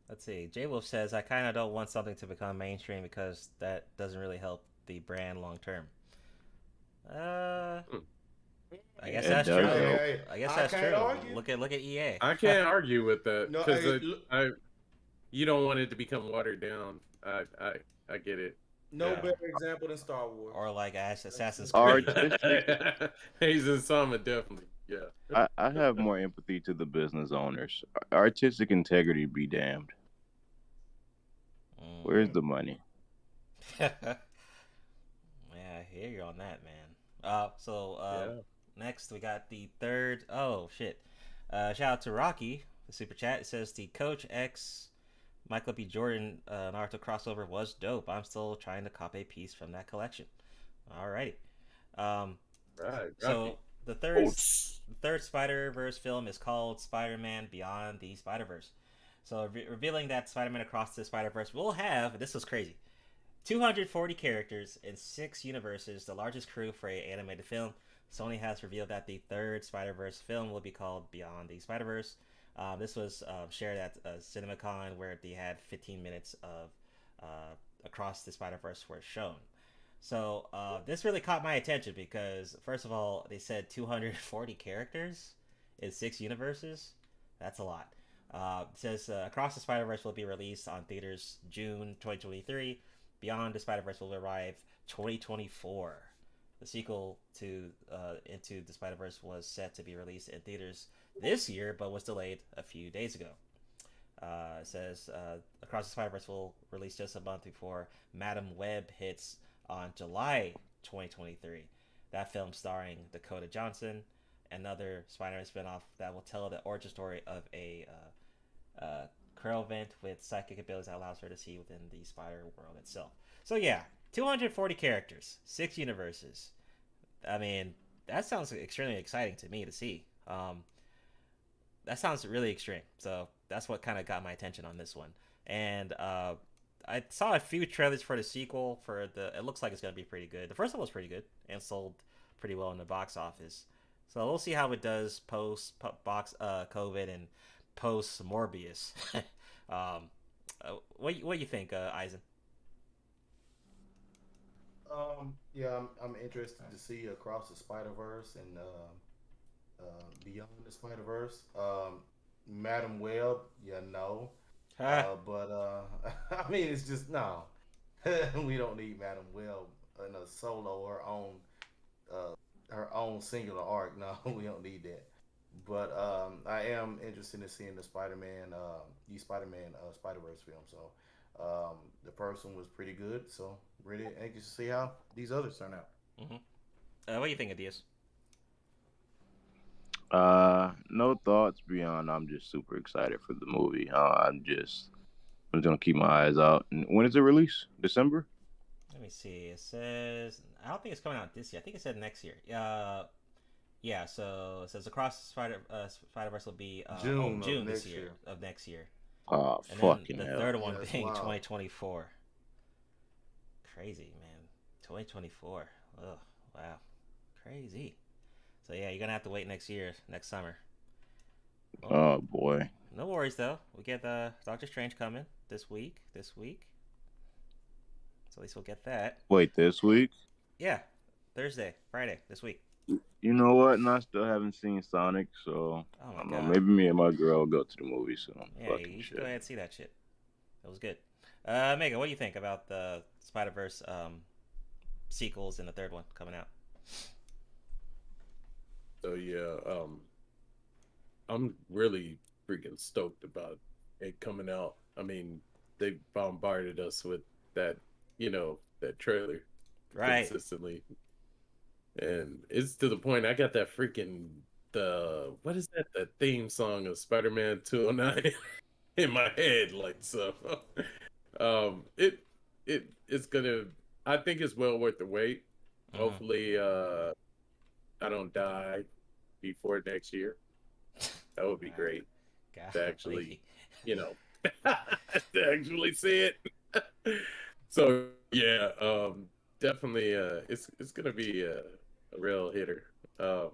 Let's see. J Wolf says, I kind of don't want something to become mainstream because that doesn't really help the brand long term. I guess that's true. I guess that's true. Argue. Look at EA. I can't argue with that No, because you don't want it to become watered down. I get it. No better example than Star Wars. Or like Assassin's Creed. He's in Sama, definitely. Yeah. I have more empathy to the business owners. Artistic integrity be damned. Where's the money? Yeah, I hear you on that, man. Next we got the third. Oh shit! Shout out to Rocky, the super chat. It says the Coach X Michael B. Jordan Naruto crossover was dope. I'm still trying to cop a piece from that collection. Alrighty. So the third Spider-Verse film is called Spider-Man Beyond the Spider-Verse. So revealing that Spider-Man Across the Spider-Verse will have, this was crazy, 240 characters in 6 universes, the largest crew for an animated film. Sony has revealed that the third Spider-Verse film will be called Beyond the Spider-Verse. This was shared at CinemaCon, where they had 15 minutes of Across the Spider-Verse were shown. So this really caught my attention because, first of all, they said 240 characters in 6 universes. That's a lot. It says Across the Spider-Verse will be released on theaters June 2023. Beyond the Spider-Verse will arrive 2024. The sequel to Into the Spider-Verse was set to be released in theaters this year, but was delayed a few days ago. It says Across the Spider-Verse will release just a month before Madam Web hits on July 2023. That film starring Dakota Johnson, another Spider-Man spinoff that will tell the origin story of a Krill vent with psychic abilities that allows her to see within the spider world itself. So yeah, 240 characters, 6 universes. I mean, that sounds extremely exciting to me to see. That sounds really extreme. So that's what kind of got my attention on this one. And I saw a few trailers for the sequel. It looks like it's going to be pretty good. The first one was pretty good and sold pretty well in the box office. So we'll see how it does post COVID and post Morbius. What do you think, Eisen? Yeah, I'm interested to see Across the Spider-Verse and Beyond the Spider-Verse. Madam Web, no. But I mean, it's just no. We don't need Madam Web in a solo, her own singular arc. No, we don't need that. But I am interested in seeing the Spider-Man Spider-Verse film. So the first one was pretty good. So really anxious to see how these others turn out. What do you think of Diaz? No thoughts beyond I'm just super excited for the movie. I'm just gonna keep my eyes out. And when is it released? December? Let me see. It says I don't think it's coming out this year. I think it said next year. Yeah. So it says Across the Spider-Verse will be June this year of next year. Oh, and fucking then the hell. third one Yes, being wow. 2024. Crazy, man. 2024. Oh, wow. Crazy. So yeah, you're gonna have to wait next summer. Oh boy. No worries though. We get Doctor Strange coming this week. So at least we'll get that. Wait, this week? Yeah, Thursday, Friday, this week. You know what? And I still haven't seen Sonic, so Oh I my don't know. God. Maybe me and my girl will go to the movie soon. Yeah, Fucking you should shit. go ahead and see that shit. That was good. Megan, what do you think about the Spider-Verse sequels and the third one coming out? So yeah, I'm really freaking stoked about it coming out. I mean, they bombarded us with that, that trailer Right. consistently, and it's to the point I got that freaking what is that? The theme song of Spider-Man 209 in my head, like so. It's gonna. I think it's well worth the wait. Hopefully, I don't die before next year. That would be great to actually, to actually see it. So yeah, definitely, it's gonna be a real hitter. I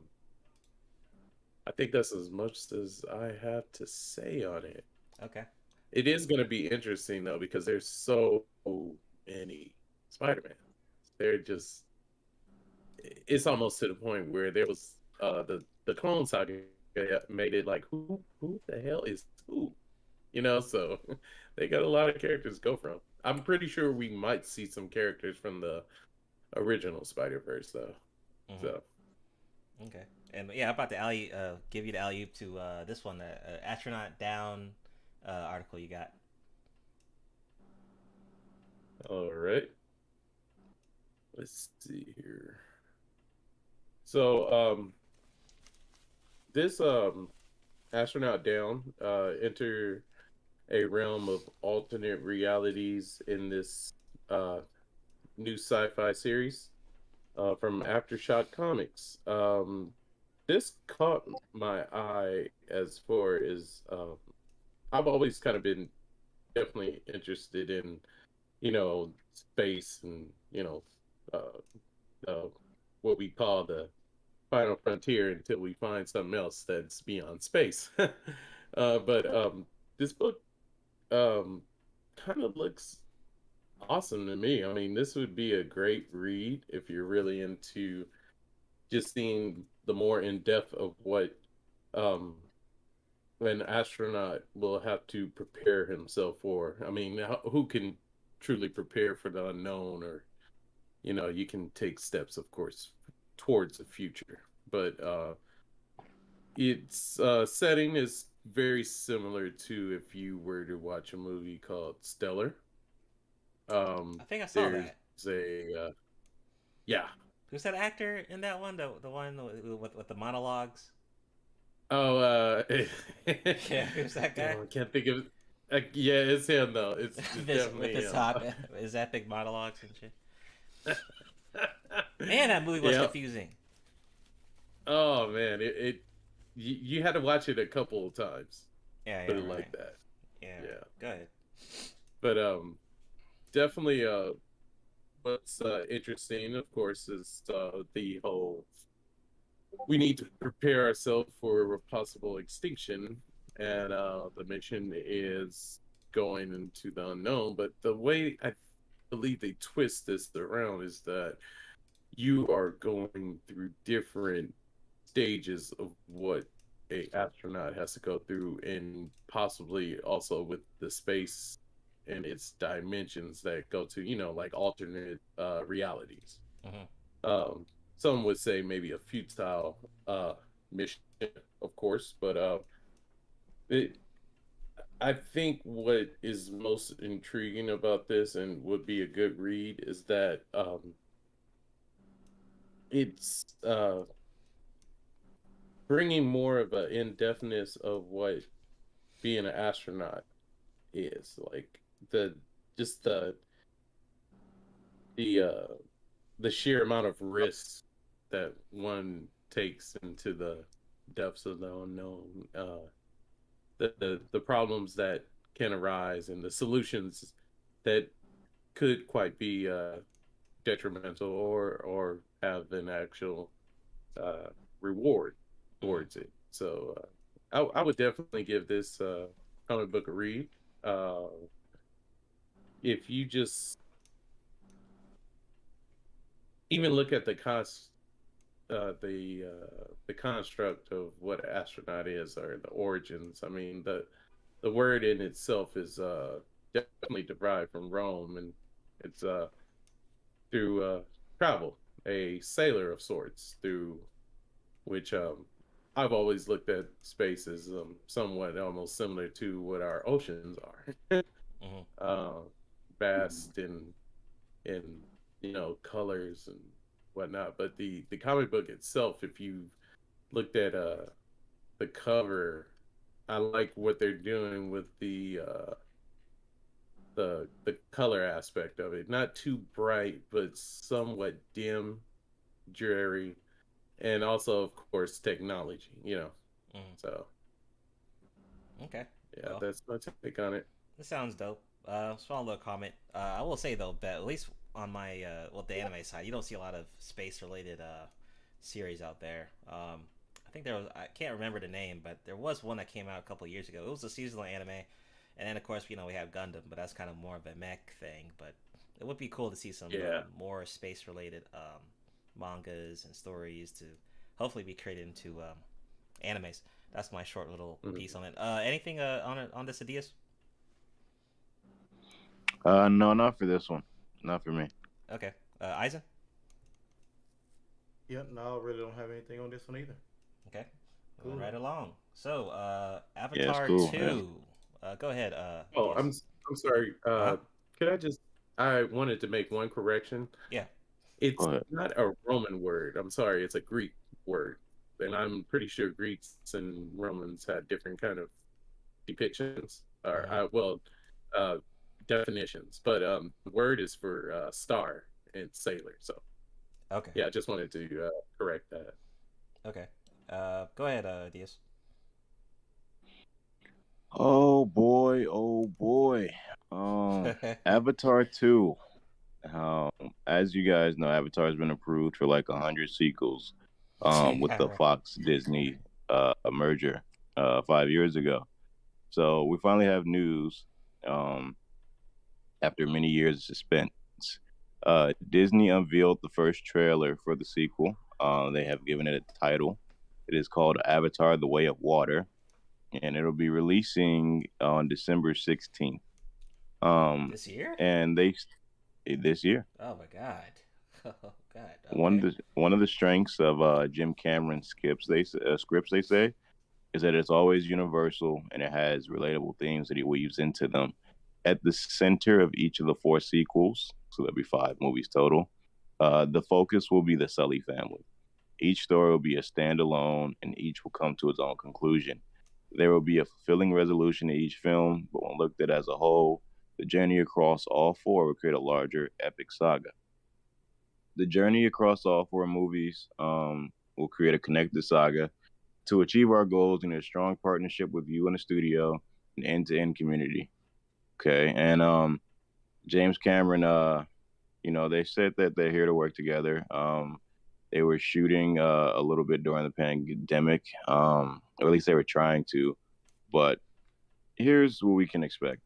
think that's as much as I have to say on it. Okay. It is going to be interesting though because there's so many Spider-Man. They're just, it's almost to the point where there was the Clone Saga made it like who the hell is who, So they got a lot of characters to go from. I'm pretty sure we might see some characters from the original Spider-Verse though. So okay, and yeah, I'm about to give you the alley-oop to this one, the astronaut down article you got. all right. Let's see here. So this astronaut down enter a realm of alternate realities in this new sci-fi series from Aftershock Comics. This caught my eye as far as I've always kind of been definitely interested in, space and, what we call the final frontier until we find something else that's beyond space. But this book kind of looks awesome to me. I mean, this would be a great read if you're really into just seeing the more in depth of what an astronaut will have to prepare himself for. I mean, who can truly prepare for the unknown, or you can take steps, of course, towards the future, but its setting is very similar to if you were to watch a movie called Stellar. I think I saw that. Yeah. Who's that actor in that one? The one with the monologues. Oh, yeah, who's that guy? I can't think of. Yeah, it's him though. It's definitely with his him. his epic monologues and shit. Man, that movie was confusing. Oh man, you had to watch it a couple of times. Yeah, put it like that. Yeah. Go ahead. But definitely what's interesting, of course, is the whole we need to prepare ourselves for a possible extinction, and the mission is going into the unknown. But the way believe they twist this around is that you are going through different stages of what a astronaut has to go through, and possibly also with the space and its dimensions that go to, like alternate realities. Some would say maybe a futile mission, of course, but I think what is most intriguing about this and would be a good read is that it's bringing more of an in-depthness of what being an astronaut is, like the sheer amount of risks that one takes into the depths of the unknown, the problems that can arise, and the solutions that could quite be detrimental or have an actual reward towards it. So I would definitely give this comic book a read. If you just even look at the construct of what an astronaut is, or the origins. I mean, the word in itself is definitely derived from Rome, and it's through travel, a sailor of sorts, through which I've always looked at space as somewhat almost similar to what our oceans are. Vast in colors and whatnot. But the comic book itself, if you looked at the cover, I like what they're doing with the color aspect of it. Not too bright, but somewhat dim, dreary, and also, of course, technology. So okay, yeah, well, that's my take on it. This sounds dope. Small little comment. I will say though, that at least on my the anime side, you don't see a lot of space related series out there. I think there was, I can't remember the name, but there was one that came out a couple of years ago. It was a seasonal anime, and then of course we have Gundam, but that's kind of more of a mech thing. But it would be cool to see some more space related mangas and stories to hopefully be created into animes. That's my short little piece on it. Anything on this, Adias? No, not for this one. Not for me. Okay. Eisen? Yep, no, I really don't have anything on this one either. Okay. Cool. Moving right along. So, Avatar 2. Yeah. Go ahead. I'm sorry. I wanted to make one correction. Yeah. It's not a Roman word. I'm sorry. It's a Greek word. And I'm pretty sure Greeks and Romans had different kind of depictions or, definitions. But the word is for star and sailor. So, okay. Yeah, I just wanted to correct that. Okay. Go ahead, Diaz. Oh boy. Avatar 2. As you guys know, Avatar has been approved for like 100 sequels with the Fox Disney merger 5 years ago. So we finally have news after many years of suspense. Disney unveiled the first trailer for the sequel. They have given it a title. It is called Avatar: The Way of Water, and it'll be releasing on December 16th. This year? And this year. Oh my god. Oh god. Okay. One of the strengths of Jim Cameron's scripts, they say, is that it's always universal and it has relatable themes that he weaves into them. At the center of each of the 4 sequels, so there'll be 5 movies total, the focus will be the Sully family. Each story will be a standalone, and each will come to its own conclusion. There will be a fulfilling resolution to each film, but when looked at as a whole, the journey across all 4 will create a larger epic saga. The journey across all 4 movies will create a connected saga to achieve our goals in a strong partnership with you and the studio and end-to-end community. Okay, and James Cameron, they said that they're here to work together. They were shooting a little bit during the pandemic, or at least they were trying to. But here's what we can expect,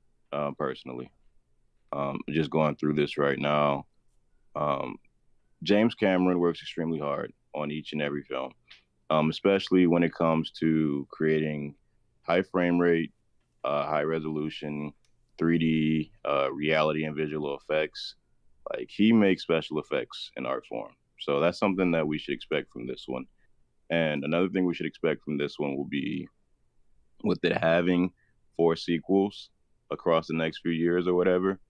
personally. Just going through this right now. James Cameron works extremely hard on each and every film, especially when it comes to creating high frame rate, high resolution, 3D, reality and visual effects. Like, he makes special effects in art form. So that's something that we should expect from this one. And another thing we should expect from this one will be, with it having 4 sequels across the next few years or whatever.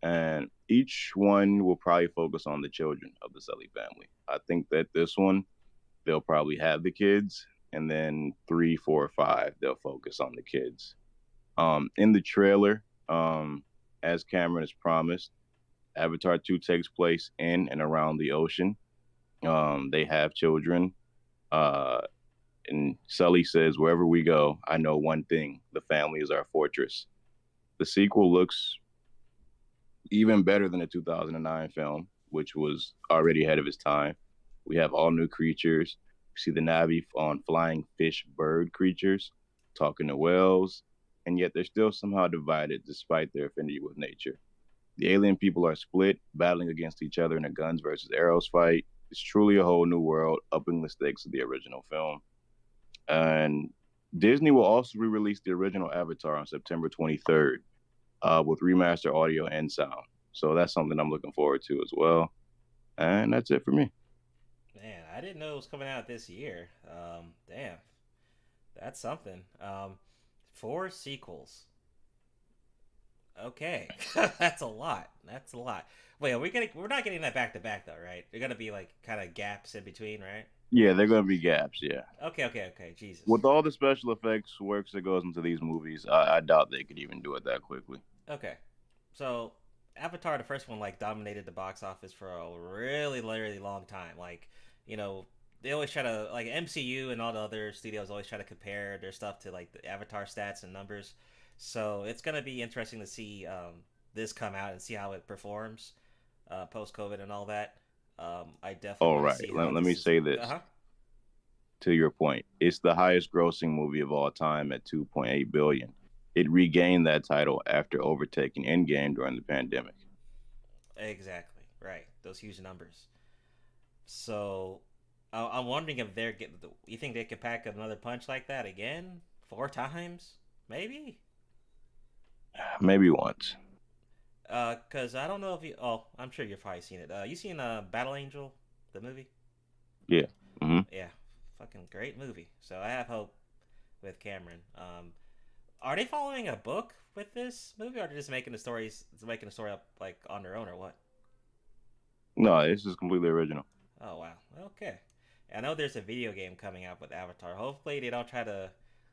And each one will probably focus on the children of the Sully family. I think that this one, they'll probably have the kids, and then 3, 4, or 5, they'll focus on the kids. In the trailer, as Cameron has promised, Avatar 2 takes place in and around the ocean. They have children. And Sully says, wherever we go, I know one thing: the family is our fortress. The sequel looks even better than the 2009 film, which was already ahead of its time. We have all new creatures. We see the Na'vi on flying fish bird creatures, talking to whales, and yet they're still somehow divided despite their affinity with nature. The alien people are split, battling against each other in a guns versus arrows fight. It's truly a whole new world, upping the stakes of the original film. And Disney will also re-release the original Avatar on September 23rd with remastered audio and sound. So that's something I'm looking forward to as well. And that's it for me. Man, I didn't know it was coming out this year. Damn. That's something. 4 sequels. Okay. That's a lot. That's a lot. Wait, we're not getting that back to back though, right? They're gonna be like kind of gaps in between, right? Yeah, they're gonna be gaps. Yeah. Okay. Jesus. With all the special effects works that goes into these movies, I doubt they could even do it that quickly. Okay, so Avatar, the first one, like dominated the box office for a really, really long time. Like, you know, they always try to, like, MCU and all the other studios always try to compare their stuff to like the Avatar stats and numbers. So it's gonna be interesting to see this come out and see how it performs post COVID and all that. I definitely. All right, let me say this. To your point, it's the highest grossing movie of all time at $2.8 billion. It regained that title after overtaking Endgame during the pandemic. Exactly, right. Those huge numbers. So I'm wondering if you think they could pack another punch like that again? 4 times? Maybe? Maybe once. Because I don't know if you... Oh, I'm sure you've probably seen it. You seen Battle Angel, the movie? Yeah. Mm-hmm. Yeah. Fucking great movie. So I have hope with Cameron. Are they following a book with this movie, or are they just making the story up like on their own, or what? No, this is completely original. Oh wow. Okay. I know there's a video game coming out with Avatar. Hopefully they don't try to.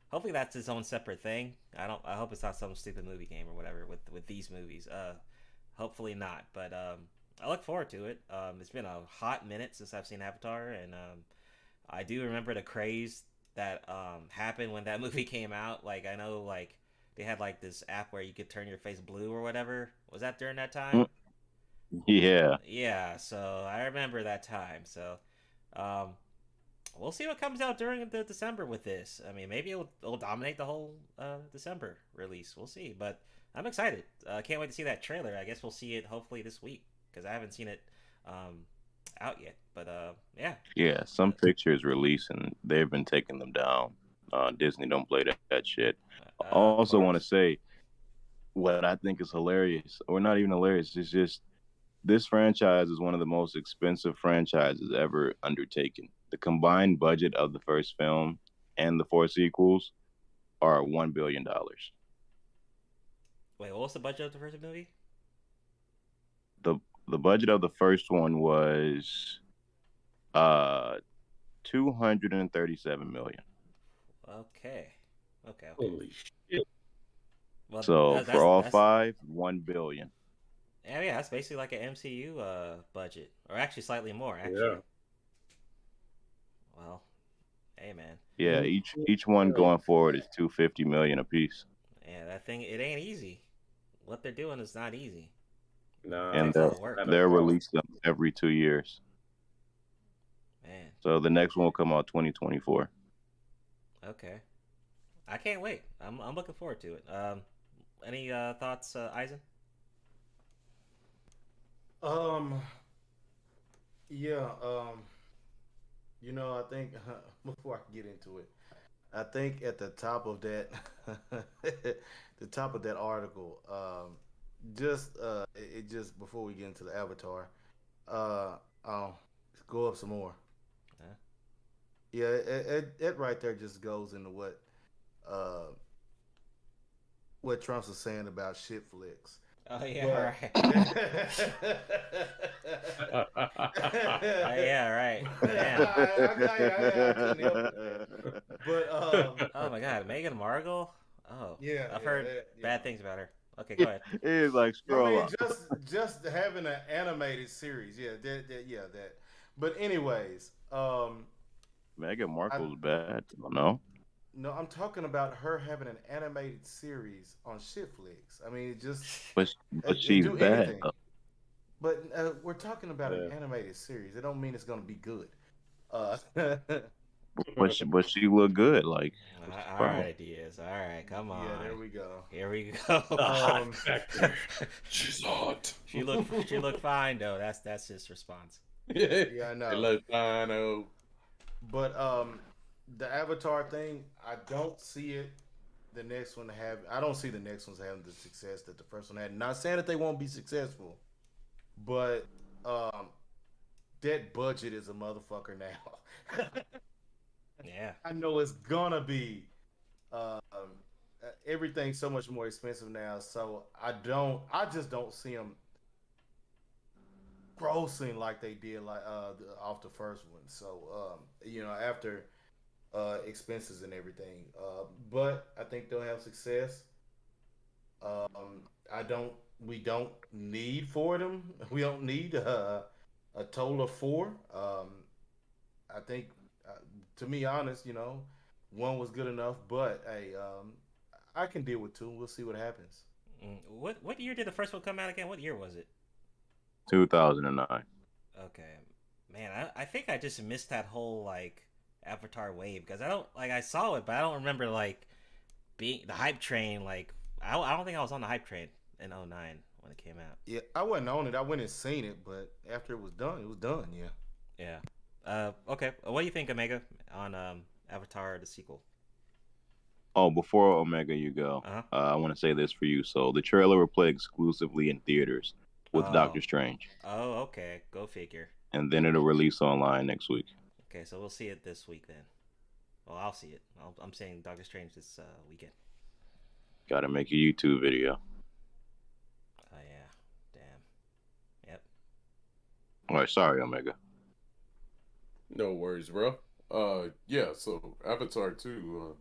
Hopefully that's its own separate thing. I hope it's not some stupid movie game or whatever with these movies. Hopefully not. But I look forward to it. It's been a hot minute since I've seen Avatar, and I do remember the craze that happened when that movie came out. Like, I know, like, they had like this app where you could turn your face blue or whatever. Was that during that time? Yeah. Yeah, so I remember that time. So we'll see what comes out during the December with this. I mean, maybe it'll dominate the whole December release. We'll see. But I'm excited. Can't wait to see that trailer. I guess we'll see it hopefully this week, because I haven't seen it out yet. But yeah, some pictures released and they've been taking them down. Disney don't play that shit. I also want to say what I think is hilarious, or not even hilarious, it's just this franchise is one of the most expensive franchises ever undertaken. The combined budget of the first film and the 4 sequels are $1 billion. Wait, what was the budget of the first movie? The budget of the first one was $237 million. Okay. Holy shit. Well, so for all 5, $1 billion. Yeah, that's basically like an MCU budget, or actually slightly more. Actually. Yeah. Well, hey man. Yeah, each one going forward is $250 million a piece. Yeah, that thing, it ain't easy. What they're doing is not easy. No, and they're released them every 2 years. Man. So the next one will come out 2024. Okay. I can't wait. I'm looking forward to it. Any thoughts, Eisen? Um, yeah. I think before I get into it, I think at the top of that, the top of that article, it just before we get into the avatar, uh, um, go up some more. Huh? Yeah, it right there just goes into uh, what Trump's was saying about shit flicks. Oh yeah, right. Yeah, right. Damn. I couldn't help it. But Oh my God, Meghan Markle. Oh, yeah, I've yeah, heard that, bad things about her. Okay, go ahead. It's like I scroll mean, up. just having an animated series, that. But anyways, Meghan Markle's bad. I don't know. no, I'm talking about her having an animated series on Shitflix. I mean, it just But it she's do bad. anything. But we're talking about an Yeah. animated series. It don't mean it's gonna be good. But she look good. Like, what's the All problem? right, Diaz. All right, come on. Yeah, there we go. Here we go. Um, She's hot. She looked fine though. That's his response. Yeah, I know. It look fine. Oh, But the Avatar thing, I don't see it. The next one I don't see the next ones having the success that the first one had. Not saying that they won't be successful, but that budget is a motherfucker now. Yeah. I know it's gonna be everything's so much more expensive now. So I just don't see them grossing like they did off the first one. So after expenses and everything, but I think they'll have success. I don't. We don't need four of them. We don't need a total of four. I think, to be honest, one was good enough. But hey, I can deal with two. We'll see what happens. What year did the first one come out again? What year was it? 2009. Okay, man, I think I just missed that whole like Avatar wave because I saw it, but I don't remember like being the hype train. Like I don't think I was on the hype train in 09 when it came out. Yeah, I wasn't on it. I went and seen it, but after it was done, it was done. Yeah. Yeah. Okay. What do you think, Omega, on Avatar the sequel? Oh, before Omega, you go. Uh-huh. I want to say this for you. So the trailer will play exclusively in theaters with Doctor Strange, Oh, okay. Go figure. and then it'll release online next week. Okay, so we'll see it this week then. Well, I'll see it. I'm saying Doctor Strange this weekend. Got to make a YouTube video. Oh yeah. Damn. Yep. All right, sorry, Omega. no worries, bro. Yeah. So Avatar 2.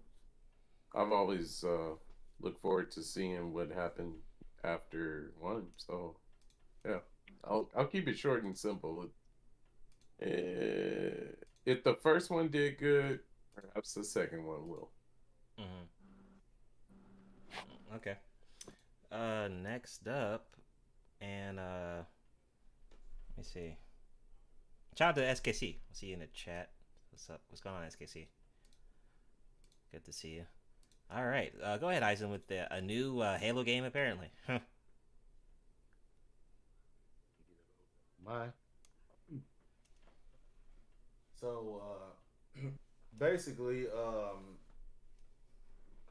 I've always looked forward to seeing what happened after one. So yeah, I'll keep it short and simple. If the first one did good, perhaps the second one will. Mm-hmm. Okay. Next up, and let me see. Shout out to SKC. I'll see you in the chat. What's up? What's going on, SKC? Good to see you. All right, go ahead, Eisen, with a new Halo game apparently. My. So basically,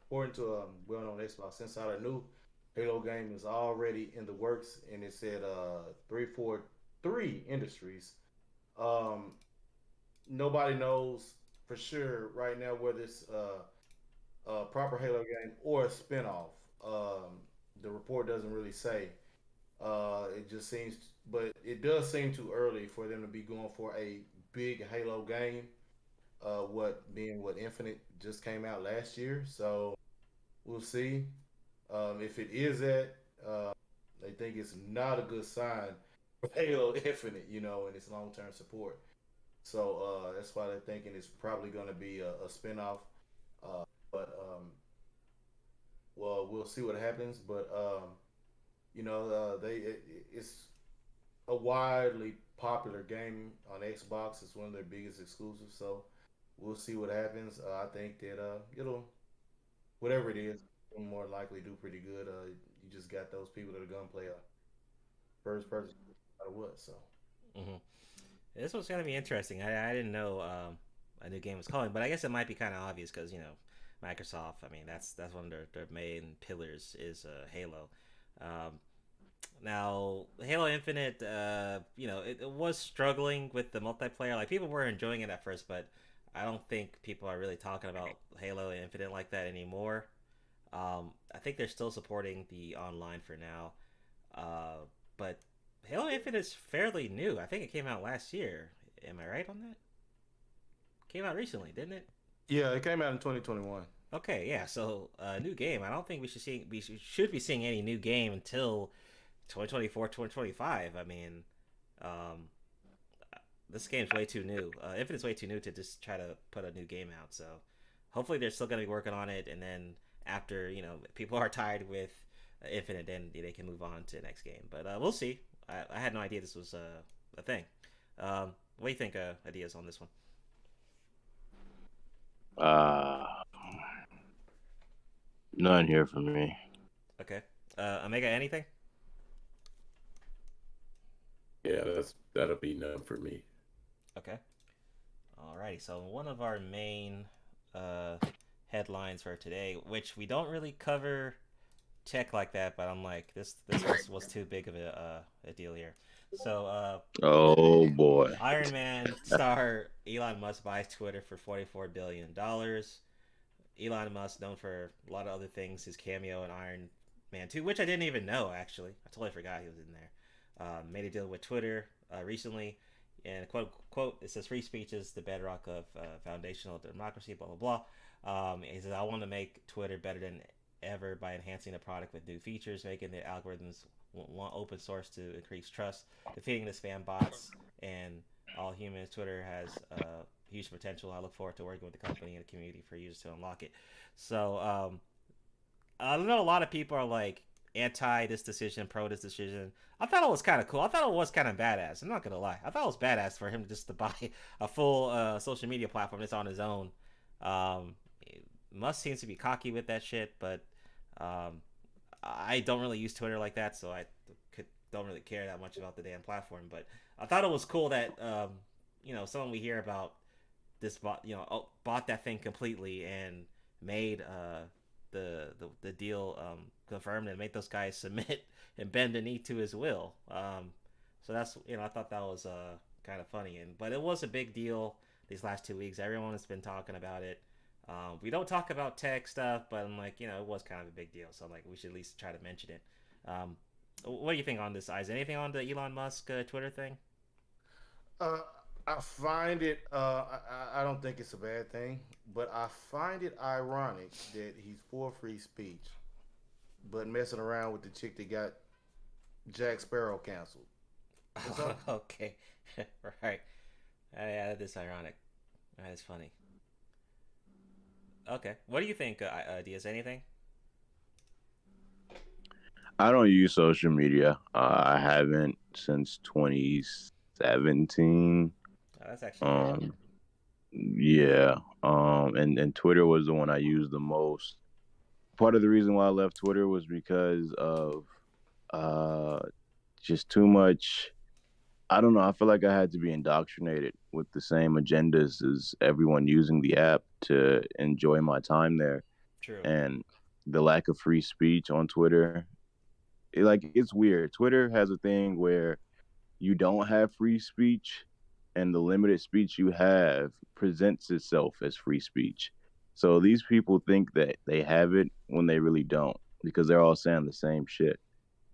according to well-known Xbox Insider, a new Halo game is already in the works, and it said 343 Industries. Nobody knows for sure right now whether it's a proper Halo game or a spinoff. The report doesn't really say. It just seems, but it does seem too early for them to be going for a big Halo game. What Infinite just came out last year, so we'll see. If it is that, they think it's not a good sign for Halo Infinite, and its long-term support. So that's why they're thinking it's probably going to be a spinoff. But well, we'll see what happens. But it's a widely popular game on Xbox. It's one of their biggest exclusives. So we'll see what happens. I think that it'll, whatever it is, it'll more likely do pretty good. You just got those people that are gonna play a first person matter what. So this was gonna be interesting. I didn't know a new game was coming, but I guess it might be kind of obvious because Microsoft. I mean, that's one of their main pillars is Halo. Now, Halo Infinite, it was struggling with the multiplayer. Like, people were enjoying it at first, but I don't think people are really talking about Halo Infinite like that anymore. I think they're still supporting the online for now. But Halo Infinite is fairly new. I think it came out last year. Am I right on that? Came out recently, didn't it? Yeah, it came out in 2021. Okay, yeah. So, new game. I don't think we should be seeing any new game until 2024, 2025. I mean, this game's way too new. Infinite's way too new to just try to put a new game out. So, hopefully they're still going to be working on it, and then after, people are tired with Infinite, then they can move on to the next game. But we'll see. I had no idea this was a thing. What do you think, Adias, on this one? None here for me. Okay. Omega, anything? Yeah, that'll be none for me. Okay. Alrighty. So one of our main headlines for today, which we don't really cover tech like that, but I'm like, this was too big of a deal here. So oh boy, Iron Man star Elon Musk buys Twitter for $44 billion. Elon Musk, known for a lot of other things, his cameo in Iron Man 2, which I didn't even know, actually. I totally forgot he was in there. Made a deal with Twitter recently, and quote, it says, "Free speech is the bedrock of foundational democracy, blah, blah, blah." He says, "I want to make Twitter better than ever by enhancing the product with new features, making the algorithms open source to increase trust, defeating the spam bots, and all humans. Twitter has huge potential. I look forward to working with the company and the community for users to unlock it." So I know a lot of people are like anti this decision, pro this decision. I thought it was kind of cool. I thought it was kind of badass. I'm not gonna lie. I thought it was badass for him just to buy a full social media platform that's on his own. Musk seems to be cocky with that shit, but I don't really use Twitter like that, so I don't really care that much about the damn platform. But I thought it was cool that someone we hear about this bought that thing completely and made the deal confirmed and made those guys submit and bend the knee to his will. So that's I thought that was kind of funny, but it was a big deal these last 2 weeks. Everyone has been talking about it. We don't talk about tech stuff, but I'm like, it was kind of a big deal, so I'm like, we should at least try to mention it. What do you think on this, Eyes? Anything on the Elon Musk Twitter thing? I find it, I don't think it's a bad thing, but I find it ironic that he's for free speech, but messing around with the chick that got Jack Sparrow canceled. Okay. Right. Yeah, that is ironic. That is funny. Okay. What do you think, Diaz? Anything? I don't use social media. I haven't since 2017. Oh, that's actually yeah. And Twitter was the one I used the most. Part of the reason why I left Twitter was because of just too much. I don't know. I feel like I had to be indoctrinated with the same agendas as everyone using the app to enjoy my time there. True. And the lack of free speech on Twitter, it's weird. Twitter has a thing where you don't have free speech, and the limited speech you have presents itself as free speech. So these people think that they have it when they really don't, because they're all saying the same shit.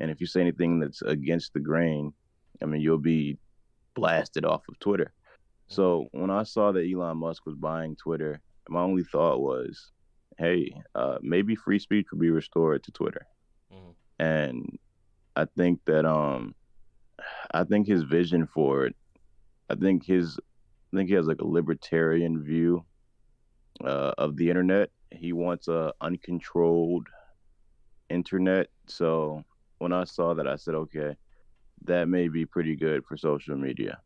And if you say anything that's against the grain, I mean, you'll be blasted off of Twitter. So when I saw that Elon Musk was buying Twitter, my only thought was, hey, maybe free speech would be restored to Twitter. And I think that I think his vision for it, I think he has like a libertarian view of the internet. He wants a uncontrolled internet. So when I saw that, I said, okay, that may be pretty good for social media.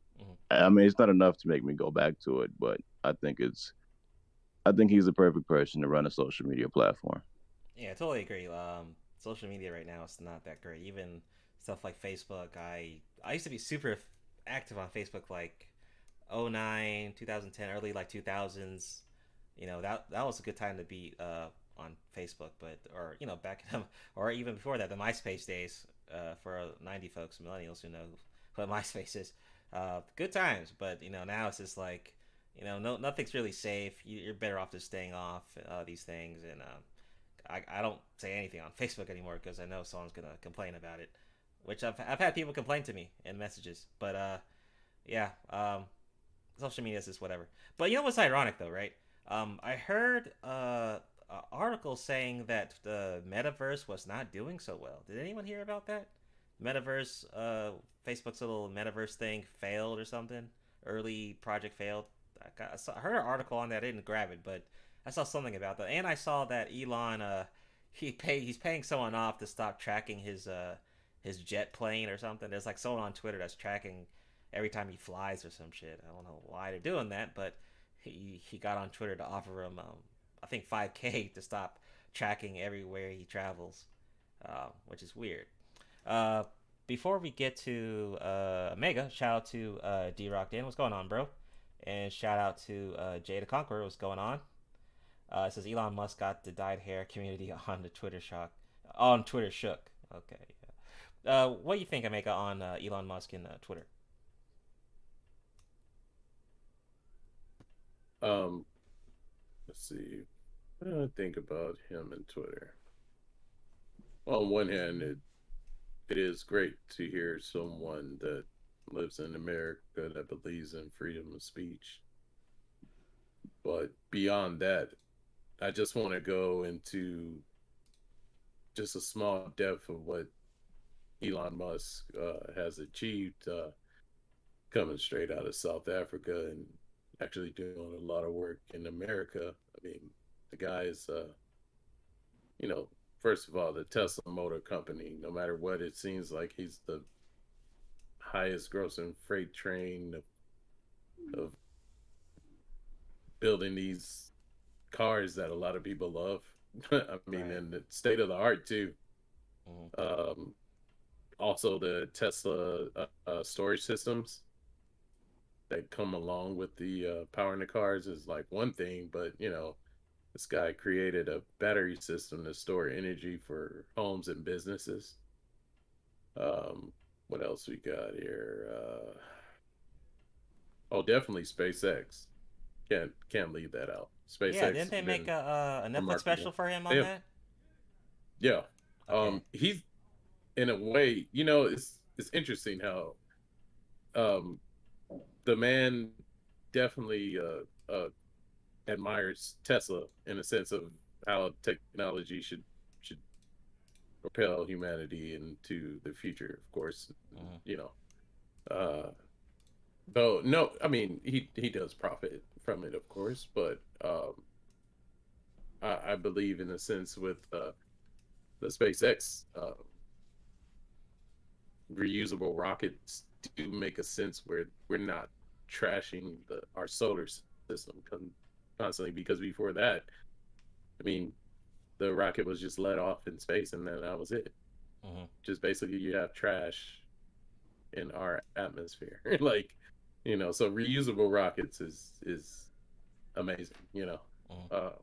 I mean, it's not enough to make me go back to it, but I think he's the perfect person to run a social media platform. Yeah, I totally agree. Social media right now is not that great. Even stuff like Facebook. I used to be super active on Facebook like 09, 2010, early like 2000s. You know, that was a good time to be on Facebook, but or you know back in or even before that, the MySpace days for 90 folks, millennials who know what MySpace is. Good times, but you know now it's just like you know nothing's really safe. You're better off just staying off these things, and I don't say anything on Facebook anymore because I know someone's gonna complain about it, which I've had people complain to me in messages, but yeah, social media is just whatever. But you know what's ironic though, right? I heard an article saying that the metaverse was not doing so well. Did anyone hear about that? Metaverse, Facebook's little metaverse thing failed or something. Early project failed. I heard an article on that. I didn't grab it, but I saw something about that. And I saw that Elon, he's paying someone off to stop tracking his jet plane or something. There's like someone on Twitter that's tracking every time he flies or some shit. I don't know why they're doing that, but he got on Twitter to offer him, I think $5,000 to stop tracking everywhere he travels, which is weird. Before we get to Mega, shout out to D-Rock Dan, what's going on, bro? And shout out to Jay the Conqueror, what's going on? It says Elon Musk got the dyed hair community on the Twitter shook. Okay. Yeah. What do you think, Mega, on Elon Musk and Twitter? Let's see. What do I think about him and Twitter? Well, on one hand, it is great to hear someone that lives in America that believes in freedom of speech. But beyond that, I just want to go into just a small depth of what Elon Musk has achieved, coming straight out of South Africa and actually doing a lot of work in America. I mean, the guy is, you know, first of all, the Tesla Motor Company, no matter what, it seems like he's the highest grossing freight train of building these cars that a lot of people love. I mean, and the state of the art too. Also the Tesla storage systems that come along with the powering the cars is like one thing, but you know, this guy created a battery system to store energy for homes and businesses. What else we got here? Oh, definitely SpaceX. Can't leave that out. SpaceX. Yeah, didn't they make a Netflix special for him on that? Yeah. Okay. He's in a way, you know, it's interesting how the man definitely admires Tesla in a sense of how technology should propel humanity into the future, of course. You know, though no, I mean he does profit from it, of course, but I believe in a sense with the SpaceX reusable rockets do make a sense where we're not trashing our solar system constantly, because before that, I mean, the rocket was just let off in space and then that was it. Just basically you have trash in our atmosphere. Like, you know, so reusable rockets is amazing, you know. Let's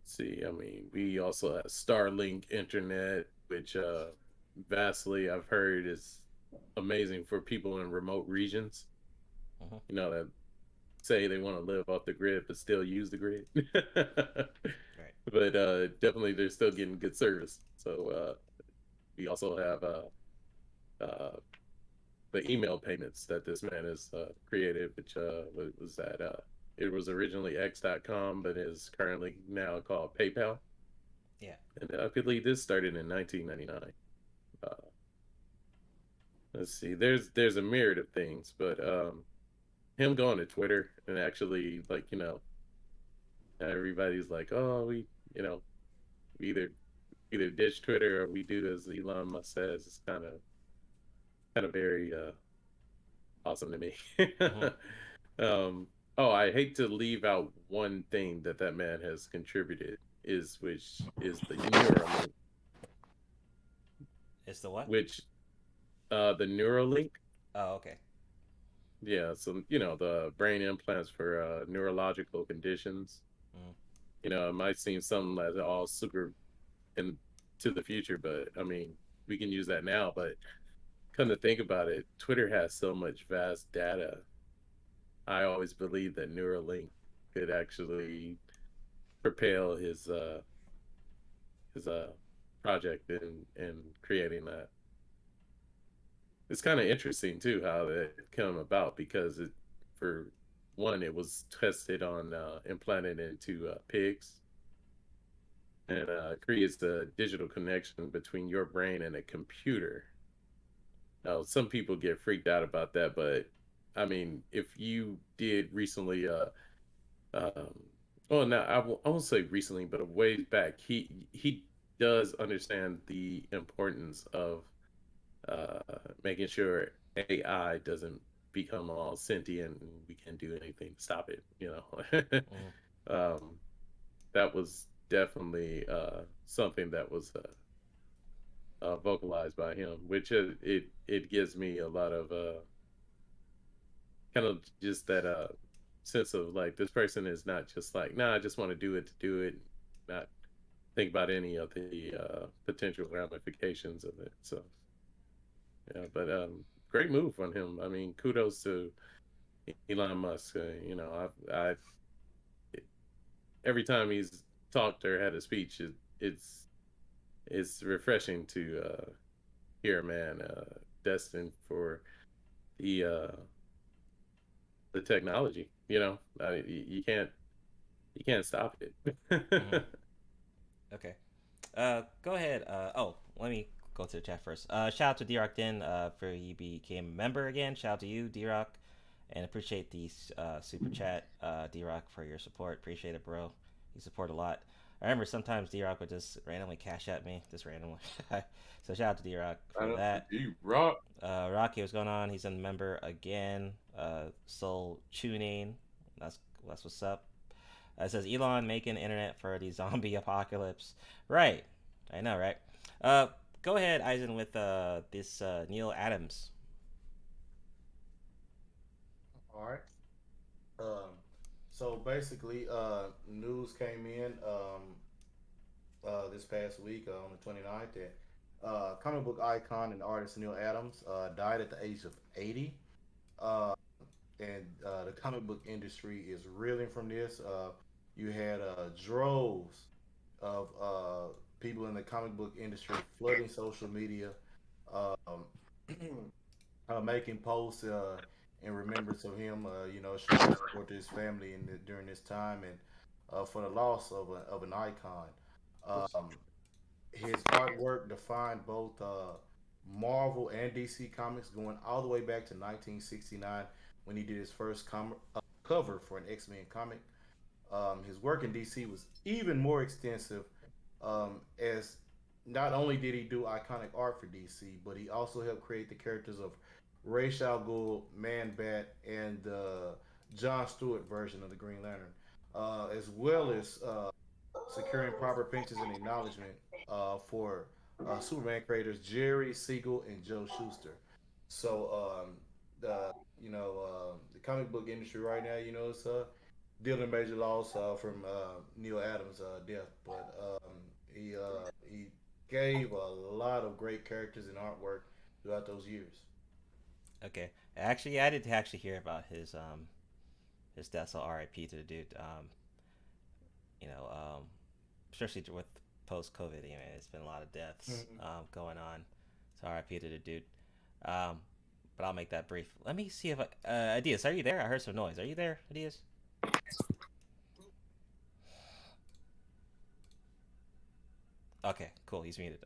see, I mean, we also have Starlink internet, which vastly I've heard is amazing for people in remote regions. You know, that say they want to live off the grid but still use the grid. But definitely they're still getting good service. So we also have the email payments that this man has created, which was that it was originally x.com but is currently now called PayPal. Yeah. And I believe this started in 1999. Let's see, there's a myriad of things, but him going to Twitter and actually, like, you know, everybody's like, oh, we, you know, we either ditch Twitter or we do as Elon Musk says. It's kind of very awesome to me. Oh, I hate to leave out one thing that man has contributed, which is the Neuralink. It's the what? which the Neuralink. Oh, okay. Yeah, so the brain implants for neurological conditions. Mm. It might seem something that's all super into the future, but I mean, we can use that now. But come to think about it, Twitter has so much vast data. I always believed that Neuralink could actually propel his project in creating that. It's kind of interesting too how it came about because for one, it was tested on implanted into pigs, and creates the digital connection between your brain and a computer. Now, some people get freaked out about that, but I mean, if you did recently, well, now I won't say recently, but a ways back, he does understand the importance of making sure AI doesn't become all sentient and we can't do anything to stop it. That was definitely something that was vocalized by him, which it gives me a lot of kind of just that sense of like this person is not just like, nah, I just want to do it, not think about any of the potential ramifications of it. So yeah, but great move on him. I mean, kudos to Elon Musk. I've every time he's talked or had a speech, it's refreshing to hear a man destined for the technology. You can't stop it. Mm-hmm. Okay. Go ahead. Let me go to the chat first. Shout out to D-Rock Den for he became a member again. Shout out to you, D-Rock. And appreciate the super chat, D-Rock, for your support. Appreciate it, bro. You support a lot. I remember sometimes D-Rock would just randomly cash at me, just randomly. So shout out to D-Rock for that. D-Rock. Rocky, what's going on? He's a member again. Soul Tuning. That's what's up. It says Elon making internet for the zombie apocalypse. Right. I know, right? Go ahead, Eisen, with this Neil Adams. All right. So basically, news came in this past week on the 29th that comic book icon and artist Neil Adams died at the age of 80. And the comic book industry is reeling from this. You had droves of people in the comic book industry flooding social media, making posts in remembrance of him, showing support to his family during this time and for the loss of an icon. His artwork defined both Marvel and DC Comics, going all the way back to 1969 when he did his first cover for an X-Men comic. His work in DC was even more extensive, as not only did he do iconic art for DC, but he also helped create the characters of Ra's al Ghul, Man-Bat, and the Jon Stewart version of the Green Lantern, as well as securing proper pensions and acknowledgement for Superman creators Jerry Siegel and Joe Shuster. So the comic book industry right now, it's dealing major loss from Neil Adams' death, but he gave a lot of great characters and artwork throughout those years. Okay, actually, I did actually hear about his death. So R.I.P. to the dude. Especially with post-COVID, it's been a lot of deaths going on. So R.I.P. to the dude. But I'll make that brief. Let me see if Adias, are you there? I heard some noise. Are you there, Adias? Okay, cool. He's muted.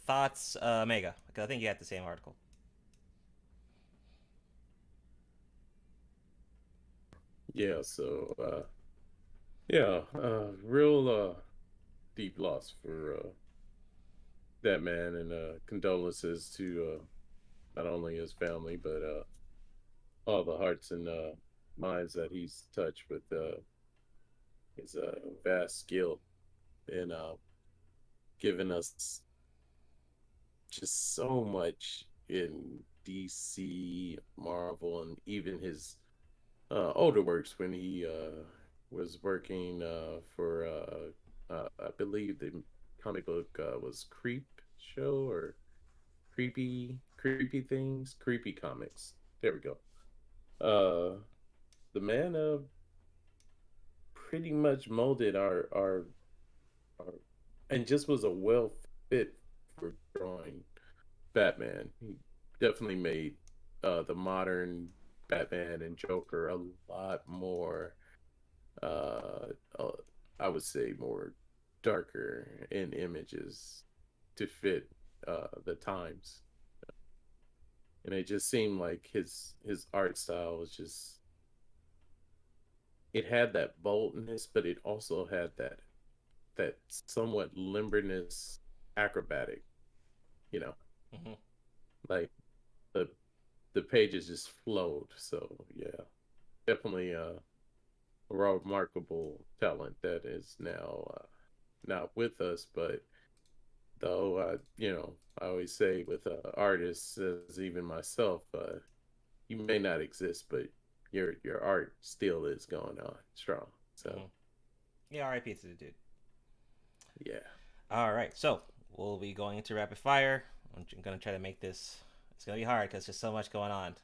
Thoughts, Mega? Because I think you had the same article. Yeah. So, real deep loss for that man, and condolences to not only his family but all the hearts and minds that he's touched with his vast skill in giving us just so much in DC, Marvel, and even his older works when he was working for I believe the comic book was Creep Show or Creepy Things, Creepy Comics. There we go. The man pretty much molded our and just was a well fit for drawing Batman. He definitely made the modern Batman and Joker a lot more I would say more darker in images to fit the times. And it just seemed like his art style was just, it had that boldness, but it also had that somewhat limberness, acrobatic, you know. Like the pages just flowed. So yeah, definitely a remarkable talent that is now not with us. But though I always say with artists, as even myself, you may not exist, but your art still is going on strong. So yeah, R.I.P. to the dude. Yeah. All right, so we'll be going into rapid fire. I'm gonna try to make this. It's gonna be hard because there's so much going on.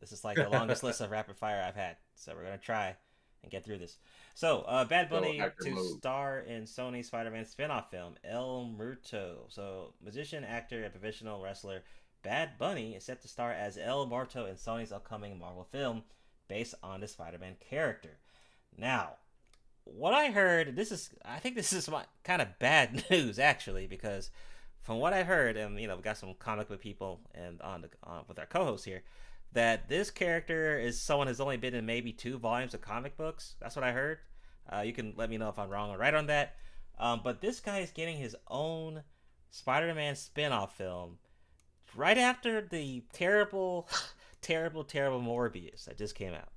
This is like the longest list of rapid fire I've had, so we're gonna try and get through this. So, Bad Bunny to star in Sony's Spider-Man spinoff film El Muerto. So, musician, actor, and professional wrestler Bad Bunny is set to star as El Muerto in Sony's upcoming Marvel film based on the Spider-Man character. Now, what I heard, I think this is kind of bad news actually, because from what I heard, and we got some comic book people and with our co-host here, that this character is someone who's only been in maybe 2 volumes of comic books. That's what I heard. You can let me know if I'm wrong or right on that. But this guy is getting his own Spider-Man spin-off film right after the terrible, terrible Morbius that just came out.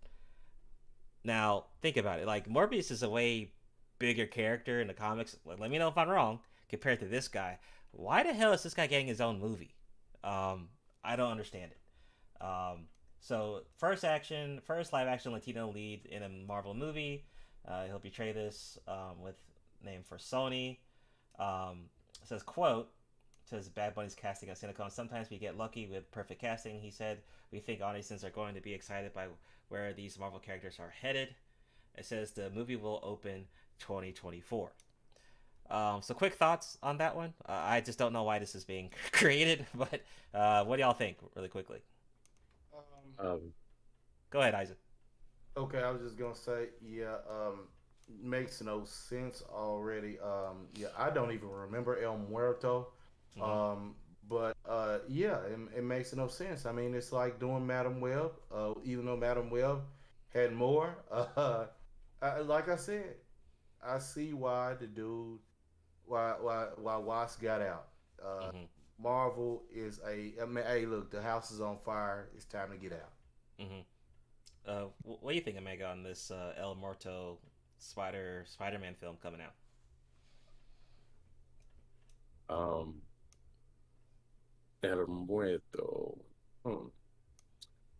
Now, think about it. Like, Morbius is a way bigger character in the comics. Let me know if I'm wrong compared to this guy. Why the hell is this guy getting his own movie? I don't understand it. So first live action Latino lead in a Marvel movie. He'll portray this with name for Sony. It says, quote, says Bad Bunny's casting on Cinecon. Sometimes we get lucky with perfect casting. He said, we think audiences are going to be excited by where these Marvel characters are headed. It says the movie will open 2024. So quick thoughts on that one. I just don't know why this is being created, but what do y'all think really quickly? Go ahead, Isaac. Okay, I was just gonna say, makes no sense already. I don't even remember El Muerto. But it makes no sense. I mean, it's like doing Madam Web. Even though Madam Web had more, like I said, I see why the dude, why Wasp got out. Marvel is hey, look, the house is on fire. It's time to get out. What do you think, Omega, on this El Muerto Spider-Man film coming out? El Muerto.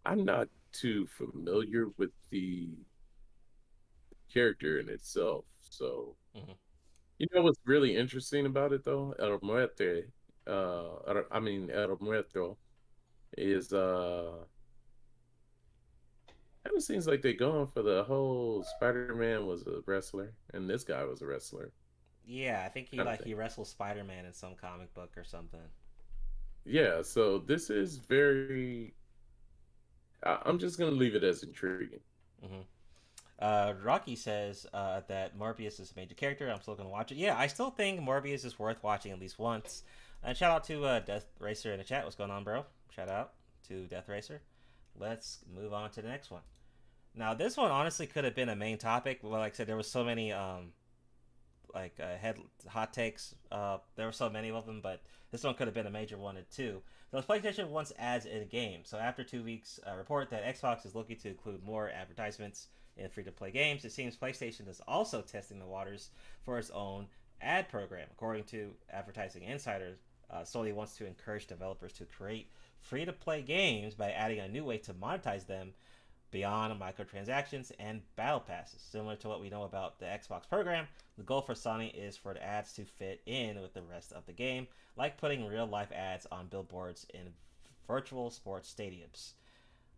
I'm not too familiar with the character in itself, so you know what's really interesting about it though? El Muerto is kind of seems like they're going for the whole Spider-Man was a wrestler and this guy was a wrestler. Yeah, I think he wrestled Spider-Man in some comic book or something. Yeah, so this is very. I'm just gonna leave it as intriguing. Rocky says that Morbius is a major character. I'm still gonna watch it. Yeah, I still think Morbius is worth watching at least once. And shout out to Death Racer in the chat. What's going on, bro? Shout out to Death Racer. Let's move on to the next one. Now, this one honestly could have been a main topic. Well, like I said, there was so many hot takes. There were so many of them, but this one could have been a major one too. So PlayStation wants ads in a game. So after 2 weeks, report that Xbox is looking to include more advertisements in free-to-play games. It seems PlayStation is also testing the waters for its own ad program. According to Advertising Insider, Sony wants to encourage developers to create free-to-play games by adding a new way to monetize them beyond microtransactions and battle passes. Similar to what we know about the Xbox program, the goal for Sony is for the ads to fit in with the rest of the game, like putting real-life ads on billboards in virtual sports stadiums.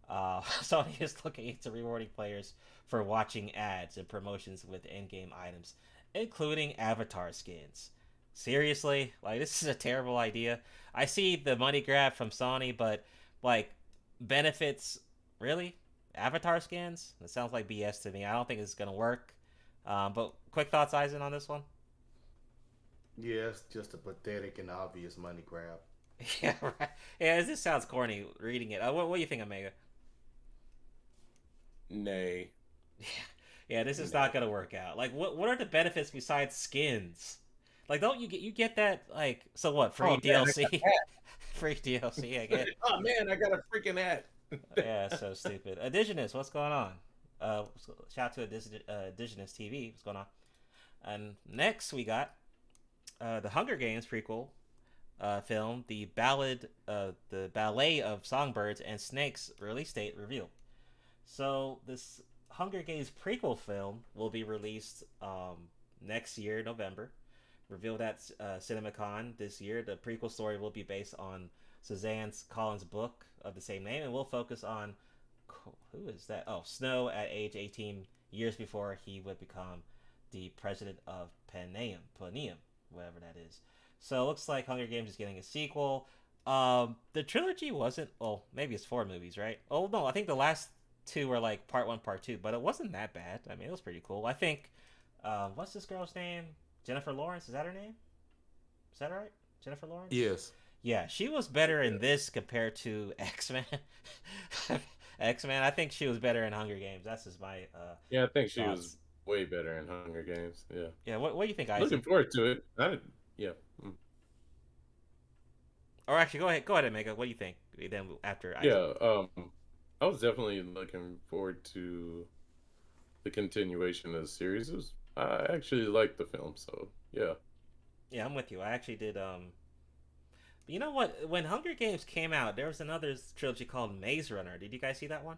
Sony is looking into rewarding players for watching ads and promotions with in-game items, including avatar skins. Seriously? Like, this is a terrible idea. I see the money grab from Sony, but, like, benefits, really? Avatar skins? It sounds like BS to me. I don't think it's going to work. But quick thoughts, Eisen, on this one? Yeah, it's just a pathetic and obvious money grab. Yeah, right. Yeah, this sounds corny reading it. What do you think, Omega? Nay. Yeah, this is not gonna work out. Like, what are the benefits besides skins? Like, don't you get that? Like, so what? Free DLC, free DLC. I get. Oh man, I got a freaking hat. Yeah, so stupid. Indigenous, what's going on? Shout out to Indigenous TV. What's going on? And next we got the Hunger Games prequel film, the Ballet of Songbirds and Snakes release date revealed. So this Hunger Games prequel film will be released next year, November. Revealed at CinemaCon this year. The prequel story will be based on Suzanne Collins' book of the same name, and will focus on, who is that? Oh, Snow at age 18 years before he would become the president of Panem, whatever that is. So it looks like Hunger Games is getting a sequel. The trilogy wasn't, well, maybe it's 4 movies, right? Oh, no, I think the last 2 were like part 1, part 2, but it wasn't that bad. I mean, it was pretty cool. I think, what's this girl's name? Jennifer Lawrence, is that her name? Is that right? Jennifer Lawrence? Yes. Yeah, she was better in this compared to X-Men. X-Men, I think she was better in Hunger Games. That's just my yeah, I think she was way better in Hunger Games. Yeah. Yeah, what do you think, Isaac? Looking forward to it. Yeah. Or actually, go ahead, Omega. What do you think? Then after Isaac. Yeah, I was definitely looking forward to the continuation of the series. I actually liked the film, so yeah. Yeah, I'm with you. I actually did. You know what? When Hunger Games came out, there was another trilogy called Maze Runner. Did you guys see that one?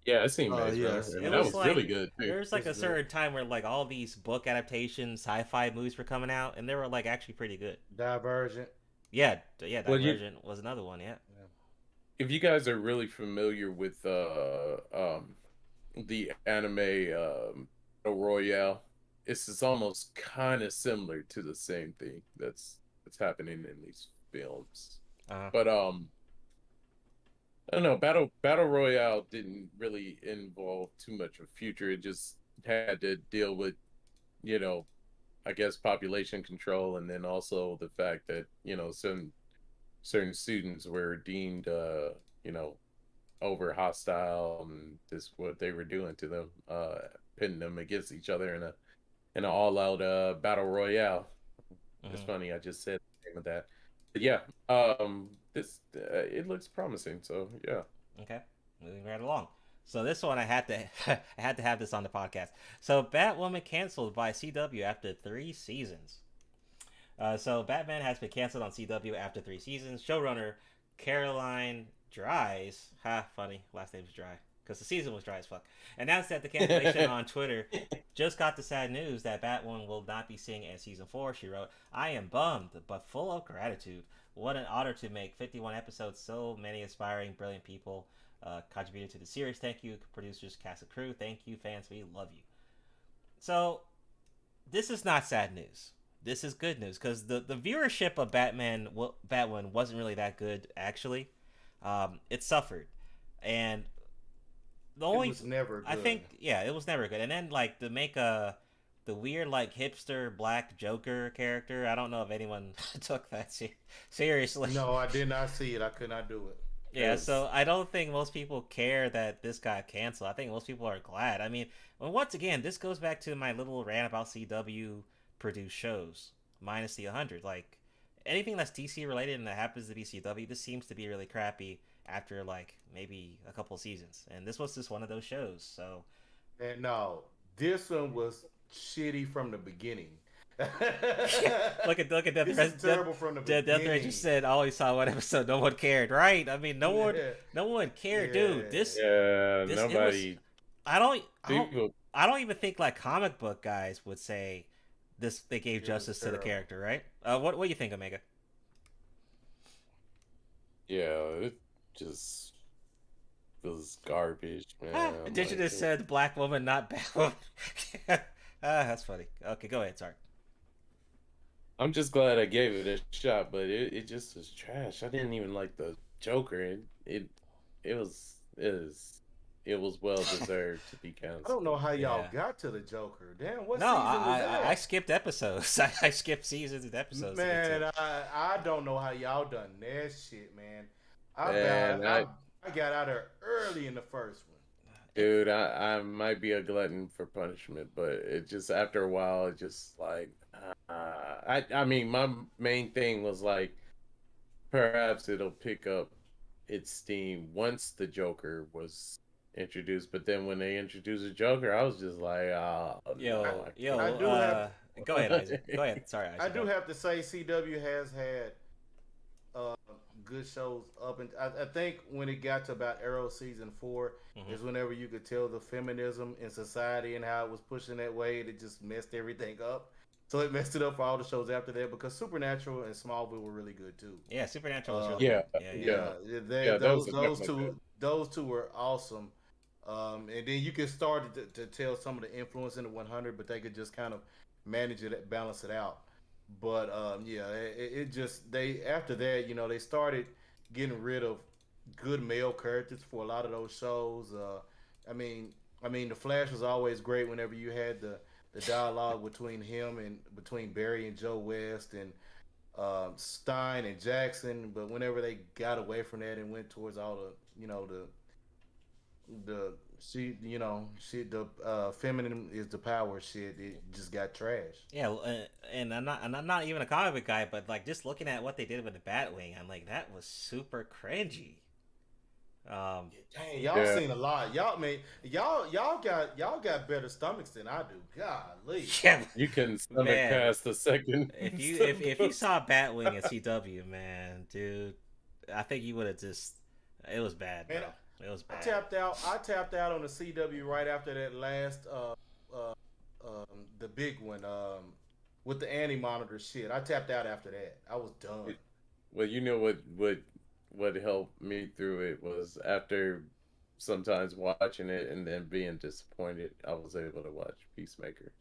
Yeah, I seen Maze Runner. And that was like, really good. Too. There was like a certain time where like all these book adaptations, sci-fi movies were coming out, and they were like actually pretty good. Divergent. Yeah, Divergent was another one. Yeah. If you guys are really familiar with the anime Royale, it's almost kind of similar to the same thing that's happening in these films. But I don't know, Battle Royale didn't really involve too much of future. It just had to deal with, I guess population control, and then also the fact that, certain students were deemed over hostile, and this what they were doing to them, pitting them against each other in an all-out battle royale. It's funny, I just said the name of that. But yeah, this it looks promising, so yeah. Okay, moving right along. So this one I had to have this on the podcast. So Batwoman canceled by CW after 3 seasons. So Batman has been canceled on CW after 3 seasons. Showrunner Caroline Dries, funny, last name's Dry, because the season was dry as fuck, announced that the cancellation on Twitter just got the sad news that Batwoman will not be seeing in season 4. She wrote, "I am bummed, but full of gratitude. What an honor to make 51 episodes. So many inspiring, brilliant people contributed to the series. Thank you, producers, cast and crew. Thank you, fans. We love you." So this is not sad news. This is good news, because the viewership of Batwoman wasn't really that good, actually. It suffered, and the only, it was never good. I think, yeah, it was never good. And then like to make the weird like hipster black Joker character, I don't know if anyone took that seriously. No, I did not see it. I could not do it. Yeah, so I don't think most people care that this got canceled. I think most people are glad. I mean, once again, this goes back to my little rant about CW produced shows, minus the 100. Like, anything that's DC related and that happens to be CW, this seems to be really crappy after like maybe a couple seasons. And this was just one of those shows. So, and no, this one was shitty from the beginning. Look at Death This is terrible from the Death beginning. Ranger said I only saw one episode. No one cared, right? I mean, no one cared, dude. This nobody. I don't even think like comic book guys would say this. They gave justice to the character, right? What do you think, Omega? Yeah, it just was garbage, man. Indigenous said black woman, not Batwoman. That's funny. Okay, go ahead. Sorry. I'm just glad I gave it a shot, but it just was trash. I didn't even like the Joker. It was well deserved to be canceled. I don't know how y'all got to the Joker. Damn, what no, season was that? I skipped episodes. I skipped seasons and episodes. Man, I don't know how y'all done that shit, man. I got out there early in the first one. Dude, I might be a glutton for punishment, but it just after a while, it just like I mean, my main thing was like perhaps it'll pick up its steam once the Joker was introduced, but then when they introduced the Joker, I was just like, go ahead, Isaac. Go ahead. Sorry, Isaac. I do have to say, CW has had good shows up, and I think when it got to about Arrow season 4 is whenever you could tell the feminism in society and how it was pushing that way. It just messed everything up. So it messed it up for all the shows after that, because Supernatural and Smallville were really good too. Yeah, Supernatural was really good. Those two were awesome. And then you could start to tell some of the influence in the 100, but they could just kind of manage it, balance it out. But it just after that, they started getting rid of good male characters for a lot of those shows. I mean, the Flash was always great whenever you had the dialogue between Barry and Joe West and Stein and Jackson. But whenever they got away from that and went towards all the feminine is the power shit, it just got trash. Yeah, and I'm not even a comic book guy, but like just looking at what they did with the Batwing, I'm like, that was super cringy. Dang, y'all seen a lot. Y'all got better stomachs than I do. Golly. Yeah, you can stomach past the second. If you saw Batwing in CW, man, dude, I think you would have just. It was bad, man. It was bad. I tapped out on the CW right after that last the big one with the anti-monitor shit. I tapped out after that. I was done. Well, you know what helped me through it was after sometimes watching it and then being disappointed, I was able to watch Peacemakers.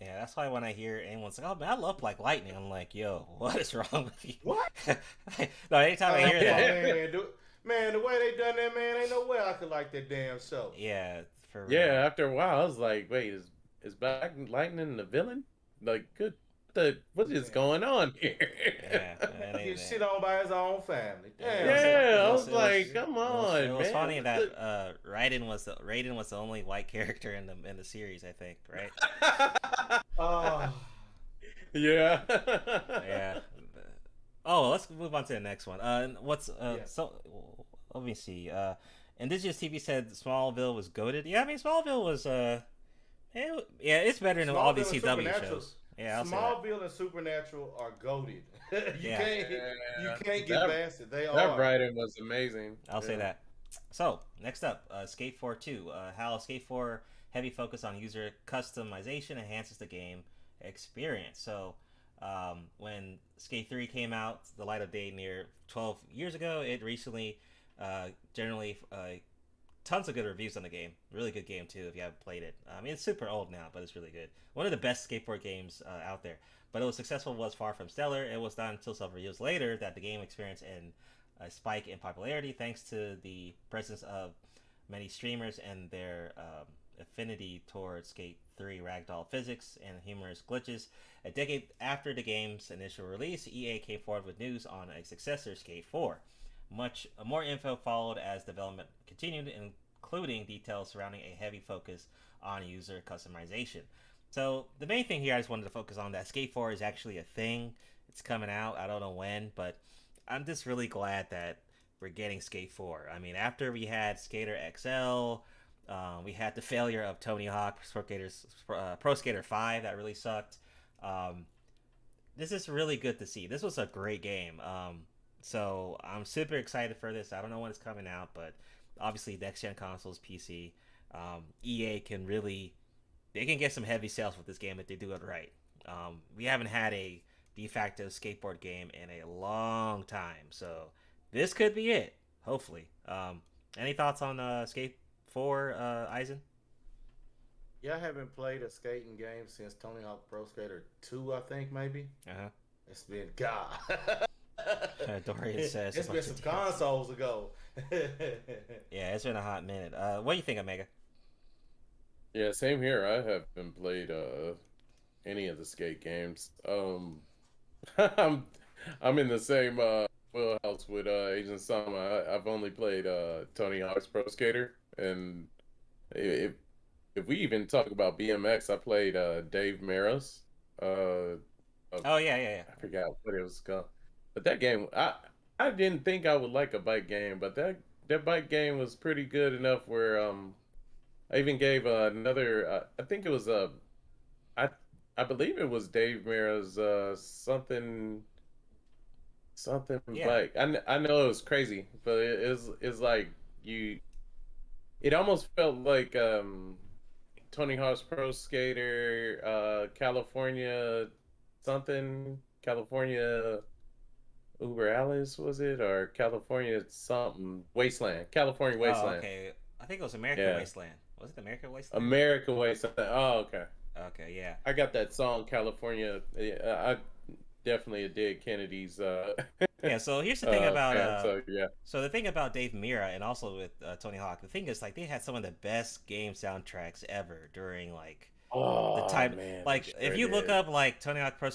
Yeah, that's why when I hear anyone say, "Oh man, I love Black Lightning," I'm like, "Yo, what is wrong with you?" What? No, anytime I hear that. Man, the way they done that, man, ain't no way I could like that damn show. Yeah, for real. Yeah, after a while, I was like, wait, is Black Lightning the villain? Like, what is going on here? Yeah, get shit on by his own family. Damn. Yeah, I was like, come on, It was funny that Raiden was the only white character in the series, I think, right? Oh. Yeah. Yeah. Oh, let's move on to the next one. So let me see. Indigenous TV said Smallville was goated. Yeah, I mean Smallville was it's better than all these CW shows. Yeah, Smallville and Supernatural are goated. You can't get past it. They are. That writing was amazing. I'll say that. So next up, Skate 4 2. How Skate 4 heavy focus on user customization enhances the game experience. So when Skate 3 came out, the light of day near 12 years ago, it recently generally tons of good reviews on the game. Really good game too if you haven't played it. I mean, it's super old now, but it's really good. One of the best skateboard games out there. But it was successful, was far from stellar. It was not until several years later that the game experienced a spike in popularity thanks to the presence of many streamers and their affinity towards Skate 3 ragdoll physics and humorous glitches. A decade after the game's initial release, EA came forward with news on a successor, Skate 4. Much more info followed as development continued, including details surrounding a heavy focus on user customization. So the main thing here I just wanted to focus on, that Skate 4 is actually a thing. It's coming out. I don't know when, but I'm just really glad that we're getting Skate 4. I mean, after we had Skater XL, we had the failure of Tony Hawk Pro Skater 5 that really sucked. This is really good to see. This was a great game. So I'm super excited for this. I don't know when it's coming out, but obviously next gen consoles, PC, EA can really, they can get some heavy sales with this game if they do it right. We haven't had a de facto skateboard game in a long time, so this could be it. Hopefully. Any thoughts on Skate 4, Eisen? Yeah, I haven't played a skating game since Tony Hawk Pro Skater 2, I think, maybe. Uh-huh. It's been, God. Dorian says it's been some consoles ago. Yeah, it's been a hot minute. What do you think, Omega? Yeah, same here. I haven't played any of the skate games. I'm in the same wheelhouse with Agent Sama. I've only played Tony Hawk's Pro Skater, and if we even talk about BMX, I played Dave Mara's. Oh yeah. I forgot what it was called. But that game, I didn't think I would like a bike game, but that bike game was pretty good enough where I even gave another. I think it was I believe it was Dave Mara's something bike. I know it was crazy, but it's like it almost felt like Tony Hawk's Pro Skater, California Uber Alice, was it? Or California something Wasteland. California Wasteland. Oh, okay. I think it was American Wasteland. Was it American Wasteland? American Wasteland. Oh, okay. Okay, yeah. I got that song California. I definitely dig Kennedy's Yeah, so here's the thing about so the thing about Dave Mira and also with Tony Hawk, the thing is like they had some of the best game soundtracks ever during like the time, man, like if you look up like Tony Hawk Pro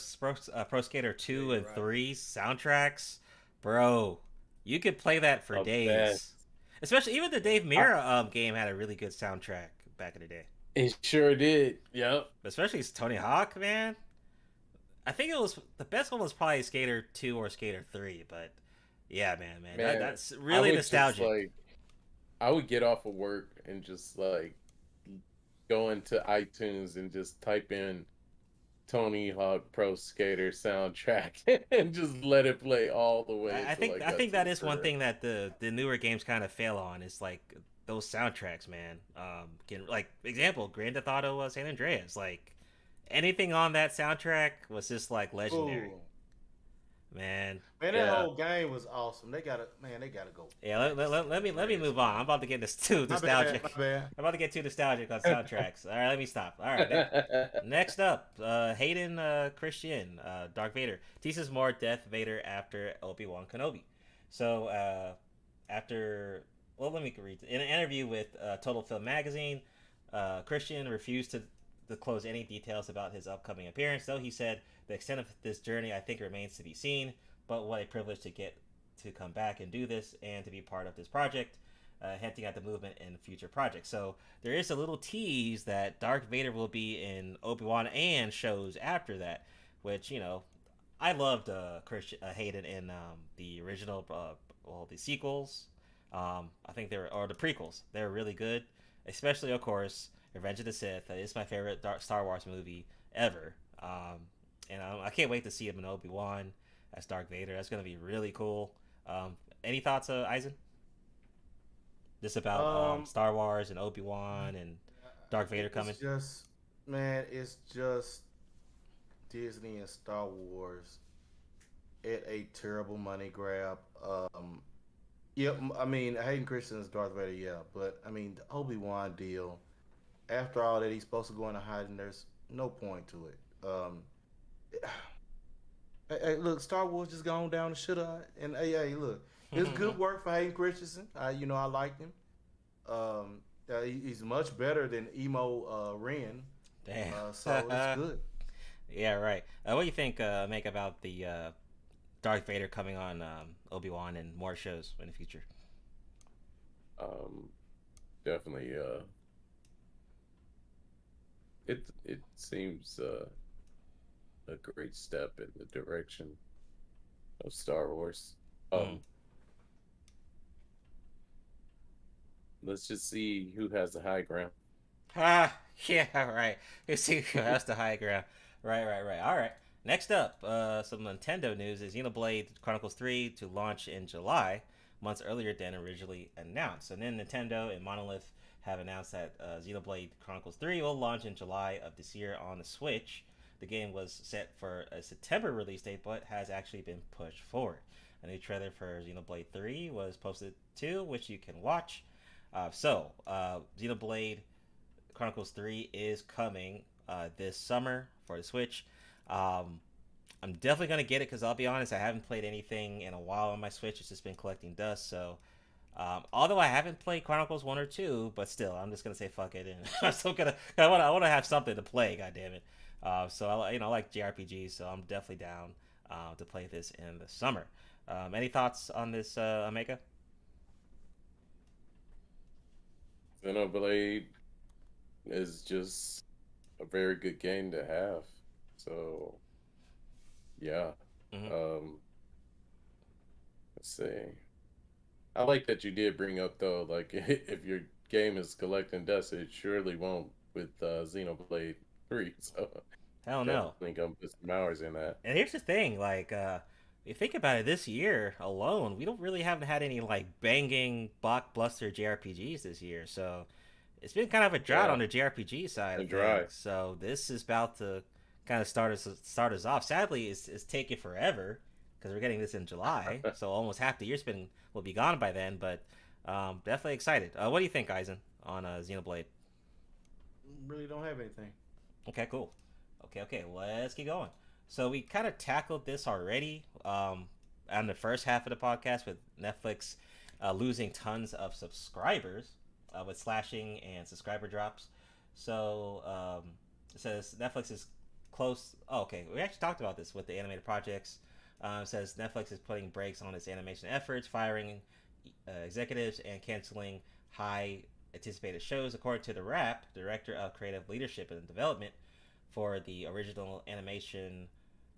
Skater 2 and 3 soundtracks, bro, you could play that for days. Best. Especially even the Dave Mira game had a really good soundtrack back in the day. It sure did. Yep. Especially Tony Hawk, man. I think it was the best one was probably Skater 2 or Skater 3, but yeah, man, that's really nostalgic. I would get off of work and just like go into iTunes and just type in Tony Hawk Pro Skater soundtrack and just let it play all the way. I think that is one thing that the newer games kind of fail on is like those soundtracks, man. Like example, Grand Theft Auto San Andreas, like anything on that soundtrack was just like legendary. Ooh. Man, that whole game was awesome. They gotta go. Yeah, let me move on. I'm about to get too nostalgic. My bad. I'm about to get too nostalgic on soundtracks. All right, let me stop. All right, next up, Hayden Christian, Darth Vader teases more Death Vader after Obi-Wan Kenobi. So let me read. In an interview with Total Film Magazine, Christian refused to disclose any details about his upcoming appearance, though he said the extent of this journey I think remains to be seen, but what a privilege to get to come back and do this and to be part of this project, hinting at the movement in future projects. So there is a little tease that Darth Vader will be in Obi-Wan and shows after that, which, you know, I loved Hayden in the original, the sequels. I think or the prequels. They're really good, especially, of course, Revenge of the Sith is my favorite Star Wars movie ever. And I can't wait to see him in Obi-Wan as Darth Vader. That's going to be really cool. Any thoughts, Eisen? Just about Star Wars and Obi-Wan and Darth Vader coming? It's just Disney and Star Wars at a terrible money grab. Yeah, I mean, Hayden Christensen's Darth Vader, yeah. But, I mean, the Obi-Wan deal, after all that, he's supposed to go into hiding. There's no point to it. Hey, look, Star Wars just gone down the shitter. And hey, look, it's good work for Hayden Christensen. I liked him. He's much better than emo Ren. Damn. So it's good. Yeah, right. What do you think, Meg, about the Darth Vader coming on Obi-Wan and more shows in the future? Definitely. It seems a great step in the direction of Star Wars. Let's just see who has the high ground. Yeah, right. Let's see who has the high ground. Right. All right. Next up, some Nintendo news is Xenoblade Chronicles 3 to launch in July, months earlier than originally announced. And then Nintendo and Monolith have announced that Xenoblade Chronicles 3 will launch in July of this year on the Switch. The game was set for a September release date, but has actually been pushed forward. A new trailer for Xenoblade 3 was posted too, which you can watch. Xenoblade Chronicles 3 is coming this summer for the Switch. I'm definitely going to get it because I'll be honest, I haven't played anything in a while on my Switch. It's just been collecting dust. So, although I haven't played Chronicles 1 or 2, but still, I'm just going to say fuck it. And I'm still going to, I want to have something to play, goddammit. So, I like JRPGs, so I'm definitely down to play this in the summer. Any thoughts on this, Omega? Xenoblade is just a very good game to have. So, yeah. Let's see. I like that you did bring up though, like if your game is collecting dust, it surely won't with Xenoblade 3. So hell no. I think I'm put some hours in that. And here's the thing, like you think about it, this year alone, we haven't had any like banging blockbuster JRPGs this year. So it's been kind of a drought on the JRPG side of things. So this is about to kind of start us off. Sadly, it's taking forever because we're getting this in July, so almost half the year's will be gone by then. But definitely excited. What do you think, Eisen, on Xenoblade? Really don't have anything. Okay, cool. Okay, let's keep going. So we kind of tackled this already on the first half of the podcast with Netflix losing tons of subscribers with slashing and subscriber drops. So it says Netflix is close. Oh, okay, we actually talked about this with the animated projects. It says Netflix is putting brakes on its animation efforts, firing executives, and canceling high anticipated shows, according to The Wrap, director of creative leadership and development for the original animation.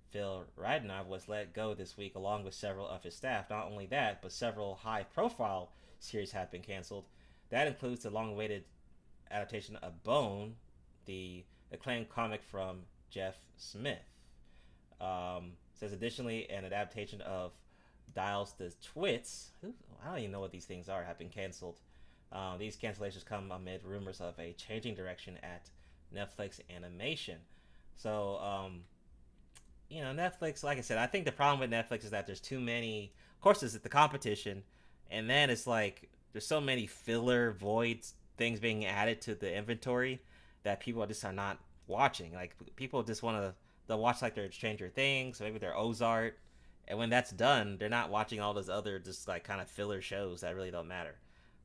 Phil Radnov was let go this week along with several of his staff. Not only that, but several high-profile series have been canceled. That includes the long-awaited adaptation of Bone, the acclaimed comic from Jeff Smith. Says additionally, an adaptation of Dials the Twits, I don't even know what these things are, have been canceled. These cancellations come amid rumors of a changing direction at Netflix Animation. So, Netflix, like I said, I think the problem with Netflix is that there's too many, of course, there's the competition, and then it's like, there's so many filler, void things being added to the inventory that people just are not watching. Like, people just they'll watch like their Stranger Things, maybe their Ozark, and when that's done, they're not watching all those other just like kind of filler shows that really don't matter.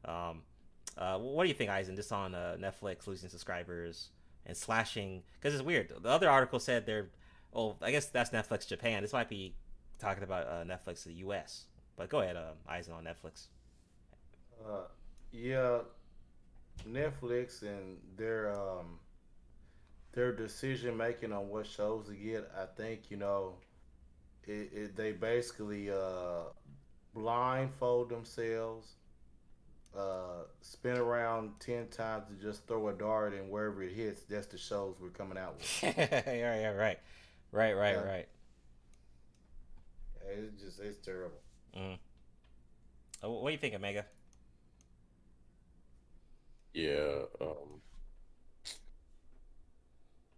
What do you think, Eisen, just on Netflix losing subscribers and slashing? Because it's weird. The other article said I guess that's Netflix Japan. This might be talking about Netflix the US. But go ahead, Eisen, on Netflix. Yeah, Netflix and their decision making on what shows to get, I think, they basically blindfold themselves, spin around 10 times to just throw a dart, and wherever it hits, that's the shows we're coming out with. Yeah, right. It's terrible. What do you think, Omega? Yeah,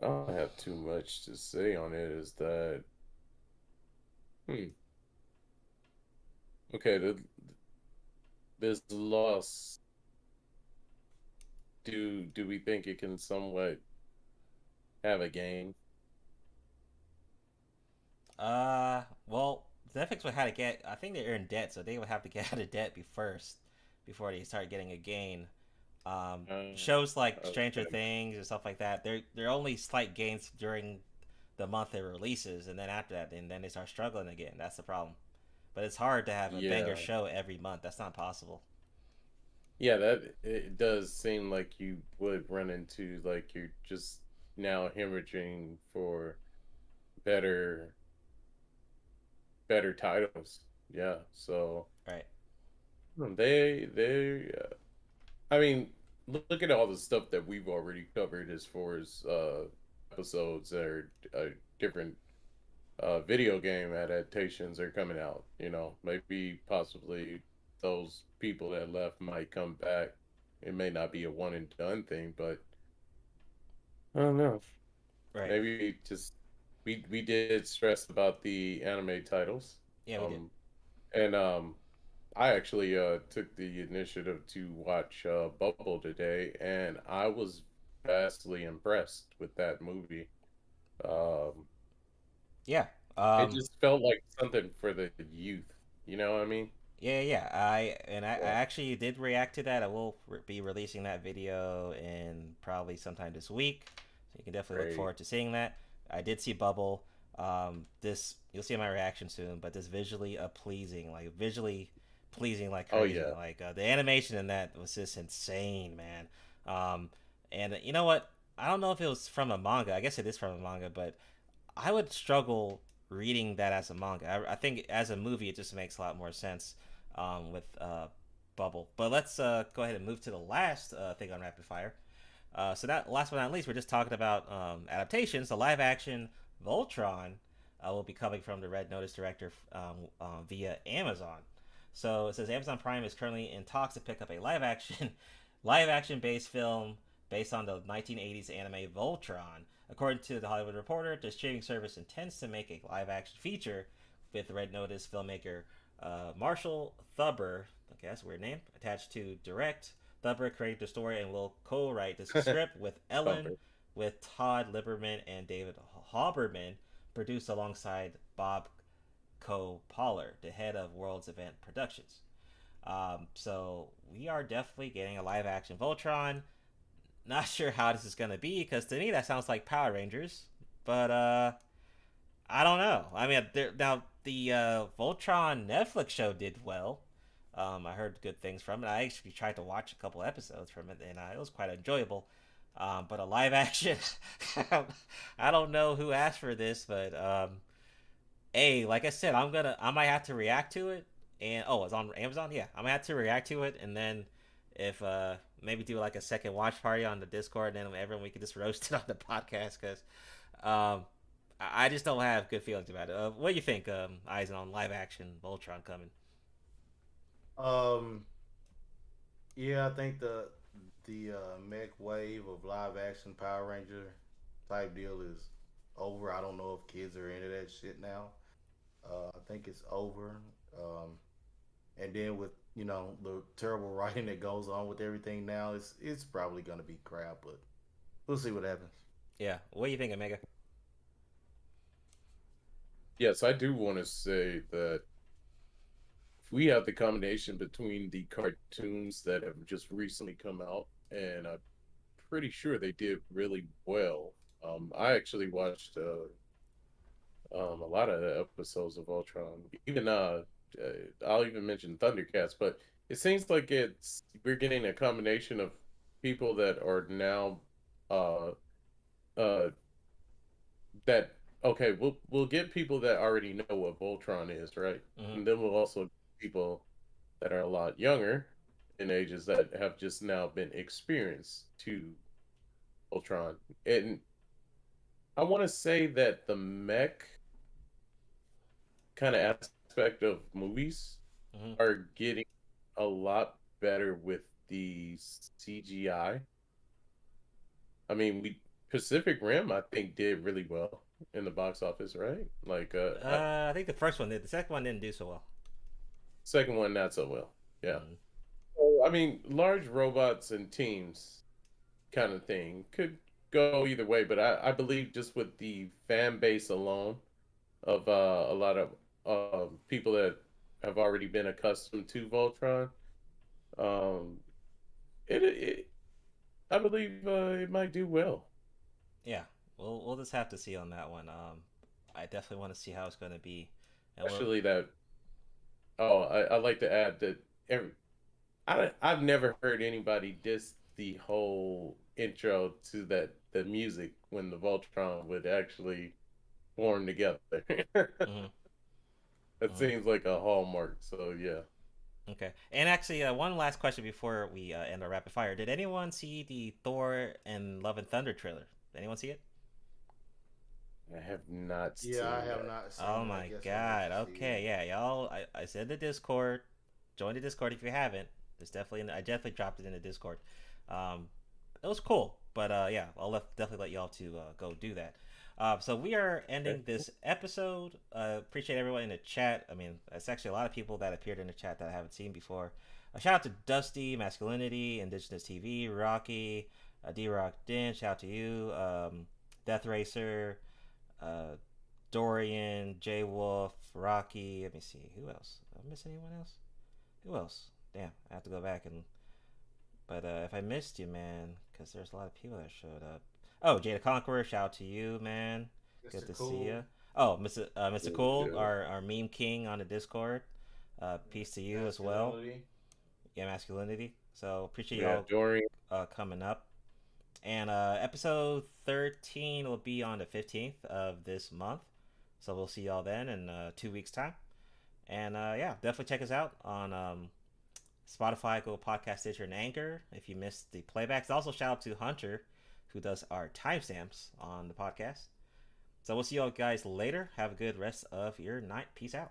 I don't have too much to say on it. Is that okay? This loss. Do we think it can somewhat have a gain? Well, Netflix would have to get. I think they're in debt, so they would have to get out of debt before they start getting a gain. Shows like Stranger Things and stuff like that, they're only slight gains during the month it releases, and then after that, and then they start struggling again. That's the problem. But it's hard to have a banger show every month. That's not possible. Yeah, that it does seem like you would run into, like, you're just now hemorrhaging for better titles. Yeah, so right. I mean, look at all the stuff that we've already covered as far as episodes or different video game adaptations are coming out. You know, maybe possibly those people that left might come back. It may not be a one and done thing, but I don't know. Right. Maybe just we did stress about the anime titles. Yeah, we did. And I actually took the initiative to watch Bubble today, and I was vastly impressed with that movie. Yeah. It just felt like something for the youth. You know what I mean? Yeah. I actually did react to that. I will be releasing that video in probably sometime this week, so you can definitely look forward to seeing that. I did see Bubble. This you'll see my reaction soon, but this visually pleasing, like crazy. Like the animation in that was just insane, man. And you know what? I don't know if it was from a manga. I guess it is from a manga, but I would struggle reading that as a manga. I think as a movie, it just makes a lot more sense with Bubble. But let's go ahead and move to the last thing on Rapid Fire. So that last but not least, we're just talking about adaptations. The live action Voltron will be coming from the Red Notice director via Amazon. So it says Amazon Prime is currently in talks to pick up a live action based film based on the 1980s anime Voltron. According to The Hollywood Reporter, the streaming service intends to make a live action feature with Red Notice filmmaker Marshall Thubber, okay, that's a weird name, attached to direct. Thubber created the story and will co-write the script with Ellen, with Todd Liberman and David Hauberman, produced alongside Bob Pollard, the head of World's Event Productions. So we are definitely getting a live action Voltron. Not sure how this is going to be, because to me that sounds like Power Rangers, but I don't know. I mean, now the Voltron Netflix show did well. I heard good things from it. I actually tried to watch a couple episodes from it, and it was quite enjoyable. But a live action, I don't know who asked for this, but like I said, I might have to react to it. And it's on Amazon. Yeah, I might have to react to it, and then if maybe do like a second watch party on the Discord, and then everyone we could just roast it on the podcast, because I just don't have good feelings about it. What do you think, Eisen, on live action Voltron coming? Yeah, I think the mech wave of live action Power Ranger type deal is over. I don't know if kids are into that shit now. I think it's over. And then with the terrible writing that goes on with everything now, it's probably gonna be crap, but we'll see what happens. Yeah, what do you think, Omega? Yes, I do want to say that if we have the combination between the cartoons that have just recently come out, and I'm pretty sure they did really well. I actually watched a lot of the episodes of Ultron. Even I'll even mention Thundercats, but it seems like we're getting a combination of people that are now that okay, we'll get people that already know what Voltron is, right? Mm-hmm. And then we'll also get people that are a lot younger in ages that have just now been experienced to Voltron. And I want to say that the mech kind of aspect of movies are getting a lot better with the CGI. I mean, Pacific Rim, I think, did really well in the box office, right? Like, I think the first one did. The second one didn't do so well. Second one, not so well. Yeah. So, I mean, large robots and teams kind of thing could go either way, but I believe just with the fan base alone of a lot of people that have already been accustomed to Voltron, I believe it might do well. Yeah, we'll just have to see on that one. I definitely want to see how it's going to be. Especially that. I'd like to add that I've never heard anybody diss the whole intro to the music when the Voltron would actually form together. That seems like a hallmark. So yeah. Okay, and actually, one last question before we end our rapid fire. Did anyone see the Thor and Love and Thunder trailer? Did anyone see it? I have not seen Yeah, I have that. not seen Oh it. my I guess god. I'll see Okay, it. yeah, y'all. I said the Discord. Join the Discord if you haven't. It's definitely I definitely dropped it in the Discord. It was cool, but yeah, definitely let y'all to go do that. So we are ending this episode. Appreciate everyone in the chat. I mean, it's actually a lot of people that appeared in the chat that I haven't seen before. A shout out to Dusty, Masculinity, Indigenous TV, Rocky, D-Rock Din, shout out to you, Death Racer, Dorian, J Wolf, Rocky. Let me see, who else? Did I miss anyone else? Who else? Damn, I have to go back and. But if I missed you, man, because there's a lot of people that showed up. Oh, Jada Conqueror, shout out to you, man. Good to see you. Oh, Mr. Cool, our meme king on the Discord. Peace to you as well. Yeah, masculinity. So appreciate y'all coming up. And episode 13 will be on the 15th of this month. So we'll see y'all then in 2 weeks' time. And yeah, definitely check us out on Spotify, Google Podcast, Stitcher, and Anchor if you missed the playbacks. Also, shout out to Hunter, who does our timestamps on the podcast. So we'll see y'all guys later. Have a good rest of your night. Peace out.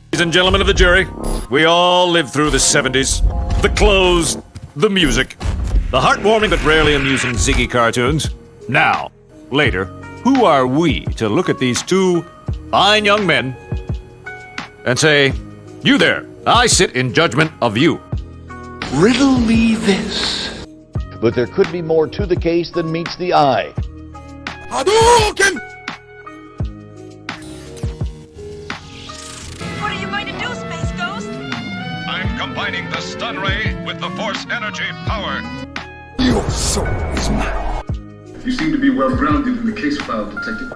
Ladies and gentlemen of the jury, we all lived through the 70s. The clothes, the music, the heartwarming but rarely amusing Ziggy cartoons. Now, later, who are we to look at these two fine young men and say, "You there, I sit in judgment of you"? Riddle me this. But there could be more to the case than meets the eye. Hadouken! What are you going to do, Space Ghost? I'm combining the stun ray with the force energy power. Your soul is mine. You seem to be well grounded in the case file, Detective.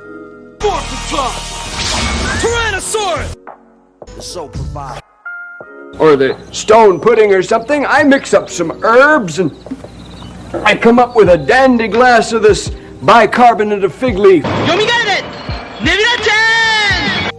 Tyrannosaurus! The SoulProvider. Or the stone pudding or something. I mix up some herbs and I come up with a dandy glass of this bicarbonate of fig leaf. Yomigaru! Nebula-chan!